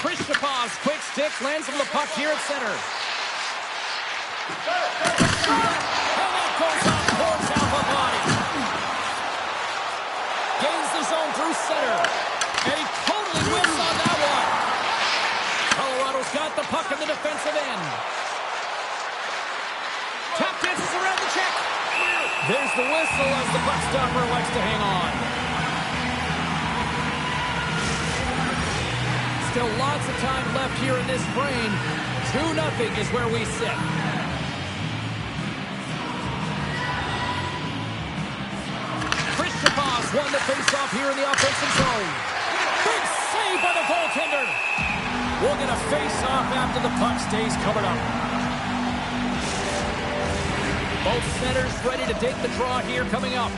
Kristopov's quick stick lands him the puck here at center. And that goes off towards Alpha Body. Gains the zone through center. And he totally whiffs on that one. Colorado's got the puck in the defensive end. Tap dances around the check. There's the whistle as the puck stopper likes to hang on. Still lots of time left here in this frame. 2-0 is where we sit. Kristopov's won the faceoff here in the offensive zone. Big save by the goaltender. We'll get a face-off after the puck stays covered up. Both centers ready to take the draw here coming up.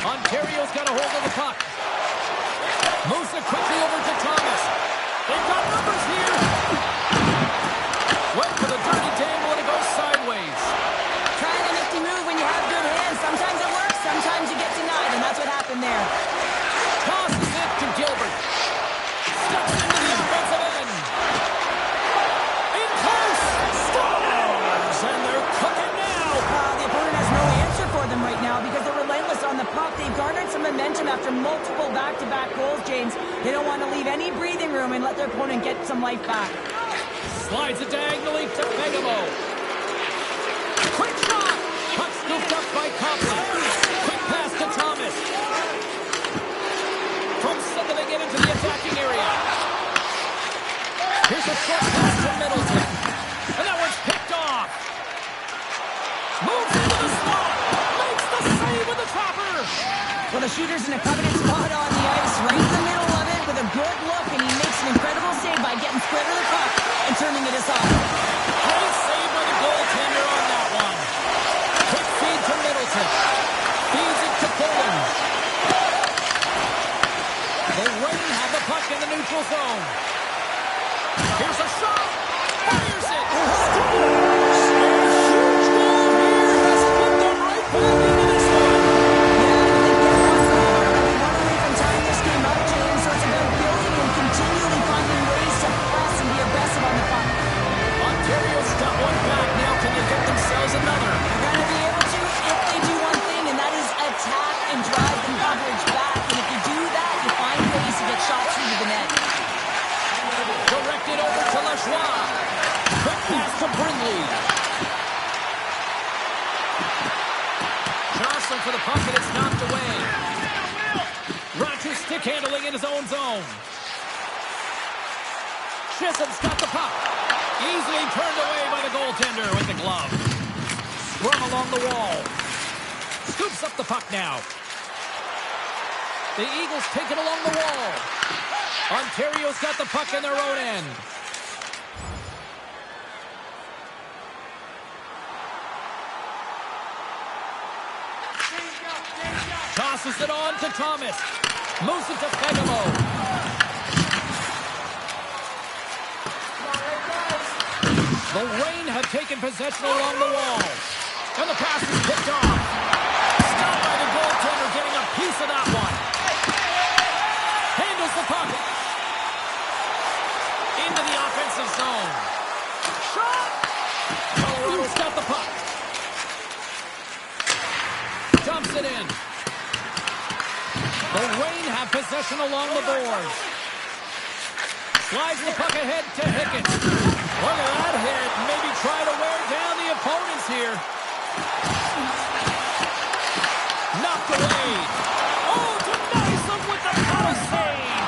Ontario's got a hold of the puck. Moves it quickly over to Thomas. They've got numbers here. Went for the dirty dangle and it goes sideways. Trying a nifty move when you have good hands. Sometimes it works, sometimes you get denied, and that's what happened there. Tosses it to Gilbert. Steps into the offensive end. In close. Stars, and they're cooking now. The opponent has no answer for them right now because they're relentless on the puck. They've garnered some momentum after multiple back-to-back goals, James. They don't want to leave any breathing room and let their opponent get some life back. Slides it diagonally to Begamo. Quick shot. Puck scooped up by Copley. Quick pass to Thomas. From center they get into the attacking area. Here's a short pass to Middleton. And that one's picked off. Moves into the slot. Makes the save with the chopper. Well, the shooter's in a coveted spot on the ice, right in the middle of it with a good look, and he makes an incredible save by getting square to the puck and turning it aside. Great save by the goaltender on that one. Quick feed to Middleton. Feeds it to Poland. The Rain have the puck in the neutral zone. Here's a shot. Fires it. Scores. A huge goal here has put them right back into this one. Ontario's got one back now. Can they get themselves another? They're going to be able to if they do one thing, and that is attack and drive the coverage back. And if you do that, you find ways to get shots through to the net. Directed over to Lajoie. Quick pass to Brinkley. Johnson for the puck, and it's knocked away. Rogers stick handling in his own zone. Chisholm's got the puck. Easily turned away by the goaltender with the glove. Sprung along the wall. Scoops up the puck now. The Eagles take it along the wall. Ontario's got the puck in their own end. Tosses it on to Thomas. Moves it to Begamo. The Reign have taken possession along the wall. And the pass is picked off. Stopped by the goaltender, getting a piece of that one. Handles the puck. Into the offensive zone. Shot! Colorado's got the puck. Dumps it in. The Reign have possession along the boards. Slides the puck ahead to Hickett. Look at that hit. Maybe try to wear down the opponents here. Knocked away. Oh, denies them with the power save.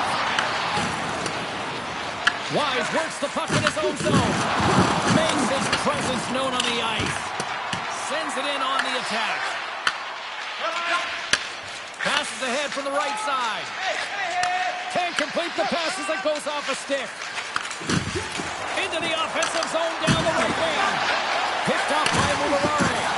Wise works the puck in his own zone. Makes his presence known on the ice. Sends it in on the attack. Passes ahead from the right side. Can't complete the pass as it goes off a stick. Into the offensive zone down the right wing. Picked up by Mullerare.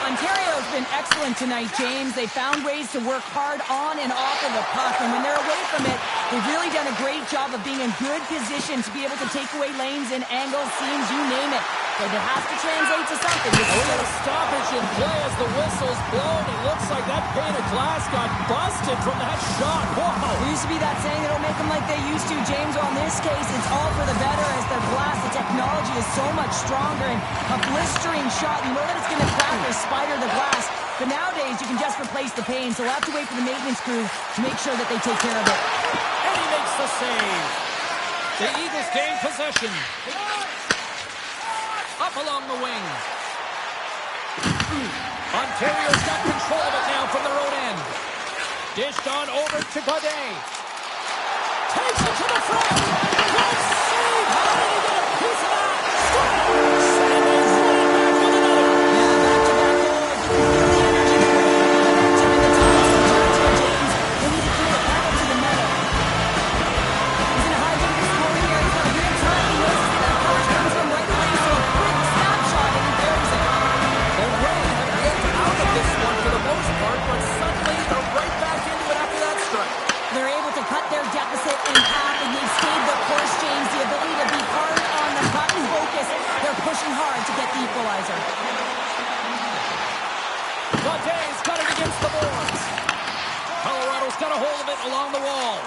Ontario's been excellent tonight, James. They found ways to work hard on and off of the puck, and when they're away from it, they've really done a great job of being in good position to be able to take away lanes and angles, seams, you name it. But it has to translate to something. A little stoppage in play as the whistle's blown. It looks like that pane of glass got busted from that shot. Whoa! There used to be that saying, they don't make them like they used to, James. Well, in this case, it's all for the better as their glass, the technology is so much stronger, and a blistering shot, you know that it's going to crack or spider the glass. But nowadays, you can just replace the pane, so we'll have to wait for the maintenance crew to make sure that they take care of it. And he makes the save. The Eagles gain possession. Up along the wing. Ontario's got control of it now from their own end. Dished on over to Godet. Takes it to the front. Good save. How did he get a piece of that? Scores! And he's right back with another. Yeah, back-to-back goals. You can feel the energy that we're in the top sometimes here, James. They need to clear it back up to the middle. He's in a high danger scoring area. He's got a good time. He knows that coverage comes from right away, so a quick snapshot and he buries it. The Reign have looked out of this one for the most part, but suddenly they're right back into it after that strike. They're able to cut their deficit in half, and they've stayed the course, James. The ability to be hard on the puck and focus. They're pushing hard to get the equalizer. Godet's got it against the boards. Colorado's got a hold of it along the wall.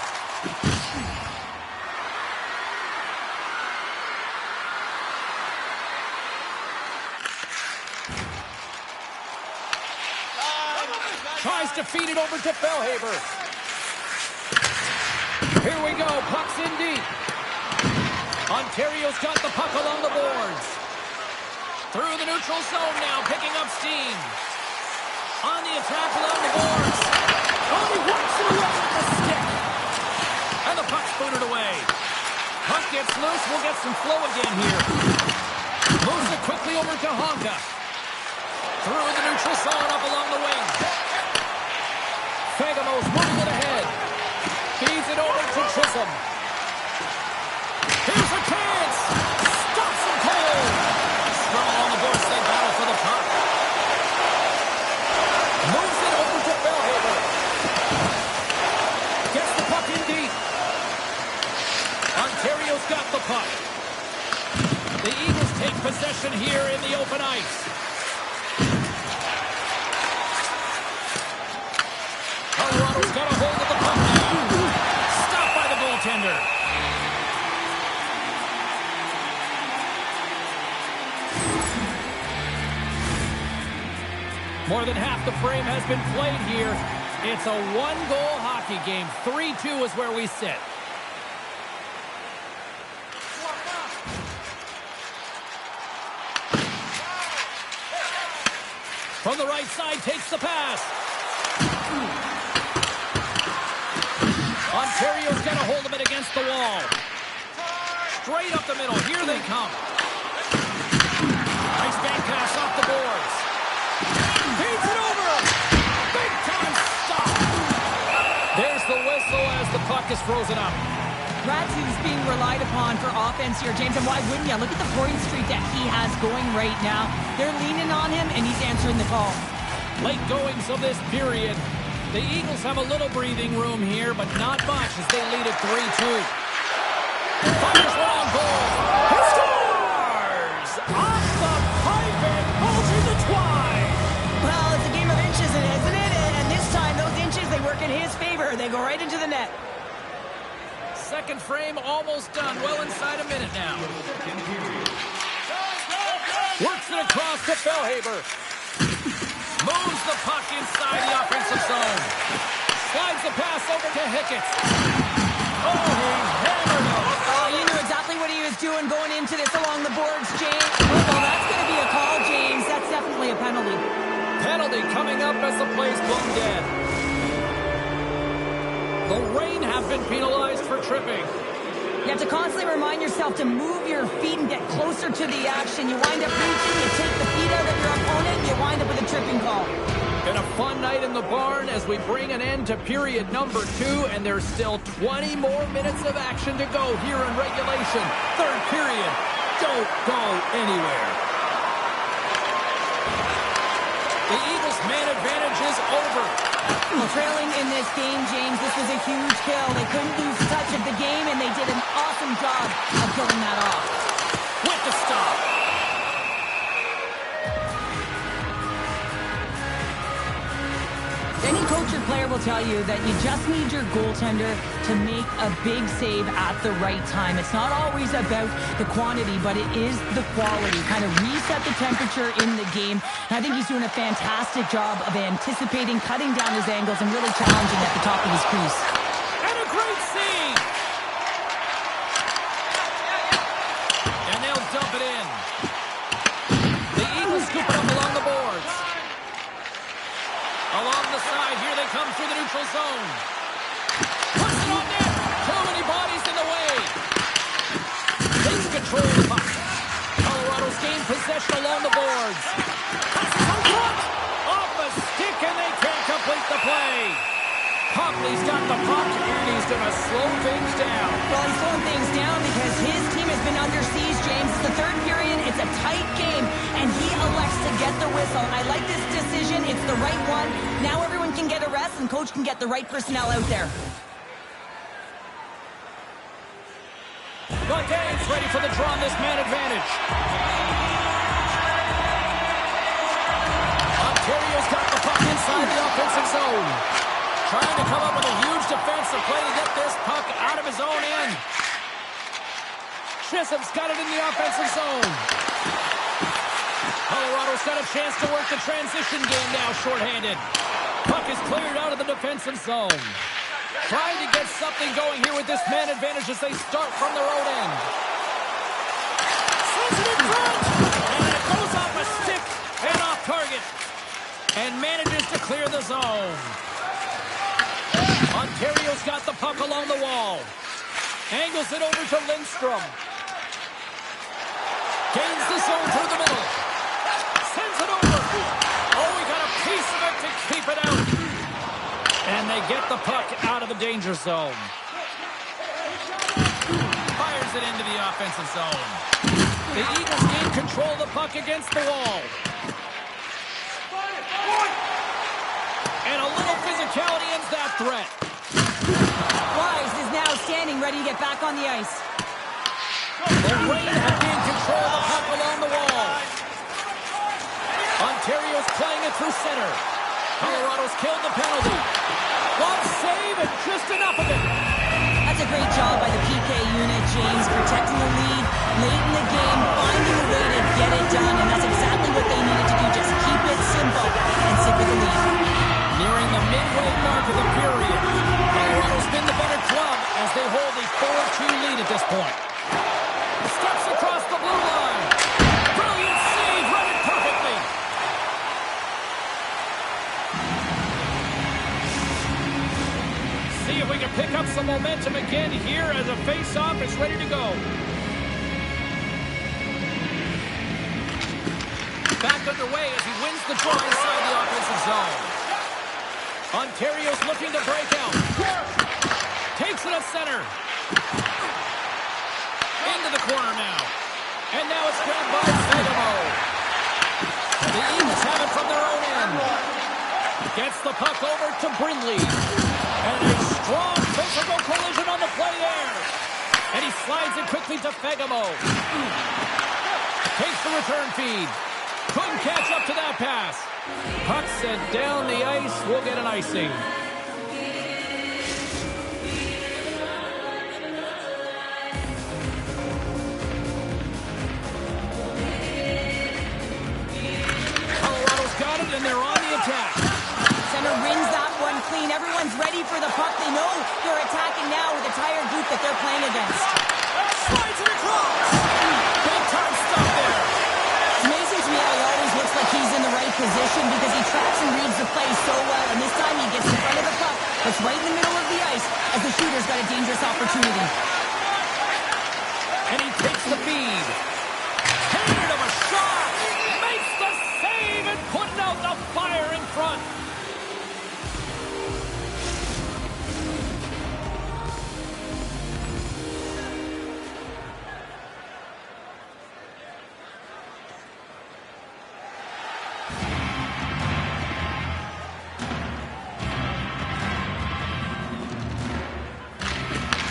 Tries to feed it over to Bellhaber. Here we go. Puck's in deep. Ontario's got the puck along the boards. Through the neutral zone now, picking up steam. On the attack along the boards. Oh, he walks it away with the stick. And the puck's booted away. Puck gets loose. We'll get some flow again here. Moves it quickly over to Honka. Through the neutral zone up along the wing. Fagamo's moving it ahead. Feeds it over to Chisholm. Here's a chance. Stops him cold. Strong on the boards. They battle for the puck. Moves it over to Bellhaber. Gets the puck in deep. Ontario's got the puck. The Eagles take possession here in the open ice. Colorado's got a hold of the puck now. Stopped by the goaltender. More than half the frame has been played here. It's a one-goal hockey game. 3-2 is where we sit. From the right side, takes the pass. Ontario's got a hold of it against the wall. Straight up the middle. Here they come. Nice back pass off the boards. Feeds it over. Big time stop. There's the whistle as the puck is frozen up. Ratsu's being relied upon for offense here, James, and why wouldn't you? Look at the point streak that he has going right now. They're leaning on him, and he's answering the call. Late goings of this period. The Eagles have a little breathing room here, but not much as they lead at 3-2. Fires one on goal. He scores! second frame almost done. Well inside a minute now. Works it across to Bellhaber. Moves the puck inside the offensive zone. Slides the pass over to Hickett. Oh, he hammered him. Oh, you knew exactly what he was doing going into this along the boards, James. Oh, well, that's going to be a call, James. That's definitely a penalty. Penalty coming up as the play's blown dead. The Reign have been penalized for tripping. You have to constantly remind yourself to move your feet and get closer to the action. You wind up reaching, you take the feet out of your opponent, and you wind up with a tripping call. Been a fun night in the barn as we bring an end to period number 2, and there's still 20 more minutes of action to go here in regulation. Third period. Don't go anywhere. The Eagles' man advantage is over. Well, trailing in this game, James, this was a huge kill. They couldn't lose touch of the game, and they did an awesome job of killing that off. With the stop. Any coach or player will tell you that you just need your goaltender to make a big save at the right time. It's not always about the quantity, but it is the quality. Kind of reset the temperature in the game. And I think he's doing a fantastic job of anticipating, cutting down his angles, and really challenging at the top of his crease. And a great save. And they'll dump it in. The Eagles scoop it up along the boards. Along the side, here they come through the neutral zone. Puts it on net. Too many bodies in the way. Takes control of the puck. Colorado's gained possession along the boards. Passes on front. Off the stick, and they can't complete the play. Hopley's got the puck, and he's going to slow things down. Well, he's slowing things down because his team has been under siege, James. It's the third period. It's a tight game, and he elects to get the whistle. I like this decision. It's the right one. Now everyone can get a rest, and coach can get the right personnel out there. The game's ready for the draw on this man advantage. Ontario's got the puck inside the offensive zone. Trying to come up with a huge defensive play to get this puck out of his own end. Chisholm's got it in the offensive zone. Colorado's got a chance to work the transition game now, shorthanded. Puck is cleared out of the defensive zone. Trying to get something going here with this man advantage as they start from their own end. Sends it in front! And it goes off a stick and off target. And manages to clear the zone. Ontario's got the puck along the wall. Angles it over to Lindstrom. Gains the zone through the middle. Sends it over. Oh, he got a piece of it to keep it out. And they get the puck out of the danger zone. Fires it into the offensive zone. The Eagles gain control of the puck against the wall. And a little physicality ends that threat. Wise is now standing ready to get back on the ice. The Reign have gained control of the puck along the wall. Ontario's playing it through center. Colorado's killed the penalty. One save and just enough of it. That's a great job by the PK unit, James, protecting the lead late in the game, finding a way to get it done, and that's exactly what they needed to do. Just keep it simple and stick with the lead. Nearing the midway mark of the period. Colorado's been the better club as they hold a 4-2 lead at this point. Steps across the blue line. Brilliant save, run it perfectly. See if we can pick up some momentum again here as a face-off is ready to go. Back underway as he wins the draw inside the offensive zone. Ontario's looking to break out. Takes it at center. Into the corner now. And now it's grabbed by Fagemo. The Eagles have it from their own end. Gets the puck over to Brindley. And a strong physical collision on the play there. And he slides it quickly to Fagemo. Takes the return feed. Couldn't catch up to that pass. Puck sent down the ice. We'll get an icing. that they're playing against. Slides it across. Big time stop there. It's amazing to me how he always looks like he's in the right position because he tracks and reads the play so well. And this time he gets in front of the puck, that's right in the middle of the ice, as the shooter's got a dangerous opportunity. And he takes the feed. Hated of a shot. Makes the save and putting out the fire in front.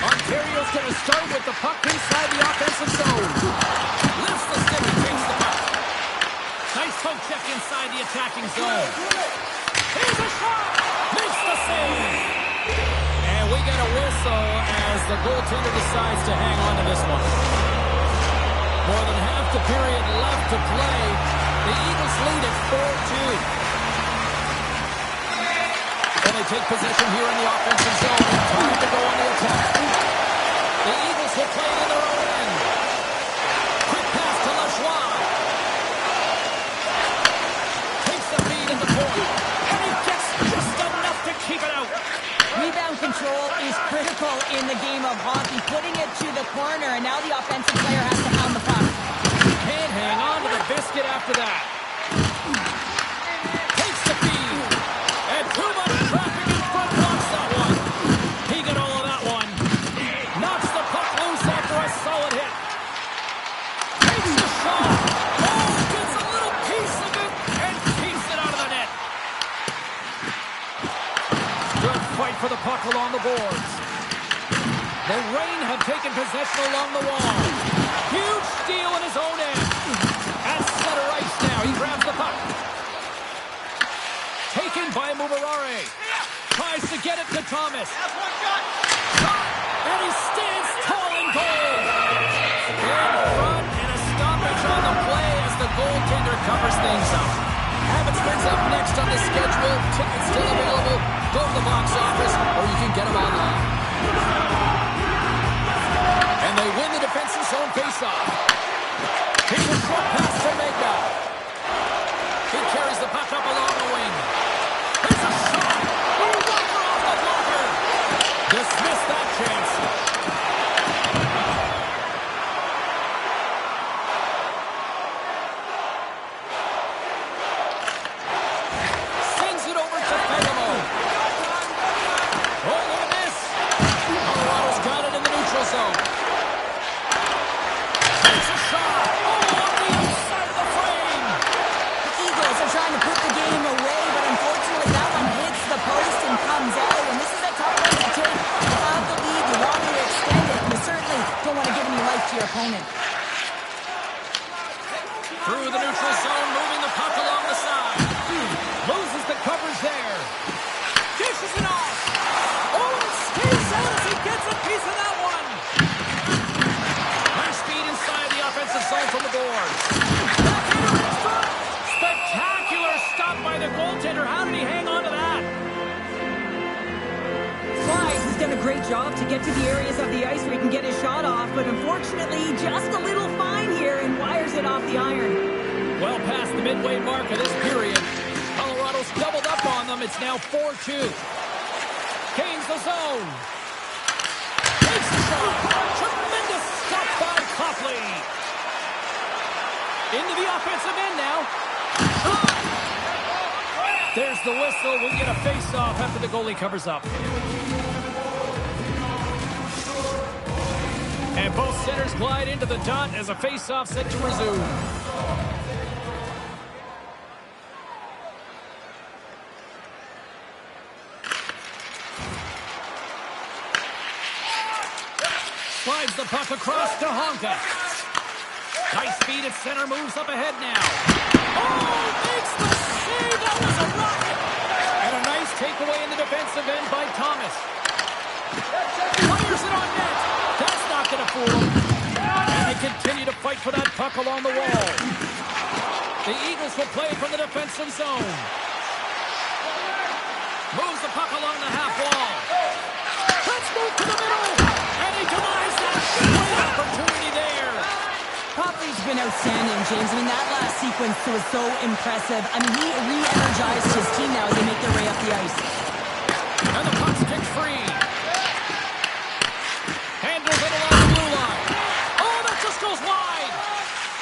Ontario's going to start with the puck inside the offensive zone. Lifts the stick and takes the puck. Nice poke check inside the attacking zone. Here's a shot. Makes the save. And we get a whistle as the goaltender decides to hang on to this one. More than half the period left to play. The Eagles lead at 4-2. And they take possession here in the offensive zone. Time to go on the attack. The Eagles will play it in their own end. Quick pass to Lajoie. Takes the feed at the point. And he gets just enough to keep it out. Rebound control is critical in the game of hockey. Putting it to the corner, and now the offensive player has to pound the puck. Can't hang on to the biscuit after that. Takes the feed. And too much traffic in front blocks that one. He got all of that one. Knocks the puck loose after a solid hit. Takes the shot. Oh, gets a little piece of it and keeps it out of the net. Good fight for the puck along the boards. The Reign have taken possession along the wall. Huge steal in his own end. At center ice now, he grabs the puck. Taken by Mubarare. Tries to get it to Thomas. And he stands tall in goal. In front and a stoppage on the play as the goaltender covers things up. Abbotsford's up next on the schedule. Tickets still available. Go to the box office or you can get them online. And they win the defensive zone faceoff. Here's a short pass to Mega. He carries the puck up along the wing. There's a shot. Oh, Walker off the blocker. Dismissed that chance. Sends it over to Fegamo. Oh, look at this. Colorado's got it in the neutral zone. Takes a shot. Oh, on the outside of the frame. The Eagles are trying to put the game away, but unfortunately that one hits the post and comes out. And this is a tough one to take. You have the lead, you want to extend it, and you certainly don't want to give any life to your opponent. Through the neutral zone, moving the puck along the side. Loses the coverage there. Dishes it off. Oh, it stays out as he gets a piece of that one. Nice speed inside the offensive zone from the boards. Backhander in front. Spectacular stop by the goaltender. How did he hang on to that? Clyde has done a great job to get to the areas of the ice where he can get his shot off, but unfortunately just a little fine here and wires it off the iron. Well past the midway mark of this period. Colorado's doubled up on them. It's now 4-2. Kane's the zone. Takes the shot. Tremendous stop by Copley. Into the offensive end now. There's the whistle. We'll get a face-off after the goalie covers up. And both centers glide into the dot as a face-off set to resume. Slides the puck across to Honka. Nice speed at center, moves up ahead now. Oh, makes the save. That was a rocket. And a nice takeaway in the defensive end by Thomas. Fires it on net. That's not going to fool him. And they continue to fight for that puck along the wall. The Eagles will play from the defensive zone. Moves the puck along the half wall. Let's move to the middle. And he they demise that. Great opportunity there. Copley's been outstanding, James. I mean, that last sequence was so impressive. I mean, he re-energized his team now as they make their way up the ice. And the puck's kicked free. Handles it along the blue line. Oh, that just goes wide.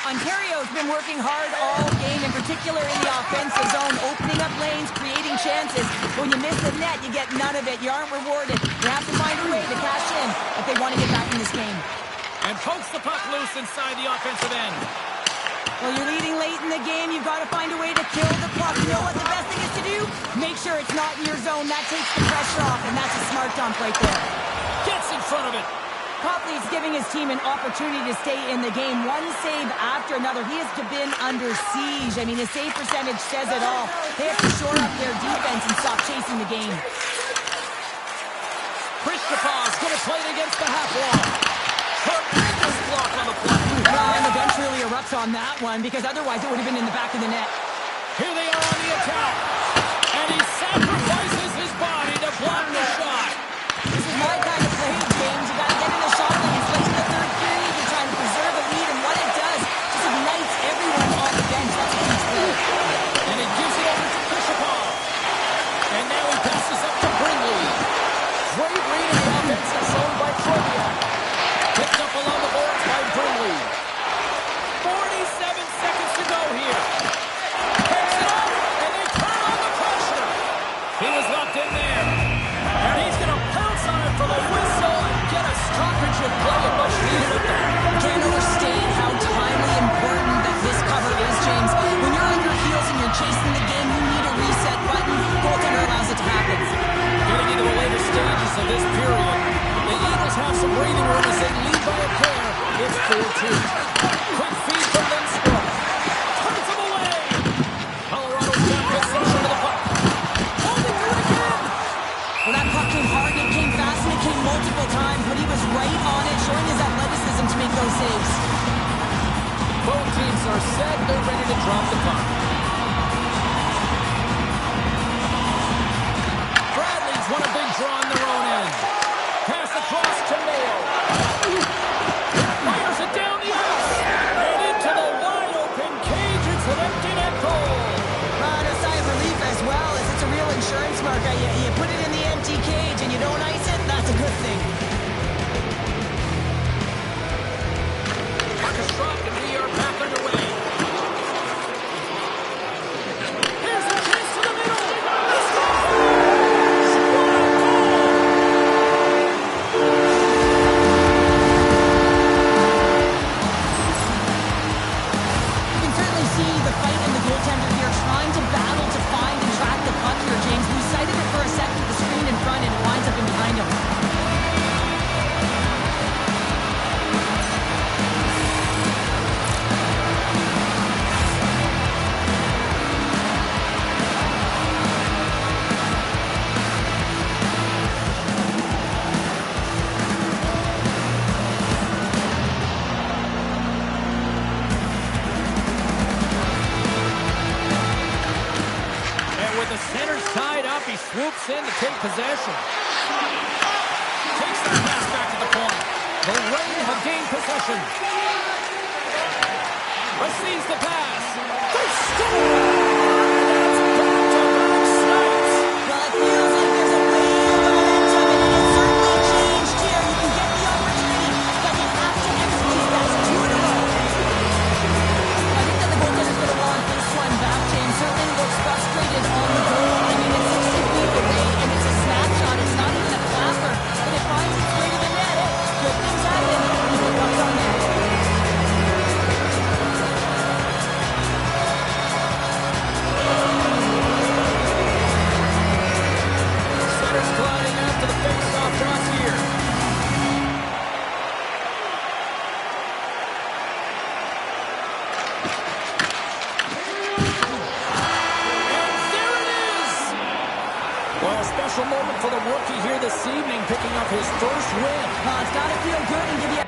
Ontario's been working hard all game, in particular in the offensive zone, opening up lanes, creating chances. When you miss the net, you get none of it. You aren't rewarded. You have to find a way to cash in if they want to get back in this game. And pokes the puck loose inside the offensive end. Well, you're leading late in the game. You've got to find a way to kill the puck. You know what the best thing is to do? Make sure it's not in your zone. That takes the pressure off, and that's a smart dump right there. Gets in front of it. Copley's giving his team an opportunity to stay in the game. One save after another. He has been under siege. I mean, his save percentage says it all. They have to shore up their defense and stop chasing the game. Kristoff's going to play it against the half wall. Tremendous block on the play. Well, and the bench really erupts on that one, because otherwise it would have been in the back of the net. Here they are on the attack. And he sacrifices his body to block the shot. This is my kind of play, James. You got to get in the shot lanes late in the third period. You're trying to preserve a lead, and what it does just ignites everyone on the bench. That's a huge play. And he gives it over to Kristoff. And now he passes up to Bringley. Great read in the offensive zone by Troviak. Picked up along the boards by Bringley. 47 seconds to go here. Picks it up, and they turn on the pressure. He was locked in there. And he's going to pounce on it for the whistle and get a stoppage in play, and much needed up there. Can't overstate how timely important that this cover is, James. When you're on your heels and you're chasing the game, you need a reset button. Goaltender allows it to happen. Getting into the later stages of this period, the Eagles have some breathing room as they lead by a pair. It's 4-2. Quick feed from Lindstrom. Turns him away. Colorado's got possession of the puck. Holding through it again. Well, that puck came hard, it came fast, and it came multiple times, but he was right on it, showing his athleticism to make those saves. Both teams are set. They're ready to drop the puck. Bradley's won a big draw on their own end. Pass across to Mayo. Fires it down the ice. And into the wide open cage. It's an empty net goal. And a sigh of relief as well, as it's a real insurance marker. You put it in the empty cage and you don't ice it, that's a good thing. Marcus dropped and we are back underway. Here's a chance to the middle. He scores! What a goal! You can certainly see the fight in the goaltender here, trying to battle to find and track the puck here, James. We sighted it for a second at the screen in front, and it winds up in behind him. And with the centers tied up, he swoops in to take possession. Takes that pass back to the point. The Rain have gained possession. Receives the pass. They score! That's back-to-back snipes. Well, it feels like there's a wave of momentum, and it has certainly changed here. You can get the opportunity, but you have to execute. That's 2 in a row. I think that the goaltender's going to want this one back, James. Certainly looks frustrated on the goal. I mean, it's 60 feet away, and it's a snapshot. It's not even a flapper, but it finds its way to the net. Good things happen when you put pucks on net. Centers gliding out to the face-off cross here. And there it is! Well, a special moment for the rookie here this evening, picking up his first win. It's got to feel good and give you...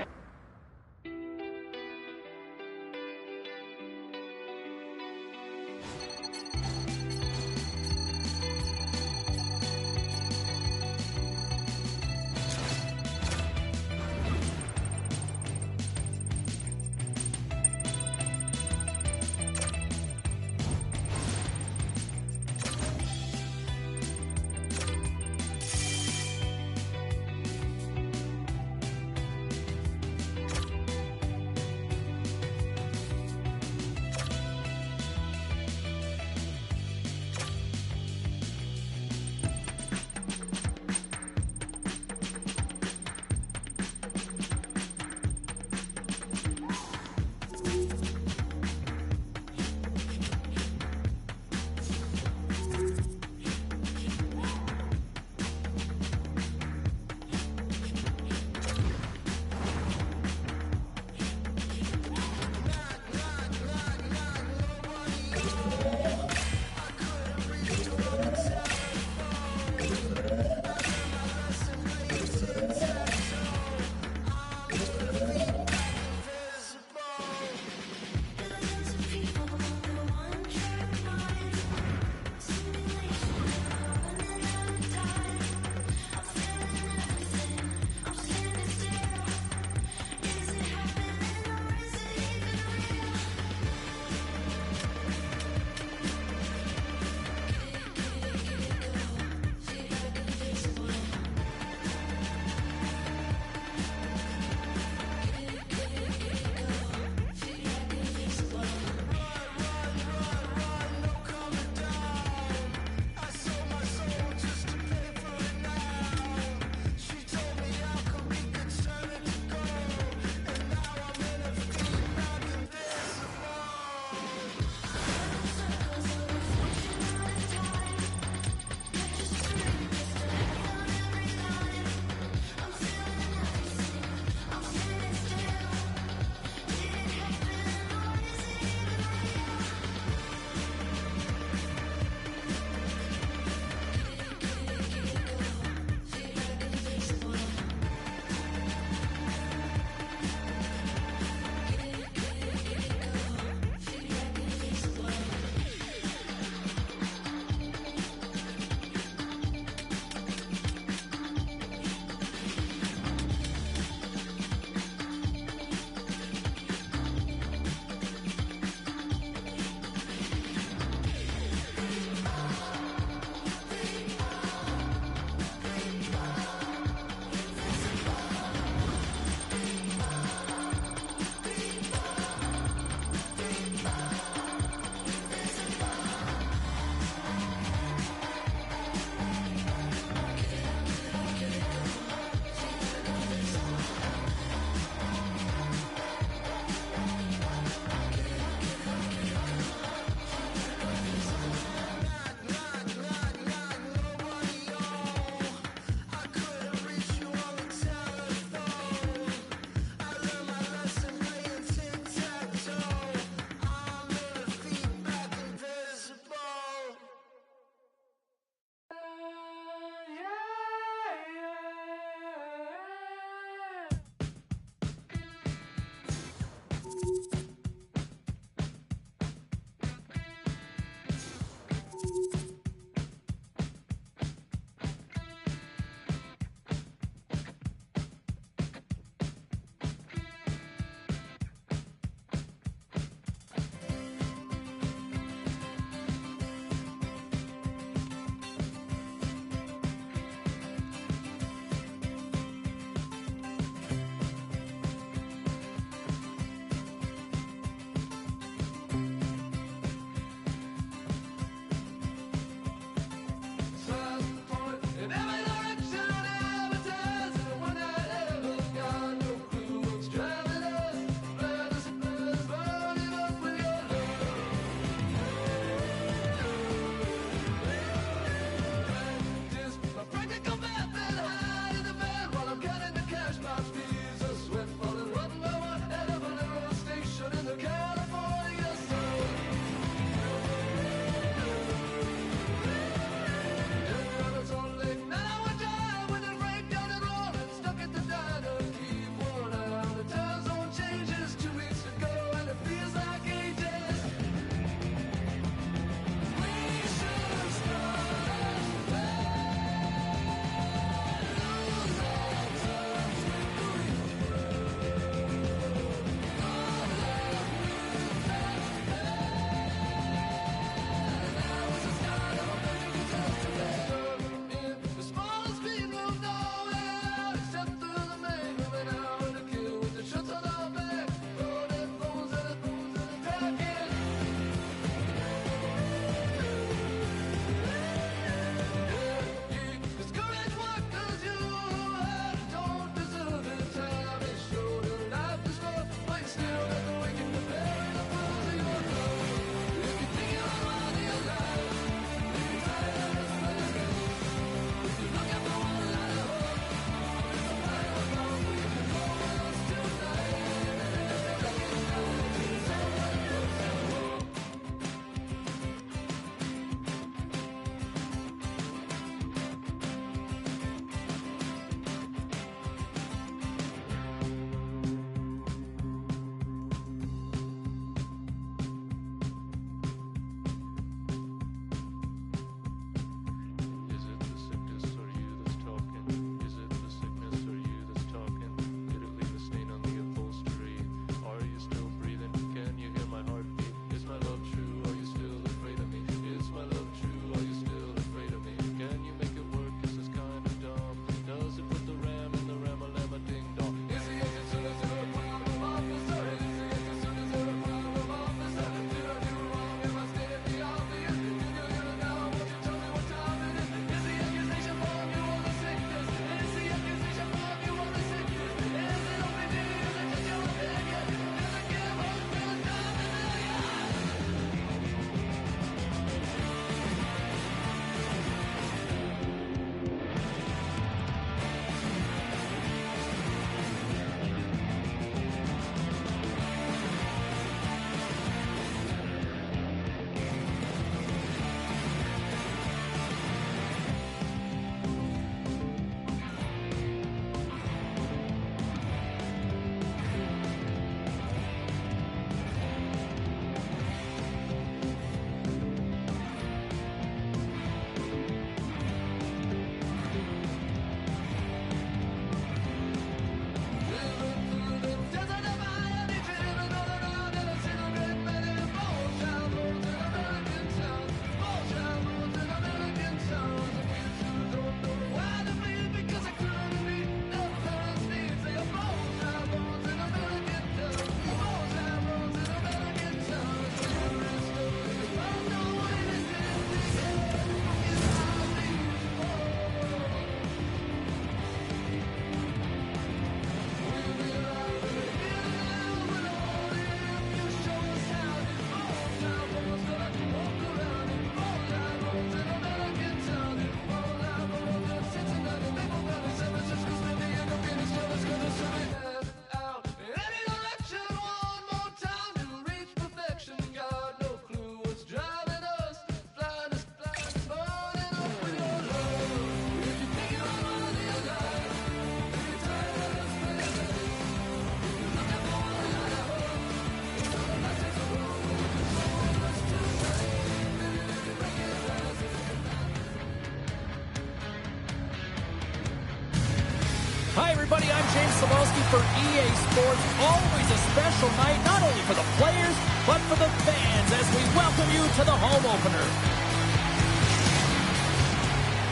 James Cebulski for EA Sports. Always a special night, not only for the players, but for the fans as we welcome you to the home opener.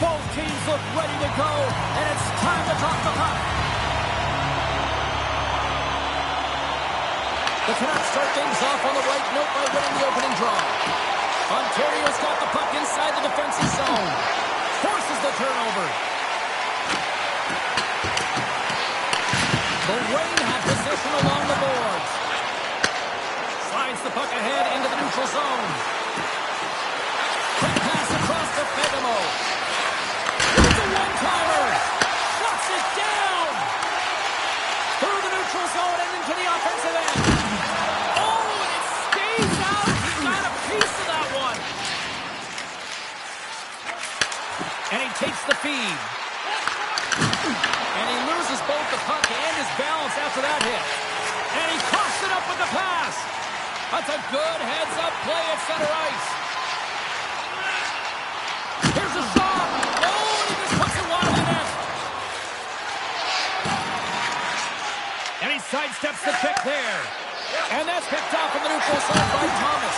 Both teams look ready to go, and it's time to toss the puck. The Canucks start things off on the right note by winning the opening draw. Ontario's got the puck inside the defensive zone. Forces the turnover. The Reign have possession along the boards. Slides the puck ahead into the neutral zone. Quick pass across to Fegamo. It's a one-timer. Shuts it down. Through the neutral zone and into the offensive end. Oh, it stays out. He got a piece of that one. And he takes the feed. And he loses both the puck and his balance after that hit. And he coughs it up with the pass. That's a good heads-up play at center ice. Here's a shot. Oh, and he just puts it wide of the net. And he sidesteps the pick there. And that's picked off from the neutral zone by Thomas.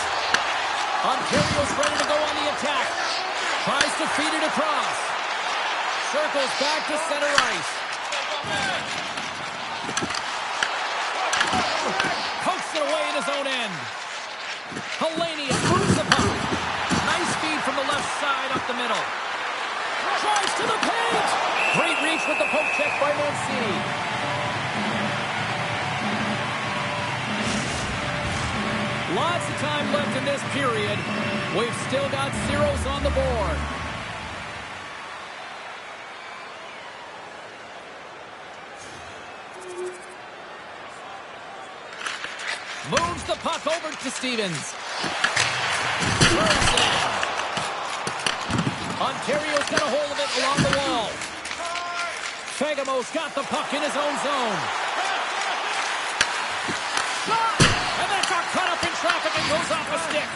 Ontario's ready to go on the attack. Tries to feed it across. Circles back to center ice. Pokes it away in his own end. Hellenius moves the puck. Nice feed from the left side up the middle. Drives to the paint. Great reach with the poke check by Mancini. Lots of time left in this period. We've still got zeros on the board. Moves the puck over to Stevens. Ontario's got a hold of it along the wall. Fegamo's got the puck in his own zone. Shot! And that got caught up in traffic and goes off a stick.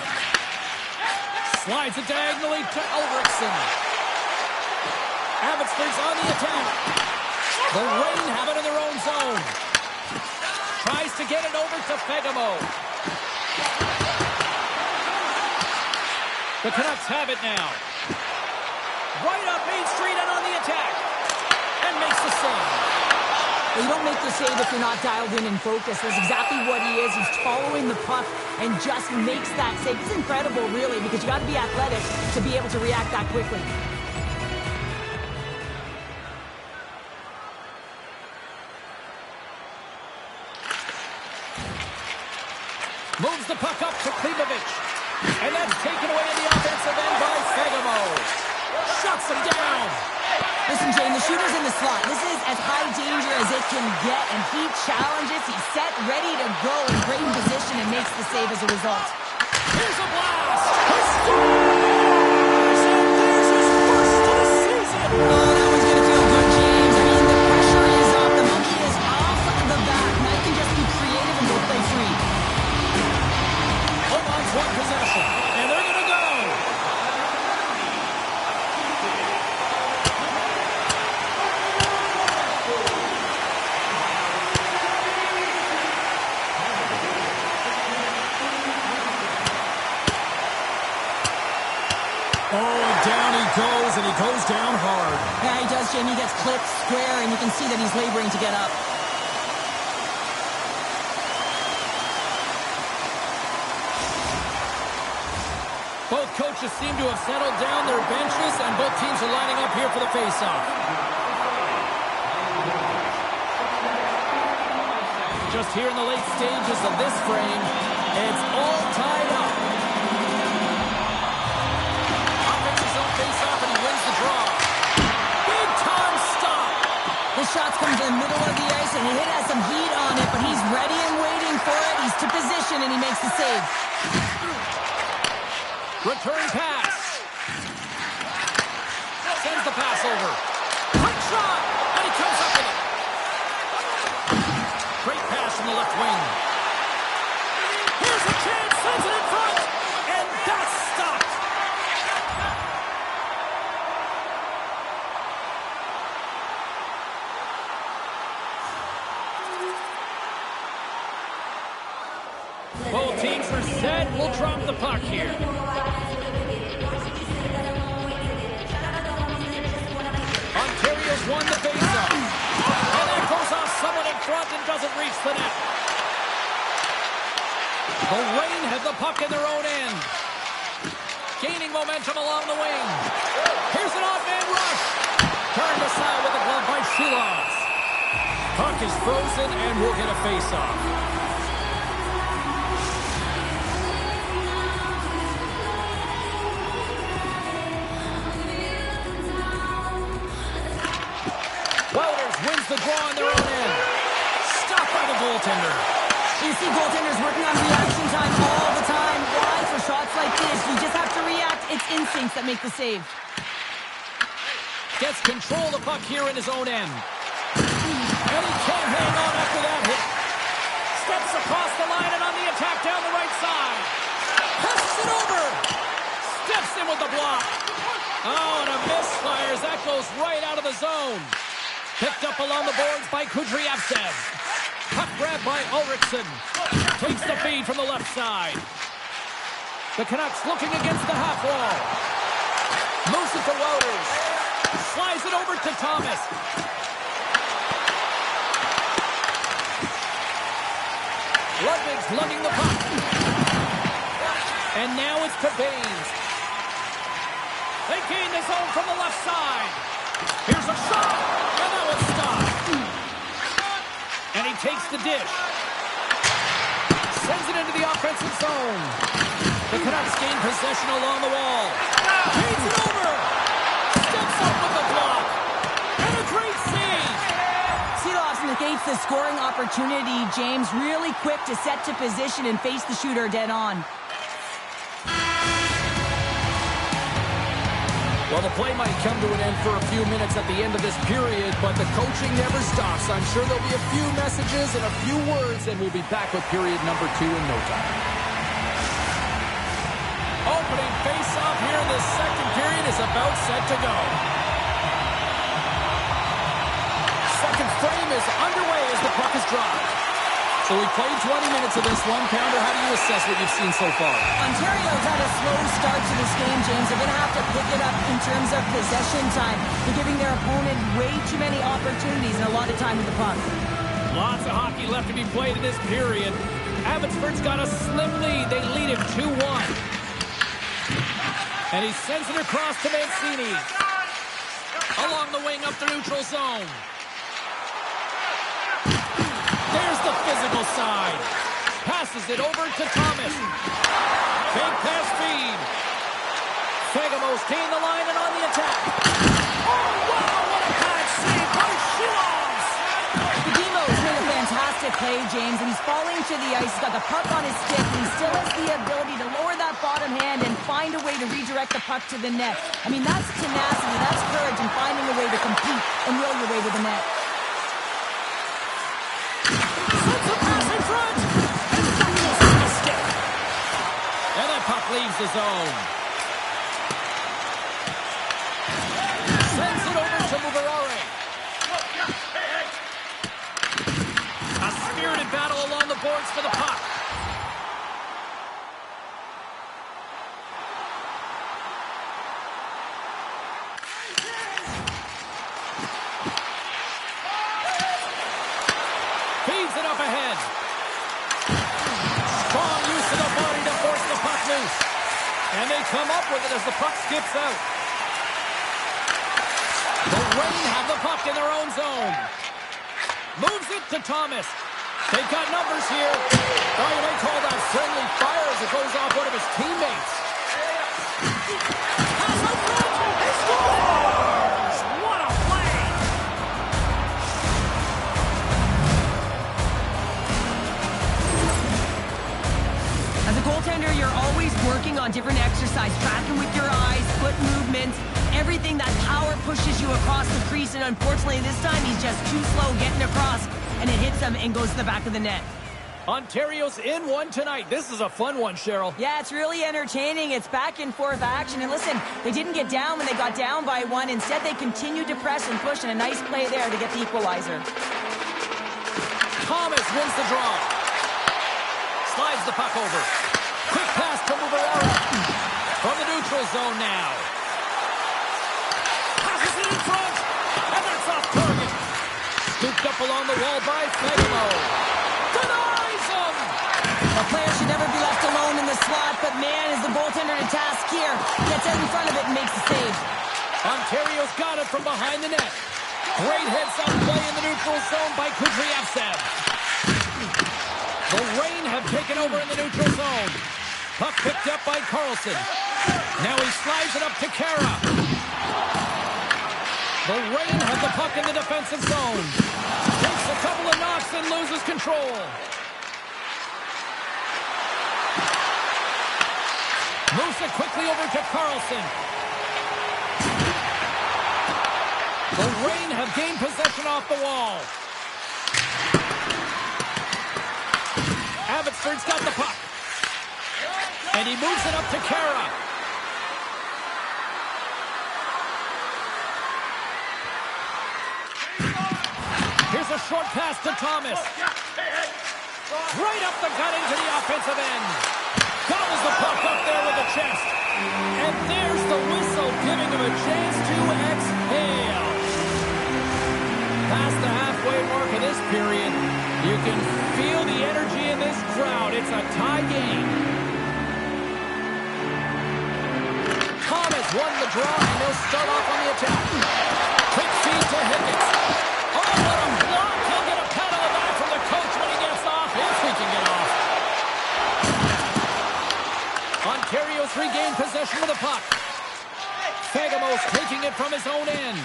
Slides it diagonally to Ulrichsen. Abbotsford's on the attack. The Reign have it in their own zone. Tries to get it over to Fegamo. The Canucks have it now. Right up Main Street and on the attack. And makes the save. Well, you don't make the save if you're not dialed in and focused. That's exactly what he is. He's following the puck and just makes that save. It's incredible, really, because you got to be athletic to be able to react that quickly. Moves the puck up to Klimovich. And that's taken away in the offensive end by Fegamo. Shuts him down. Listen, Jane, the shooter's in the slot. This is as high danger as it can get, and he challenges. He's set, ready to go, in great position, and makes the save as a result. Here's a blast. He scores! And there's his first of the season. Oh, that one's going to feel good, James. I mean, the pressure is off. The monkey is off the back. Now you can just be creative and go play free. Oman's one possession, and they're going to go. Oh, down he goes, and he goes down hard. Yeah, he does, Jamie. He gets clipped square, and you can see that he's laboring to get up. Both coaches seem to have settled down their benches, and both teams are lining up here for the faceoff. Just here in the late stages of this frame, it's all tied up. Offensive zone faceoff, and he wins the draw. Big time stop. The shot comes in the middle of the ice, and it has some heat on it, but he's ready and waiting for it. He's to position, and he makes the save. Return pass. Sends the pass over. Quick shot. And he comes up with it. Great pass from the left wing. Here's a chance. Sends it in front. And that's stopped. Set, we'll drop the puck here. Ontario's won the faceoff. And that goes off someone in front and doesn't reach the net. The Reign have the puck in their own end. Gaining momentum along the wing. Here's an off-man rush. Turned aside with a glove by Shilovs. Puck is frozen and we'll get a faceoff. Wins the draw on their own end. Stopped by the goaltender. You see goaltenders working on reaction time all the time. Why? For shots like this, you just have to react. It's instincts that make the save. Gets control of the puck here in his own end. And he can't hang on after that hit. Steps across the line and on the attack down the right side. Passes it over. Steps in with the block. Oh, and a misfire as that goes right out of the zone. Picked up along the boards by Kudryavtsev. Puck grab by Ulrichsen. Takes the feed from the left side. The Canucks looking against the half wall. Moves it to Wouters. Slides it over to Thomas. Ludwig's lugging the puck. And now it's to Baines. They gain the zone from the left side. Here's a shot, and that was stopped. And he takes the dish. Sends it into the offensive zone. The Canucks gain possession along the wall. Feeds it over. Steps up with the block. And a great save. Shilovs negates the scoring opportunity. James really quick to set to position and face the shooter dead on. Well, the play might come to an end for a few minutes at the end of this period, but the coaching never stops. I'm sure there'll be a few messages and a few words, and we'll be back with period number 2 in no time. Opening face-off here in the second period is about set to go. Second frame is underway as the puck is dropped. So we played 20 minutes of this one. Pounder, how do you assess what you've seen so far? Ontario's had a slow start to this game, James. They're going to have to pick it up in terms of possession time. They're giving their opponent way too many opportunities and a lot of time with the puck. Lots of hockey left to be played in this period. Abbotsford's got a slim lead. They lead it 2-1. And he sends it across to Mancini. Along the wing up the neutral zone. There's the physical side. Passes it over to Thomas. Big pass feed. Fagamos gain the line and on the attack. Oh, wow, what a bad save by Shilovs. Demos made a fantastic play, James, and he's falling to the ice. He's got the puck on his stick, and he still has the ability to lower that bottom hand and find a way to redirect the puck to the net. I mean, that's tenacity, that's courage, and finding a way to compete and will your way to the net. Leaves the zone. Sends it over to Mugarare. A spirited battle along the boards for the puck. Feeds it up ahead. Strong use of the body to force the puck loose. And they come up with it as the puck skips out. The Reign have the puck in their own zone. Moves it to Thomas. They've got numbers here. Oh, you may call that friendly fire as it goes off one of his teammates. Pass out front. He scores! What a play! As a goaltender, you're always working on different exercise, tracking with your eyes, foot movements, everything. That power pushes you across the crease, and unfortunately this time he's just too slow getting across, and it hits him and goes to the back of the net. Ontario's in one tonight. This is a fun one, Cheryl. Yeah, it's really entertaining. It's back and forth action. And listen, they didn't get down when they got down by one. Instead, they continued to press and push, and a nice play there to get the equalizer. Thomas wins the draw. Slides the puck over. Quick pass to Mubarara. From the neutral zone now. Passes it in front. And that's off target. Scooped up along the wall by Fagemo. Denies him. The player should never be left alone in the slot, but man, is the goaltender to task here. Gets out in front of it and makes the save. Ontario's got it from behind the net. Great heads-up play in the neutral zone by Kudryavtsev. The Reign have taken over in the neutral zone. Puck picked up by Carlson. Now he slides it up to Kara. The Reign have the puck in the defensive zone. Takes a couple of knocks and loses control. Moves it quickly over to Carlson. The Reign have gained possession off the wall. Abbotsford's got the puck. And he moves it up to Kara. Here's a short pass to Thomas. Right up the gut into the offensive end. Gobbles the puck up there with the chest. And there's the whistle, giving him a chance to exhale. Past the halfway mark of this period, you can feel the energy in this crowd. It's a tie game. Thomas won the draw, and they'll start off on the attack. Quick feed to Higgins. Oh, what a block! He'll get a pat on the back from the coach when he gets off, if he can get off. Ontario's regained possession of the puck. Fagemo's taking it from his own end.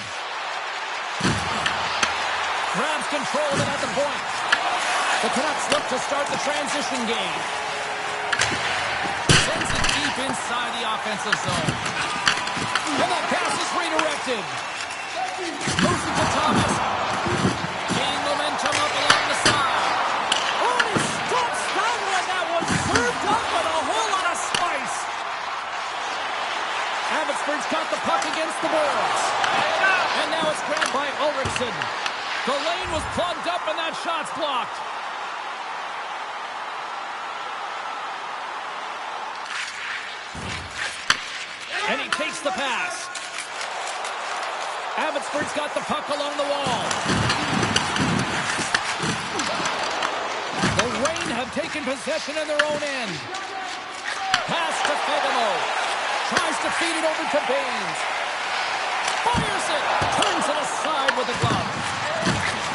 Grabs control of it at the point. The Canucks look to start the transition game. Sends it deep inside the offensive zone. And that pass is redirected. Moves it to Thomas. Gain momentum up along the side. Oh, and he stops that one. That one served up with a whole lot of spice. Abbotsford's got the puck against the boards. And now it's grabbed by Ulrichsen. The lane was plugged up and that shot's blocked. And he takes the pass. Abbotsford's got the puck along the wall. The Reign have taken possession in their own end. Pass to Fagemo. Tries to feed it over to Baines. Fires it. Turns it aside with the glove.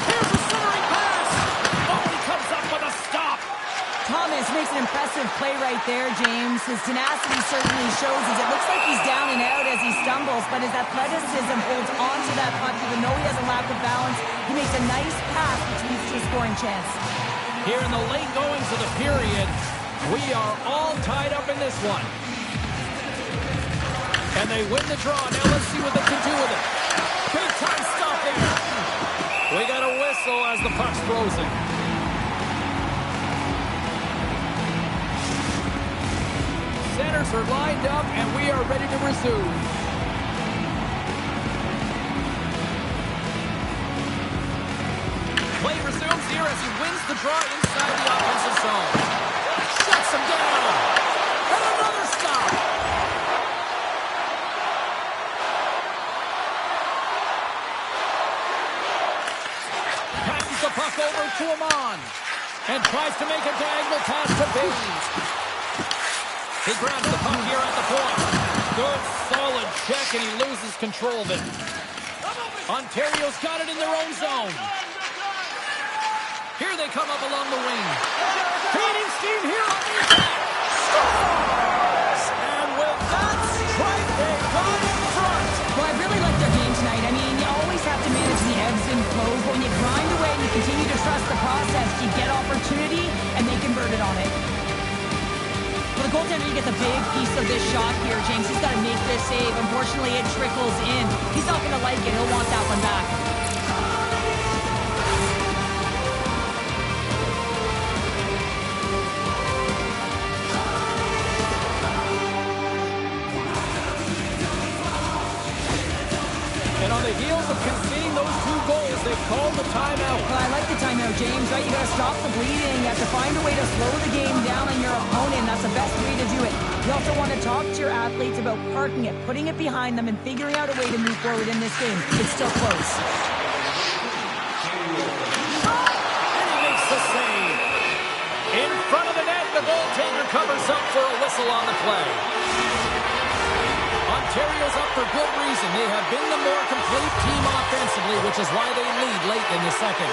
Here's a centering pass. Oh, he comes up with a stop. Thomas makes an impressive play right there, James. His tenacity certainly shows as it looks like he's down and out as he stumbles, but his athleticism holds on to that puck even though he has a lack of balance. He makes a nice pass which leads to a scoring chance. Here in the late goings of the period, we are all tied up in this one. And they win the draw. Now let's see what they can do with it. Big time stop there. We got a whistle as the puck's frozen. Centers are lined up, and we are ready to resume. Play resumes here as he wins the draw inside the offensive zone. Shuts him down. And another stop. Passes the puck over to Amon. And tries to make a diagonal pass to Baines. He grabs the puck here at the point. Good, solid check, and he loses control of it. Ontario's got it in their own zone. Here they come up along the wing. Gaining steam here on the attack. Scores! And with that strike, they got in front. Well, I really like their game tonight. I mean, you always have to manage the ebbs and flows, but when you grind away and you continue to trust the process, you get opportunity, and they converted on it. For the goaltender, he gets a big piece of this shot here, James. He's got to make this save. Unfortunately, it trickles in. He's not going to like it. He'll want that one back. And on the heels of conceding those two goals, they called the timeout. Well, I like the timeout, James, right? You got to stop the bleeding. You have to find a way to slow the game down on your opponent. That's the best way to also want to talk to your athletes about parking it, putting it behind them, and figuring out a way to move forward in this game. It's still close. And he makes the save. In front of the net, the goaltender covers up for a whistle on the play. Ontario's up for good reason. They have been the more complete team offensively, which is why they lead late in the second.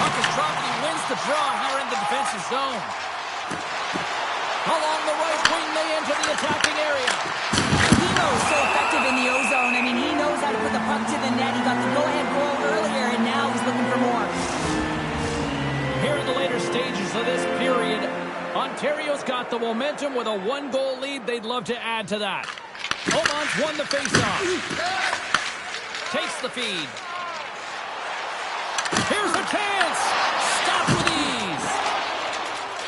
Puck is dropped. He wins the draw here in the defensive zone. Along the right wing, they enter the attacking area. He's so effective in the O-zone. I mean, he knows how to put the puck to the net. He got the go-ahead goal earlier, and now he's looking for more. Here in the later stages of this period, Ontario's got the momentum with a one-goal lead. They'd love to add to that. Oman's won the faceoff. Takes the feed. Here's a chance. Stop with ease.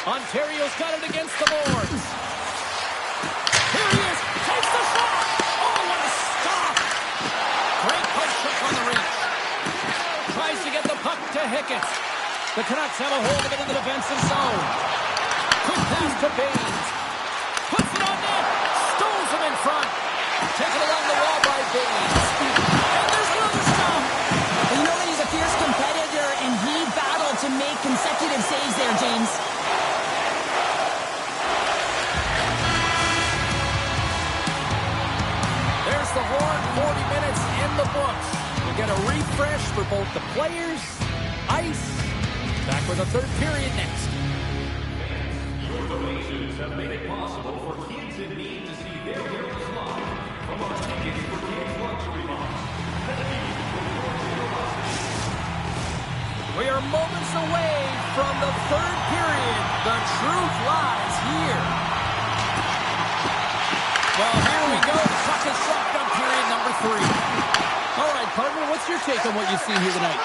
Ontario's got it against the boards. Here he is. Takes the shot. Oh, what a stop. Great punch check on the reach. Tries to get the puck to Hickett. The Canucks have a hold of it in the defensive zone. Quick pass to Baines. Puts it on net. Stones him in front. Taken along the wall by Baines. And there's another stop. You know that he's a fierce competitor, and he battled to make consecutive saves there, James. There's the horn. 40 minutes in the books. We get a refresh for both the players, ice. Back with the third period next. Your donations have made it possible for kids in need to see their heroes live from our Tickets for Kids luxury box. We are moments away from the third period. The truth lies here. Well, here we go. The puck is shotgun period number 3. All right, partner, what's your take on what you see here tonight?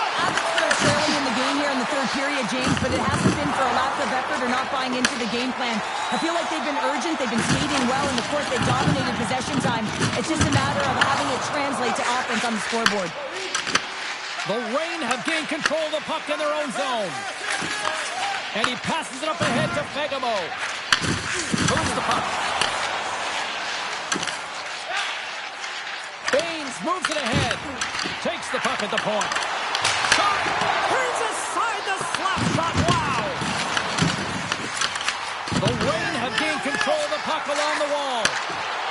They're trailing in the game here in the third period, James, but it hasn't been for a lack of effort or not buying into the game plan. I feel like they've been urgent, they've been skating well, and of course they dominated possession time. It's just a matter of having it translate to offense on the scoreboard. The Reign have gained control of the puck in their own zone. And he passes it up ahead to Fegamo. Moves the puck. Baines moves it ahead. Takes the puck at the point. Shot! Turns aside the slap shot. Wow! The Reign have gained control of the puck along the wall.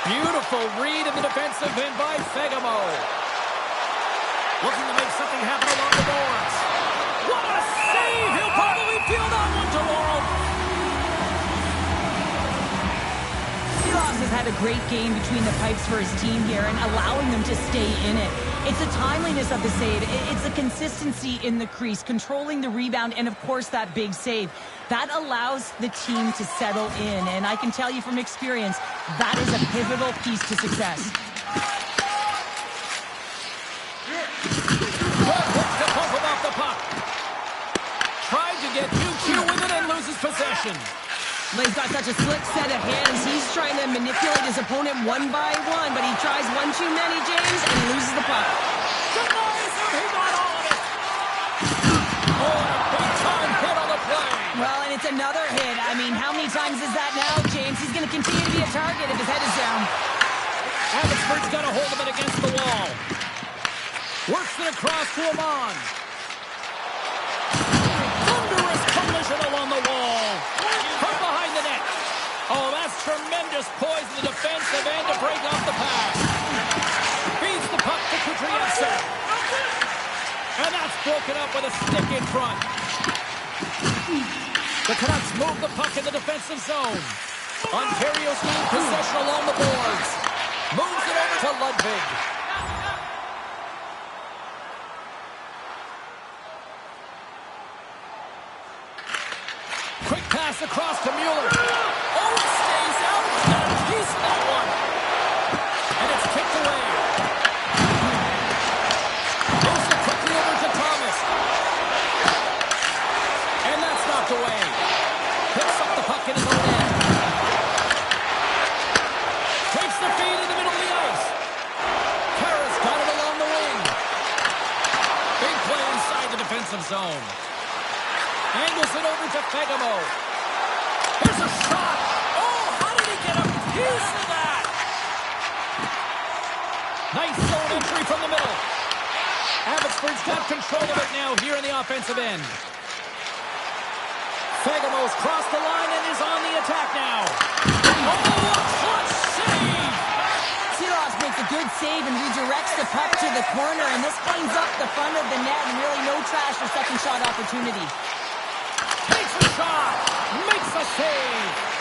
Beautiful read in the defensive end by Fegamo. Looking to make something happen along the boards. What a save! He'll probably feel that one tomorrow. Seeloff has had a great game between the pipes for his team here and allowing them to stay in it. It's the timeliness of the save. It's the consistency in the crease, controlling the rebound, and of course that big save. That allows the team to settle in, and I can tell you from experience, that is a pivotal piece to success. Looks to pump him off the puck. Tried to get UQ with it and loses possession. He's got such a slick set of hands. He's trying to manipulate his opponent one by one, but he tries one too many, James, and loses the puck. Denies him. He got all of it. Oh, and a big-time hit on the play. Well, and it's another hit. I mean, how many times is that now, James? He's going to continue to be a target if his head is down. Abbotsford's got a hold of it against the wall. Works it across to Amon. Thunderous collision along the wall. From behind the net. Oh, that's tremendous poise in the defensive end to break off the pass. Feeds the puck to Kutrievsek. And that's broken up with a stick in front. The Canucks move the puck in the defensive zone. Ontario's gained possession along the boards. Moves it over to Ludwig. Quick pass across to Mueller. Oh, it stays out. He's got a piece of that one. And it's kicked away. Moves it quickly over to Thomas. And that's knocked away. Picks up the puck in his own end. Takes the feed in the middle of the ice. Karras got it along the wing. Big play inside the defensive zone. Angles it over to Fegamo. Here's a shot. Oh, how did he get a piece of that? Nice zone entry from the middle. Abbotsford's got control of it now here in the offensive end. Fagamo's crossed the line and is on the attack now. Oh, a clutch save! Seeloff makes a good save and redirects the puck to the corner, and this cleans up the front of the net, and really no trash for second shot opportunity. Takes a shot, makes a save.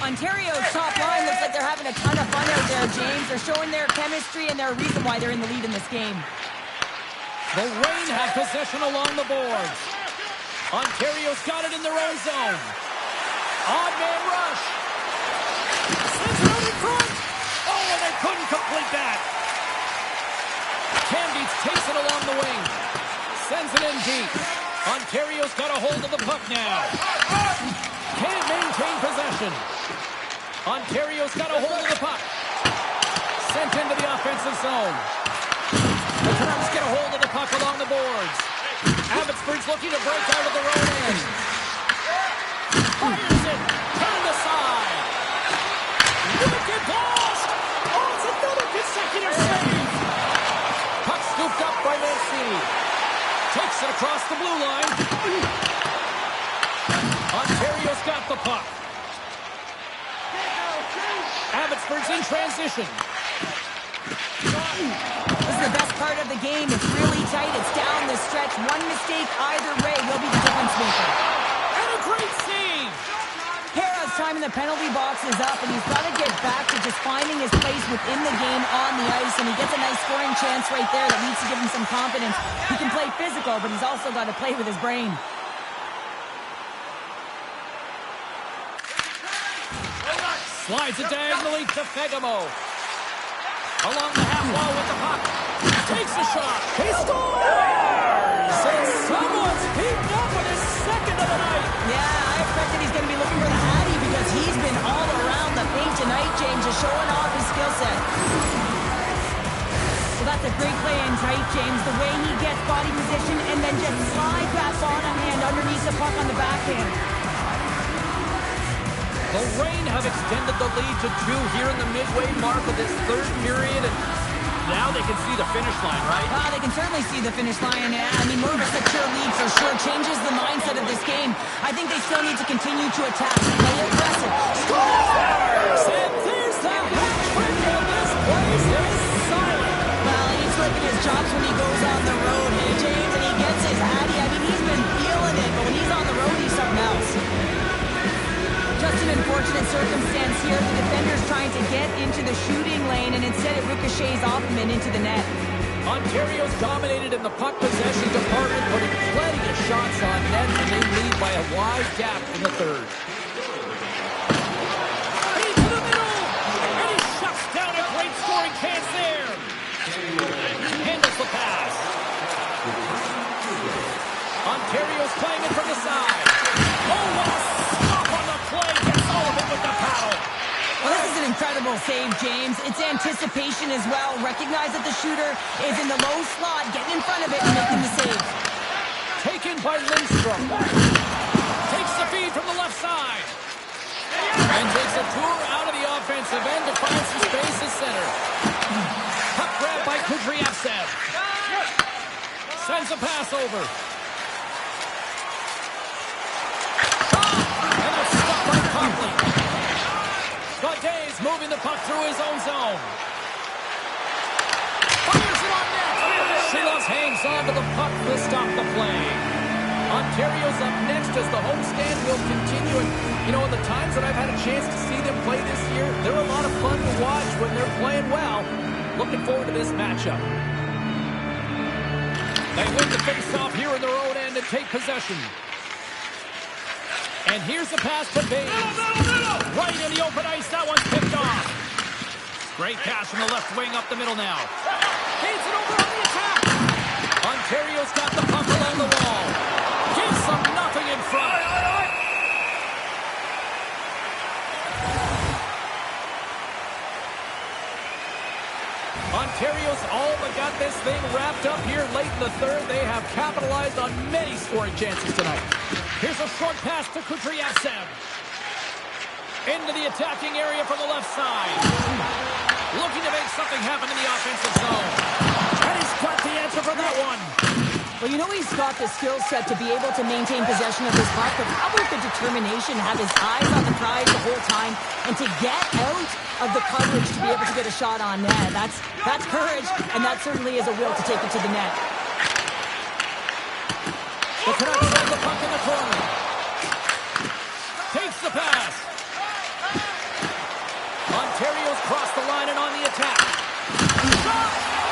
Ontario's top line looks like they're having a ton of fun out there, James. They're showing their chemistry, and they're a reason why they're in the lead in this game. The Reign have possession along the boards. Ontario's got it in their own zone. Odd man rush. Sends it out in front. Oh, and they couldn't complete that. Cambeats takes it along the wing. Sends it in deep. Ontario's got a hold of the puck now. Can't maintain possession. Ontario's got a hold of the puck. Sent into the offensive zone. The Terps get a hold of the puck along the boards. Abbotsford's looking to break out of their own end. Fires it. Turned aside. Wicked blast. Oh, it's another consecutive save. Puck scooped up by Mancini. Takes it across the blue line. Ontario's got the puck. Abbotsford's in transition. This is the best part of the game. It's really tight. It's down the stretch. One mistake either way will be the difference maker. And a great save. Hera's time in the penalty box is up, and he's got to get back to just finding his place within the game on the ice, and he gets a nice scoring chance right there that needs to give him some confidence. He can play physical, but he's also got to play with his brain. Slides it diagonally to Fagamo. Along the half wall with the puck. Takes a shot. He scores! And someone's peaked up with his second of the night. Yeah, I expect that he's going to be looking for the Addy because he's been all around the paint tonight, James, just showing off his skill set. Well, that's a great play in tight, James. The way he gets body position and then just slides that hand underneath the puck on the backhand. The Reign have extended the lead to 2 here in the midway mark of this third period, and now they can see the finish line, right? They can certainly see the finish line. Yeah, I mean, more of a secure lead for sure changes the mindset of this game. I think they still need to continue to attack, play aggressive. Scores! And there's the hat-trick, and this place is silent. Well, he's looking his chops when he goes on the road, hey, James, and he gets his Addy. I mean, he's been feeling it, but when he's on the road, he's something else. Just an unfortunate circumstance here. The defender's trying to get into the shooting lane, and instead it ricochets off him and into the net. Ontario's dominated in the puck possession department, putting plenty of shots on net, and they lead by a wide gap in the third. Into the middle, and he shuts down a great scoring chance there. Handles the pass. Ontario's playing it from the side. Oh, what a stop on the play. Gets all of it with the paddle. Well, this is an incredible save, James. It's anticipation as well. Recognize that the shooter is in the low slot, getting in front of it and making the save. Taken by Lindstrom. Takes the feed from the left side. And takes a tour out of the offensive end to find some space at center. Puck grab by Kudryavtsev. Sends a pass over. And a stop by Copley. Gaudet's moving the puck through his own zone. Fires it on net. Silas hangs on to the puck to stop the play. Ontario's up next as the homestand will continue. And, you know, in the times that I've had a chance to see them play this year, they're a lot of fun to watch when they're playing well. Looking forward to this matchup. They win the face-off here in their own end and take possession. And here's the pass to Baines. Right in the open ice. That one's picked off. Great pass from the left wing up the middle now. Feeds it over on the attack. Ontario's got the puck along the wall. Gives them nothing in front. Ontario's all but got this thing wrapped up here late in the third. They have capitalized on many scoring chances tonight. Here's a short pass to Kudryavtsev. Into the attacking area from the left side. Looking to make something happen in the offensive zone. And he's got the answer for that one. Well, you know he's got the skill set to be able to maintain possession of his puck, but how about the determination to have his eyes on the prize the whole time and to get out of the coverage to be able to get a shot on net? That's courage, and that certainly is a will to take it to the net. The Canucks have the puck in the corner. Takes the pass. Ontario's crossed the line and on the attack.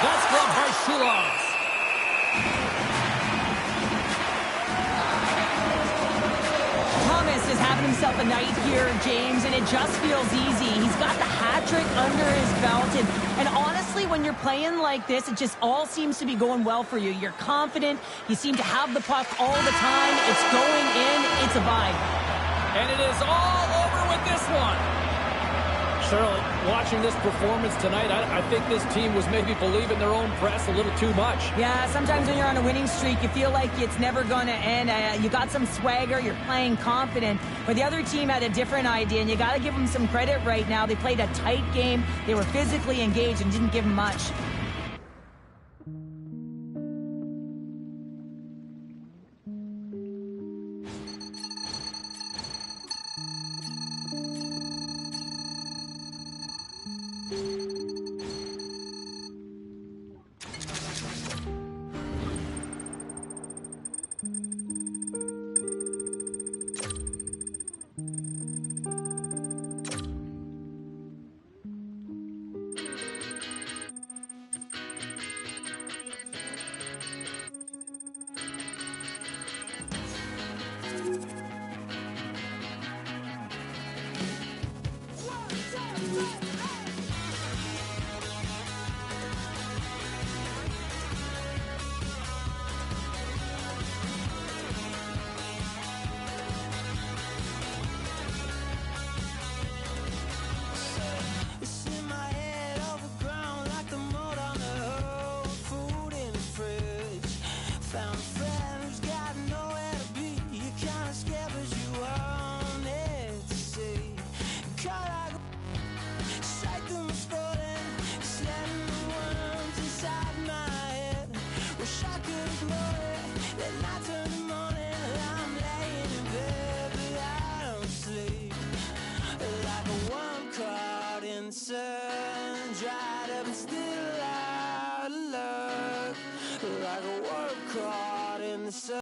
That's gloved by Shulovs. Thomas is having himself a night here, James, and it just feels easy. He's got the hat trick under his belt, and honestly, when you're playing like this, it just all seems to be going well for you. You're confident. You seem to have the puck all the time. It's going in. It's a vibe. And it is all over with this one. Shirley, watching this performance tonight, I think this team was maybe believing their own press a little too much. Yeah, sometimes when you're on a winning streak, you feel like it's never going to end. You got some swagger, you're playing confident, but the other team had a different idea, and you got to give them some credit right now. They played a tight game, they were physically engaged, and didn't give them much. Dried up and still out of luck, like a worm caught in the sun.